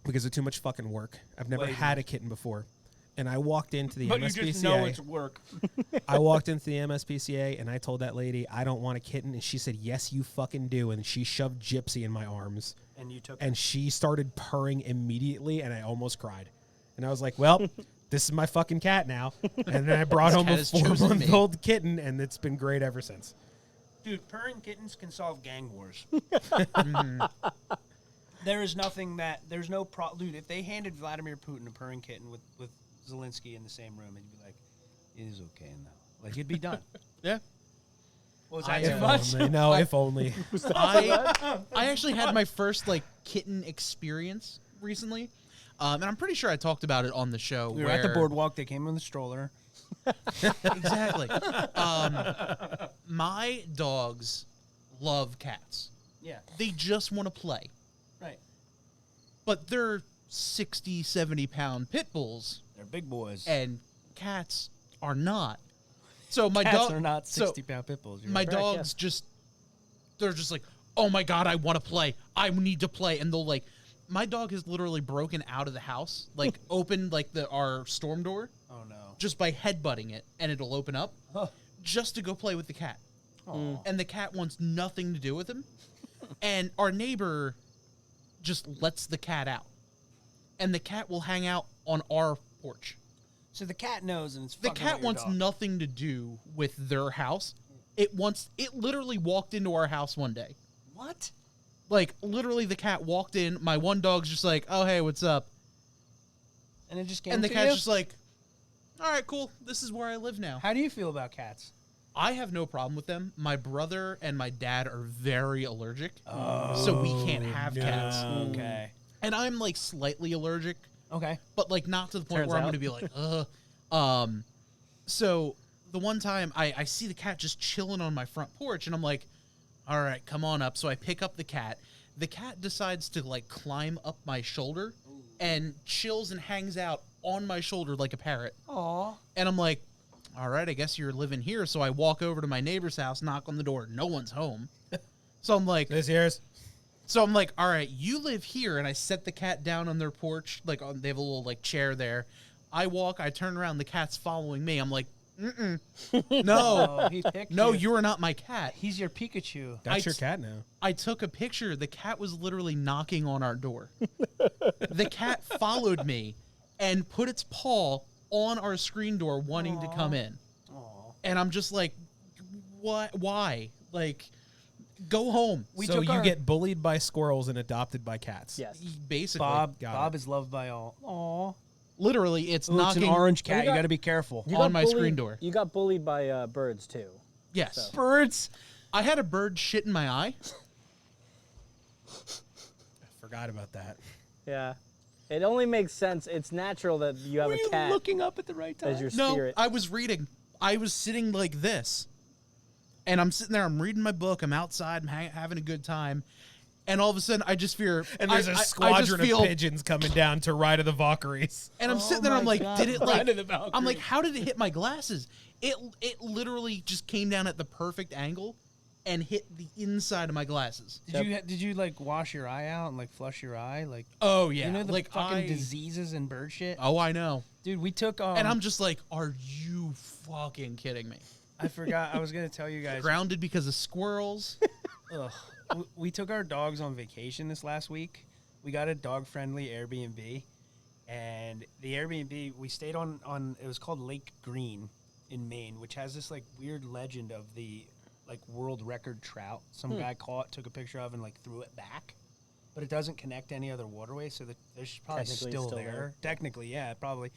because of too much fucking work. I've never had a kitten before. And I walked into the MSPCA. But you just know it's work. I walked into the MSPCA and I told that lady, I don't want a kitten. And she said, yes, you fucking do. And she shoved Gypsy in my arms. And you took And she started purring immediately and I almost cried. And I was like, well, this is my fucking cat now. And then I brought home a 4-month-old kitten and it's been great ever since. Dude, purring kittens can solve gang wars. There is nothing there's no dude, if they handed Vladimir Putin a purring kitten with Zelensky in the same room, he'd be like, it is okay now. Like, it'd be done. Yeah. Was that too much? No, if only. I actually had my first kitten experience recently, and I'm pretty sure I talked about it on the show. We were at the boardwalk. They came in the stroller. Exactly. My dogs love cats. Yeah. They just want to play. Right. But they're 60, 70-pound pit bulls. They're big boys. And cats are not. So my Cats dog are not 60-pound pit bulls. My dogs they're just like, oh my God, I want to play. I need to play. And they'll my dog has literally broken out of the house, opened our storm door. Oh no. Just by headbutting it, and it'll open up just to go play with the cat. And the cat wants nothing to do with him. And our neighbor just lets the cat out. And the cat will hang out on our porch. So the cat knows, and it's the cat wants nothing to do with their house. It literally walked into our house one day. What? Literally the cat walked in. My one dog's just like, oh, hey, what's up? And it just came And the to cat's you? just like, all right, cool. This is where I live now. How do you feel about cats? I have no problem with them. My brother and my dad are very allergic, so we can't have cats. Okay. And I'm slightly allergic, Okay. but not to the point Turns where I'm out. going to be like, ugh. So the one time I see the cat just chilling on my front porch, and I'm like, all right, come on up. So I pick up the cat. The cat decides to climb up my shoulder and chills and hangs out on my shoulder like a parrot. Aw. And I'm like, all right, I guess you're living here. So I walk over to my neighbor's house, knock on the door. No one's home. So I'm like, This yours? so I'm like, all right, you live here. And I set the cat down on their porch. They have a little chair there. I walk, I turn around, the cat's following me. I'm like, no, Oh, he picked no, you. you are not my cat. He's your Pikachu. That's your cat now. I took a picture. The cat was literally knocking on our door. The cat followed me and put its paw on our screen door wanting to come in. Aw. And I'm just like, what? Why? Go home. So you get bullied by squirrels and adopted by cats. Yes. Basically. Bob Got it. is loved by all. Aw. Literally, it's Ooh, it's knocking an orange cat. You You got- got to be careful. You on got my bullied- screen door. You got bullied by birds too. Yes. So. Birds. I had a bird shit in my eye. I forgot about that. Yeah. It only makes sense. It's natural that you have Were a you cat looking up at the right time? as your No, spirit. I was reading. I was sitting like this. And I'm sitting there, I'm reading my book, I'm outside, I'm having a good time. And all of a sudden, I just fear... And there's a a squadron of pigeons coming down to Ride of the Valkyries. And I'm sitting there, I'm like, did it Ride of the Valkyries. I'm like, how did it hit my glasses? It literally just came down at the perfect angle and hit the inside of my glasses. Did you wash your eye out and flush your eye? Oh, yeah. You know the fucking I- diseases and bird shit? Oh, I know. Dude, we took And I'm just like, are you fucking kidding me? I forgot. I was going to tell you guys. Grounded because of squirrels. Ugh. We took our dogs on vacation this last week, we got a dog-friendly Airbnb, and the Airbnb we stayed on it was called Lake Green in Maine, which has this like weird legend of the like world record trout. Some guy caught, took a picture of, and like threw it back, but it doesn't connect to any other waterway, so the fish probably still there. Technically, yeah, probably.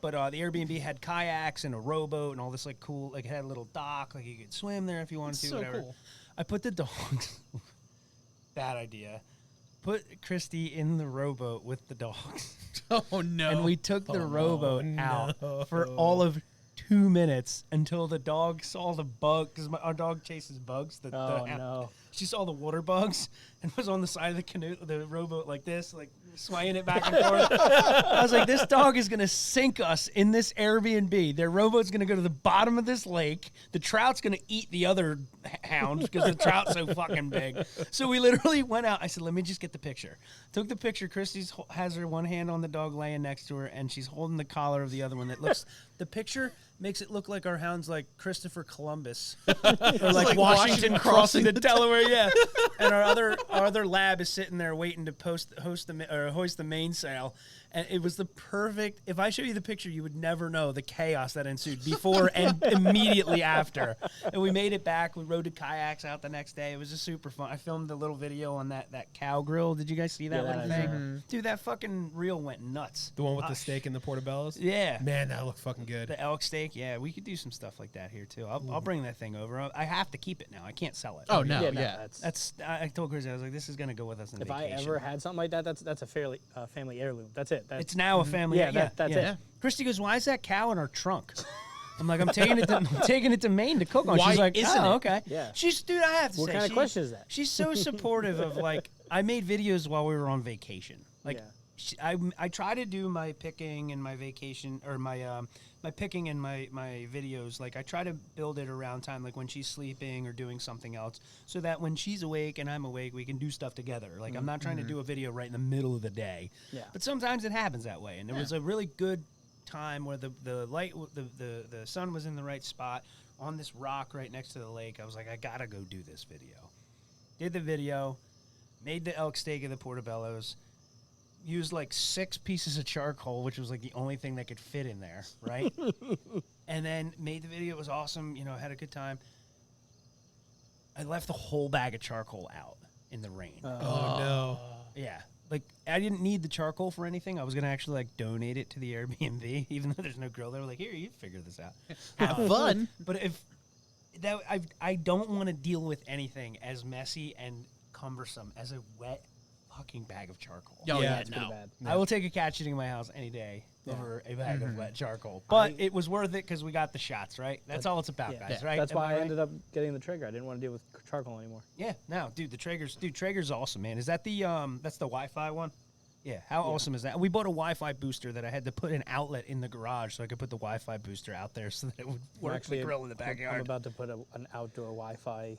But the Airbnb had kayaks and a rowboat and all this like cool, like it had a little dock, like you could swim there if you wanted to. So whatever. cool. I put the dogs. Bad idea. Put Christy in the rowboat with the dogs. Oh no! And we took the rowboat out for all of 2 minutes until the dog saw the bug, because our dog chases bugs. No. She saw the water bugs and was on the side of the canoe, the rowboat like this, like swaying it back and forth. I was like, this dog is going to sink us in this Airbnb. Their rowboat's going to go to the bottom of this lake. The trout's going to eat the other hound because the trout's so fucking big. So we literally went out. I said, let me just get the picture. Took the picture. Christy has her one hand on the dog laying next to her, and she's holding the collar of the other one that looks, the picture makes it look like our hound's like Christopher Columbus or like Washington crossing the Delaware, yeah. And our other lab is sitting there waiting to hoist the mainsail. And it was the perfect. If I show you the picture, you would never know the chaos that ensued before and immediately after. And we made it back. We rode the kayaks out the next day. It was just super fun. I filmed a little video on that cow grill. Did you guys see that little thing? Dude, that fucking reel went nuts. The one with the steak and the portobellos? Yeah. Man, that looked fucking good. The elk steak, yeah. We could do some stuff like that here, too. I'll bring that thing over. I have to keep it now. I can't sell it. Oh, no, Yeah, I told Chris, I was like, this is going to go with us on if vacation. I ever had something like that, that's a fairly family heirloom. That's it. It's now a family. Yeah, that's it. Christy goes, "Why is that cow in our trunk?" I'm like, "I'm taking it to Maine to cook on." Why She's like, isn't "Oh, it? okay." Yeah. She's, dude, I have to What say, kind of question is that? She's so supportive of like. I made videos while we were on vacation. Like, I try to do my picking and my vacation or my picking and my videos. Like, I try to build it around time, like when she's sleeping or doing something else, so that when she's awake and I'm awake, we can do stuff together. Like, I'm not trying to do a video right in the middle of the day. Yeah. But sometimes it happens that way, and there was a really good time where the sun was in the right spot on this rock right next to the lake. I was like, I gotta go do this video. Did the video, made the elk steak and the portobellos. Used like 6 pieces of charcoal, which was like the only thing that could fit in there, right? And then made the video. It was awesome. You know, I had a good time. I left the whole bag of charcoal out in the rain. Oh, no. Yeah. Like, I didn't need the charcoal for anything. I was going to actually, like, donate it to the Airbnb, even though there's no grill there. Like, here, you figure this out. Have fun. But I don't want to deal with anything as messy and cumbersome as a wet fucking bag of charcoal. Oh, yeah, It's pretty bad. I will take a cat shitting in my house any day over a bag of wet charcoal. But it was worth it because we got the shots, right? That's all it's about, guys, right? That's Am why I right? ended up getting the Traeger. I didn't want to deal with charcoal anymore. Yeah, no, dude, Traeger's awesome, man. Is that that's the Wi-Fi one? Yeah, how awesome is that? We bought a Wi-Fi booster that I had to put an outlet in the garage so I could put the Wi-Fi booster out there so that it would work the grill in the backyard. I'm about to put an outdoor Wi-Fi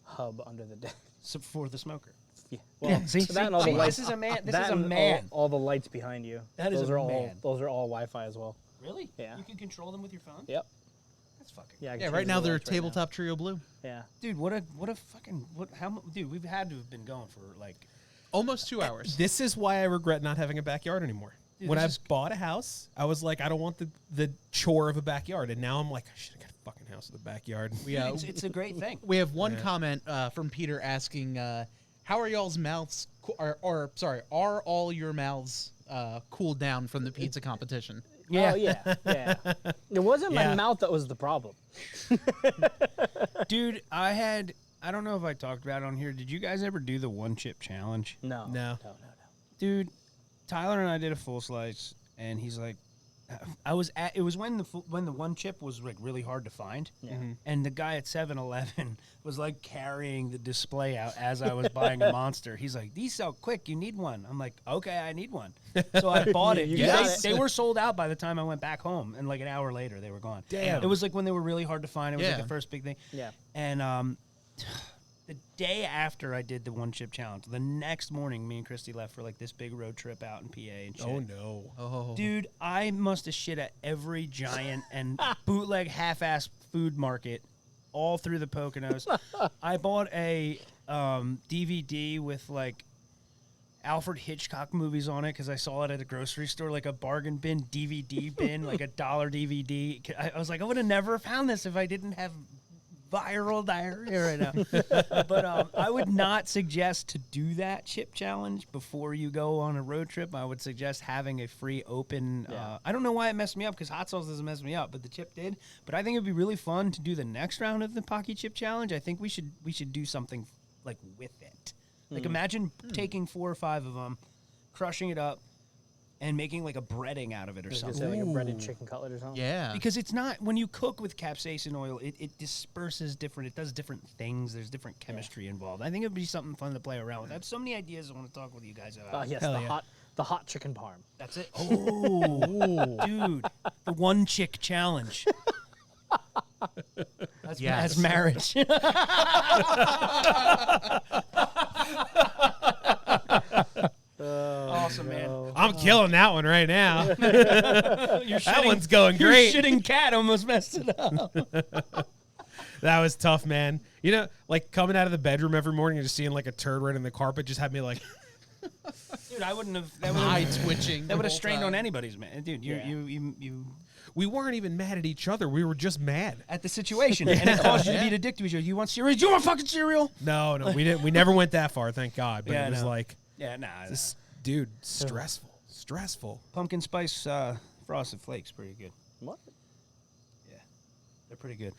hub under the deck. So for the smoker. Yeah. Yeah, see, that and all the lights. this is a man. This that is a and man. All the lights behind you. That is those a are all man. those are all Wi-Fi as well. Really? Yeah. You can control them with your phone? Yep. That's fucking Yeah. I can Yeah, change right the now they're lights right now. Tabletop Trio Blue. Yeah. Dude, dude, we've had to have been going for like Almost 2 hours. This is why I regret not having a backyard anymore. Dude, when I this is- bought a house, I was like, I don't want the chore of a backyard. And now I'm like, I should have got a fucking house with a backyard. it's a great thing. We have one comment from Peter asking, how are y'all's mouths, are all your mouths cooled down from the pizza competition? Yeah. Oh, yeah. It wasn't my Yeah. mouth that was the problem. Dude, I don't know if I talked about it on here. Did you guys ever do the one chip challenge? No. No. Dude, Tyler and I did a full slice, and he's like, it was when the one chip was like really hard to find. Yeah. And the guy at 7-Eleven was like carrying the display out as I was buying a Monster. He's like, these sell quick, you need one. I'm like, okay, I need one. So I bought it. You got it. They were sold out by the time I went back home, and like an hour later they were gone. Damn. It was like when they were really hard to find. It was like Yeah. the first big thing. Yeah. And the day after I did the one chip challenge, the next morning, me and Christy left for like this big road trip out in PA and shit. Oh, no. Oh. Dude, I must have shit at every giant and bootleg half-ass food market all through the Poconos. I bought a DVD with like Alfred Hitchcock movies on it because I saw it at a grocery store, like a bargain bin, DVD bin, like $1 DVD. I was like, I would have never found this if I didn't have viral diarrhea right now. But I would not suggest to do that chip challenge before you go on a road trip. I would suggest having a free open. I don't know why it messed me up because hot sauce doesn't mess me up, but the chip did. But I think it'd be really fun to do the next round of the Pocky Chip Challenge. I think we should do something like with it. Like imagine taking 4 or 5 of them, crushing it up, and making like a breading out of it or I was gonna something. say like a breaded chicken cutlet or something. Yeah. Because it's not, when you cook with capsaicin oil, it disperses different, it does different things. There's different chemistry involved. I think it'd be something fun to play around with. I have so many ideas I want to talk with you guys about. Yes, the hot chicken parm. That's it. Oh, dude, the one chick challenge. That's marriage. Awesome, man. I'm killing that one right now. That one's going Your great. shitting cat almost messed it up. That was tough, man. You know, like coming out of the bedroom every morning and just seeing like a turd right in the carpet just had me like, Dude, I wouldn't have. Eye twitching. That would have strained on anybody's, man. Dude, you we weren't even mad at each other. We were just mad. at the situation, and it caused you to be a dick to each other. You want cereal? Do you want fucking cereal? No, we didn't. We never went that far, thank God. But Yeah, it was no. like, Yeah, nah. this, dude, stressful. Pumpkin spice frosted flakes, pretty good. What? Yeah, they're pretty good.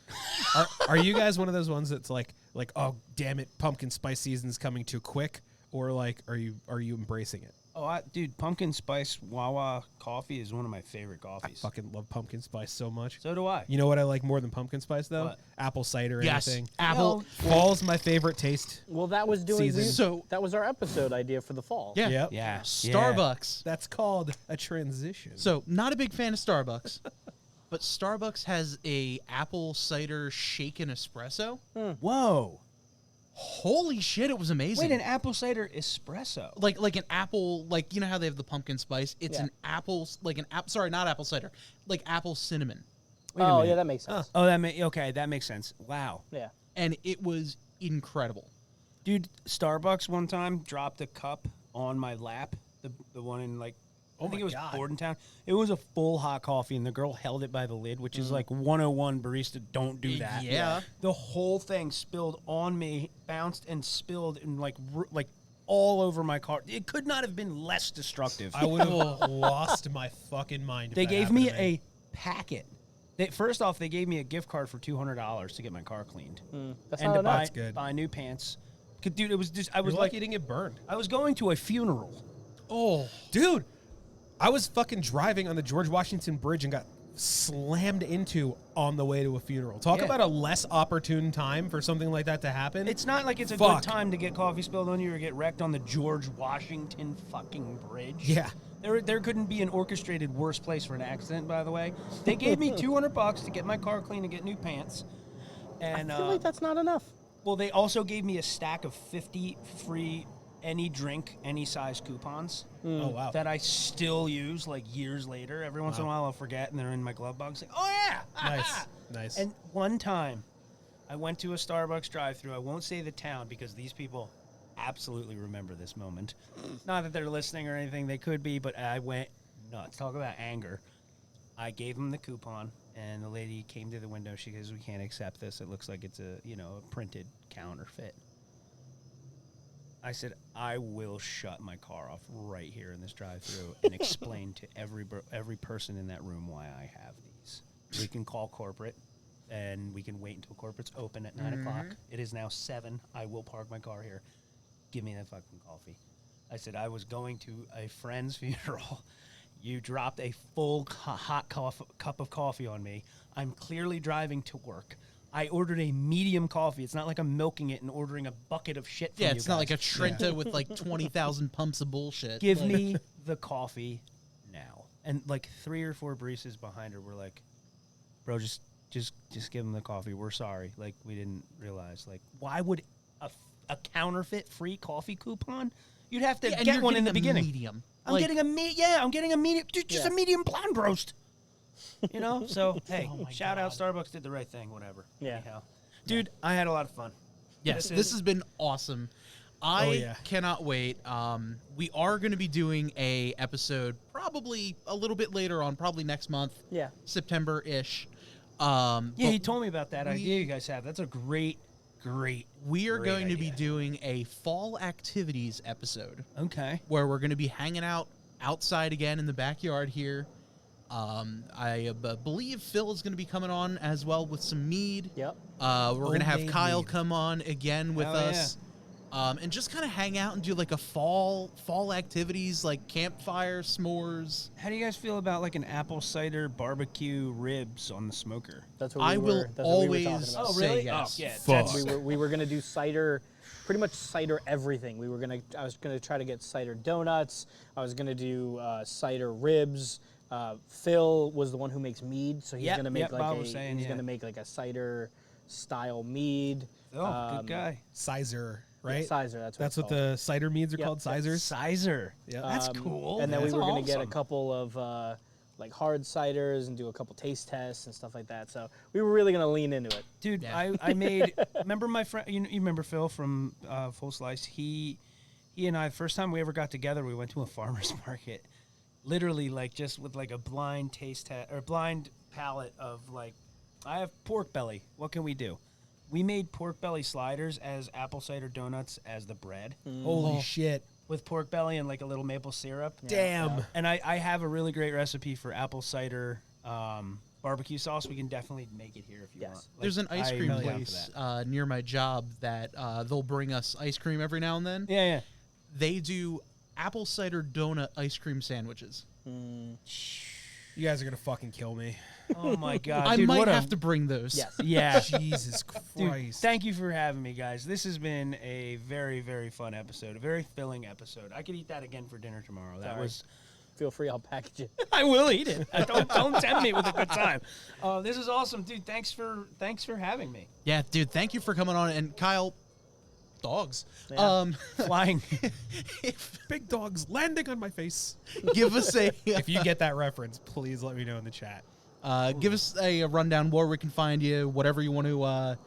Are you guys one of those ones that's like, oh damn it, pumpkin spice season's coming too quick, or like, are you embracing it? Oh, dude, pumpkin spice Wawa coffee is one of my favorite I coffees. fucking love pumpkin spice so much. So do I. You know what I like more than pumpkin spice though? What? Apple cider. Yes. Anything. Apple. Fall's my favorite taste. Well, that was doing Season. So- that was our episode idea for the fall. Yeah. Yep. Yeah. Starbucks. That's called a transition. So, not a big fan of Starbucks, but Starbucks has a apple cider shaken espresso. Whoa. Holy shit, it was amazing. Wait, an apple cider espresso. like an apple, like you know how they have the pumpkin spice? It's Yeah. an apple, like an app. Sorry, not apple cider, like apple cinnamon, Oh, yeah, that makes sense. Oh, that makes sense. Wow. Yeah. and it was incredible. Dude, Starbucks one time dropped a cup on my lap. The one in like, I think my it was God. Bordentown. It was a full hot coffee, and the girl held it by the lid, which is like 101 barista. Don't do that. Yeah. The whole thing spilled on me, bounced and spilled, and like all over my car. It could not have been less destructive. I would have lost my fucking mind. If They that gave happened me to a packet. First off, they gave me a gift card for $200 to get my car cleaned That's and not to enough. buy, That's good. buy new pants. 'Cause, dude, it was just I was You're like lucky you didn't get burned. I was going to a funeral. Oh, dude, I was fucking driving on the George Washington Bridge and got slammed into on the way to a funeral. Talk Yeah. about a less opportune time for something like that to happen. It's not like it's a Fuck. good time to get coffee spilled on you or get wrecked on the George Washington fucking bridge. Yeah. There couldn't be an orchestrated worse place for an accident, by the way. They gave me $200 to get my car clean and get new pants. And I feel like that's not enough. well, they also gave me a stack of 50 free any drink, any size coupons Oh wow. that I still use like years later. Every once in a while I'll forget and they're in my glove box. Like, oh yeah. Nice. Nice. And one time, I went to a Starbucks drive-thru. I won't say the town because these people absolutely remember this moment. Not that they're listening or anything. They could be, but I went nuts. Talk about anger. I gave them the coupon, and the lady came to the window. She goes, "We can't accept this. It looks like it's a printed counterfeit." I said, "I will shut my car off right here in this drive-thru and explain to every person in that room why I have these. We can call corporate, and we can wait until corporate's open at 9 o'clock. It is now 7. I will park my car here. Give me that fucking coffee." I said, "I was going to a friend's funeral. You dropped a full hot cup of coffee on me. I'm clearly driving to work. I ordered a medium coffee. It's not like I'm milking it and ordering a bucket of shit from Yeah, you it's not like guys. a Trenta with like 20,000 pumps of bullshit. Give Like- me the coffee now." And like 3 or 4 baristas behind her were like, "Bro, just give them the coffee. We're sorry. Like, we didn't realize. Like, why would a counterfeit free coffee coupon? You'd have to Yeah, and get you're one in getting the a beginning. medium. I'm Like- getting a medium, just a medium blonde roast. You know? So, hey, Oh my shout out God. Starbucks did the right thing, whatever. Yeah. Anyhow. Dude, I had a lot of fun. Yes, this has been awesome. I cannot wait. We are going to be doing a episode probably a little bit later on, probably next month. Yeah. September-ish. Yeah, he told me about that idea you guys have. That's a great We are going to idea. be doing a fall activities episode Okay. where we're going to be hanging out outside again in the backyard here. I believe Phil is going to be coming on as well with some mead. Yep. We're going to have Homemade Kyle mead. come on again with Hell us. And just kind of hang out and do like a fall activities like campfire, s'mores. How do you guys feel about like an apple cider barbecue ribs on the smoker? That's what I we will were, that's what we were talking always about. say yes. Oh, yeah. Fuck. We were gonna do cider, pretty much cider everything. I was gonna try to get cider donuts. I was gonna do cider ribs. Phil was the one who makes mead, so he's Yep, gonna make yep, like Bob was saying, he's yeah. gonna make like a cider style mead. Oh, good guy. Sizer, right? Sizer, that's what That's it's what called. the cider meads are Yep, called, yep. Sizers. Sizer. Yeah. That's cool. And then That's we were gonna get a awesome. couple of like hard ciders and do a couple taste tests and stuff like that. So we were really gonna lean into it. Dude, Yeah. I made. Remember my friend? You remember Phil from Full Slice? He and I. First time we ever got together, we went to a farmer's market. Literally, like just with like a blind taste test or blind palate of like, I have pork belly. What can we do? We made pork belly sliders as apple cider donuts as the bread Holy shit. with pork belly and like a little maple syrup. Damn. And I have a really great recipe for apple cider barbecue sauce. We can definitely make it here if you Yes. want. There's an ice cream I'm down for place that. near my job that they'll bring us ice cream every now and then. Yeah, yeah. They do apple cider donut ice cream sandwiches. You guys are going to fucking kill me. Oh my god, I dude, might what a- have to bring those. Yes. Yeah, Jesus dude, Christ. thank you for having me, guys. This has been a very, very fun episode, a very filling episode. I could eat that again for dinner tomorrow. That Sorry. was. Feel free, I'll package it. I will eat it. Don't tempt me with a good time. This is awesome, dude. Thanks for having me. Yeah, dude, thank you for coming on. And Kyle, dogs. Yeah. Flying. Big dogs landing on my face. Give us a If you get that reference, please let me know in the chat. give us a rundown where we can find you, whatever you want to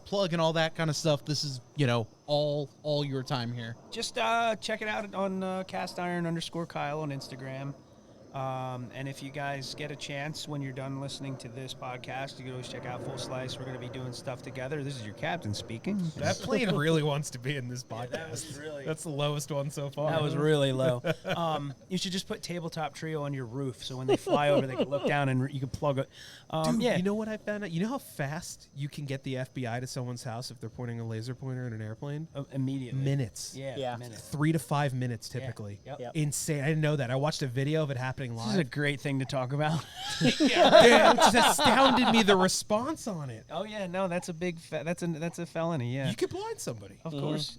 plug and all that kind of stuff. This is all your time here. Just check it out on @castiron_Kyle on Instagram. And if you guys get a chance when you're done listening to this podcast, you can always check out Full Slice. We're going to be doing stuff together. This is your captain speaking. That plane really wants to be in this podcast. that was really- That's the lowest one so far. That was really low. You should just put Tabletop Trio on your roof so when they fly over, they can look down and you can plug it. Dude, Yeah. you know what I found out? You know how fast you can get the FBI to someone's house if they're pointing a laser pointer in an airplane? Immediately. Minutes. Yeah. Minutes. 3 to 5 minutes typically. Yep. Yep. Insane. I didn't know that. I watched a video of it happening This is live. a great thing to talk about. Yeah, it just astounded me, the response on it. Oh yeah, no, that's a big that's a felony. Yeah, You could blind somebody. of course.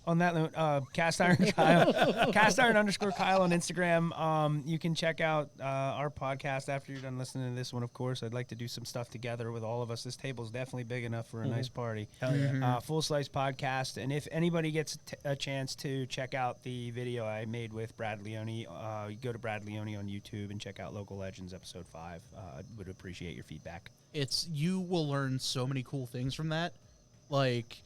On that note, Cast Iron Kyle, @Kyle on Instagram. You can check out our podcast after you're done listening to this one. Of course, I'd like to do some stuff together with all of us. This table's definitely big enough for a nice party. Hell yeah. Full Slice Podcast, and if anybody gets a chance to check out the video I made with Brad Leone, you go to Brad Leone on YouTube and check out Local Legends episode 5. I would appreciate your feedback. You will learn so many cool things from that, like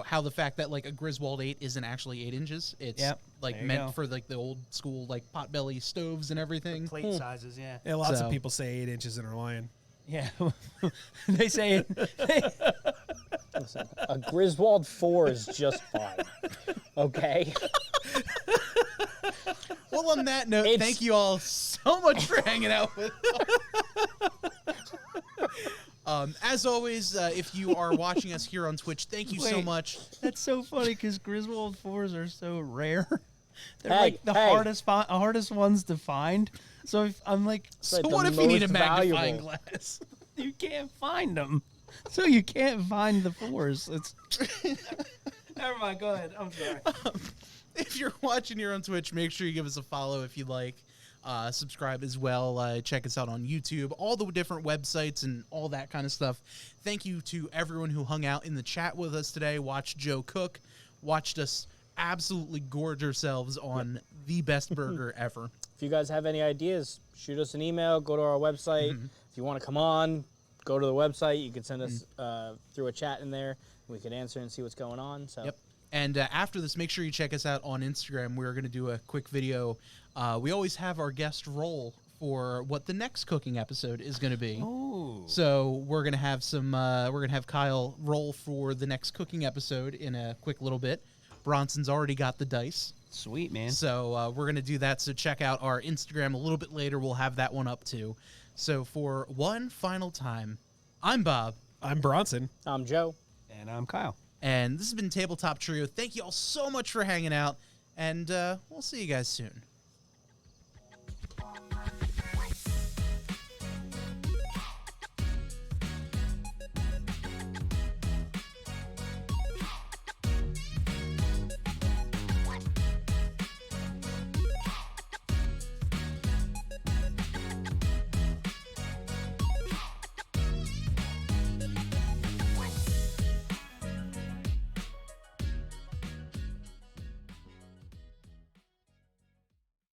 how the fact that like a Griswold 8 isn't actually 8 inches. It's Yep, like there you meant go. for like the old school like potbelly stoves and everything. Plate sizes, yeah. Yeah, lots So- of people say 8 inches and are lying. Yeah, they say Listen, a Griswold 4 is just fine. Okay? Well, on that note, It's- thank you all so much for hanging out with us. As always, if you are watching us here on Twitch, thank you so Wait. much. that's so funny because Griswold 4s are so rare. They're Hey, like the hey. hardest ones to find. So if I'm like, So like the what if you need a most magnifying valuable. glass? you can't find them. So you can't find the 4s. It's never mind. Go ahead. I'm sorry. If you're watching here on Twitch, make sure you give us a follow if you like. Subscribe as well. Check us out on YouTube, all the different websites and all that kind of stuff. Thank you to everyone who hung out in the chat with us today, watched Joe cook, watched us absolutely gorge ourselves on the best burger ever. If you guys have any ideas, shoot us an email, go to our website. If you want to come on, go to the website. You can send us through a chat in there. we could answer and see what's going on. So. Yep. And after this, make sure you check us out on Instagram. We're going to do a quick video. We always have our guest roll for what the next cooking episode is going to be. Oh. So we're going to have Kyle roll for the next cooking episode in a quick little bit. Bronson's already got the dice. Sweet, man. So we're going to do that. So check out our Instagram a little bit later. We'll have that one up too. So for one final time, I'm Bob. I'm Bronson. I'm Joe. And I'm Kyle. And this has been Tabletop Trio. Thank you all so much for hanging out. And we'll see you guys soon.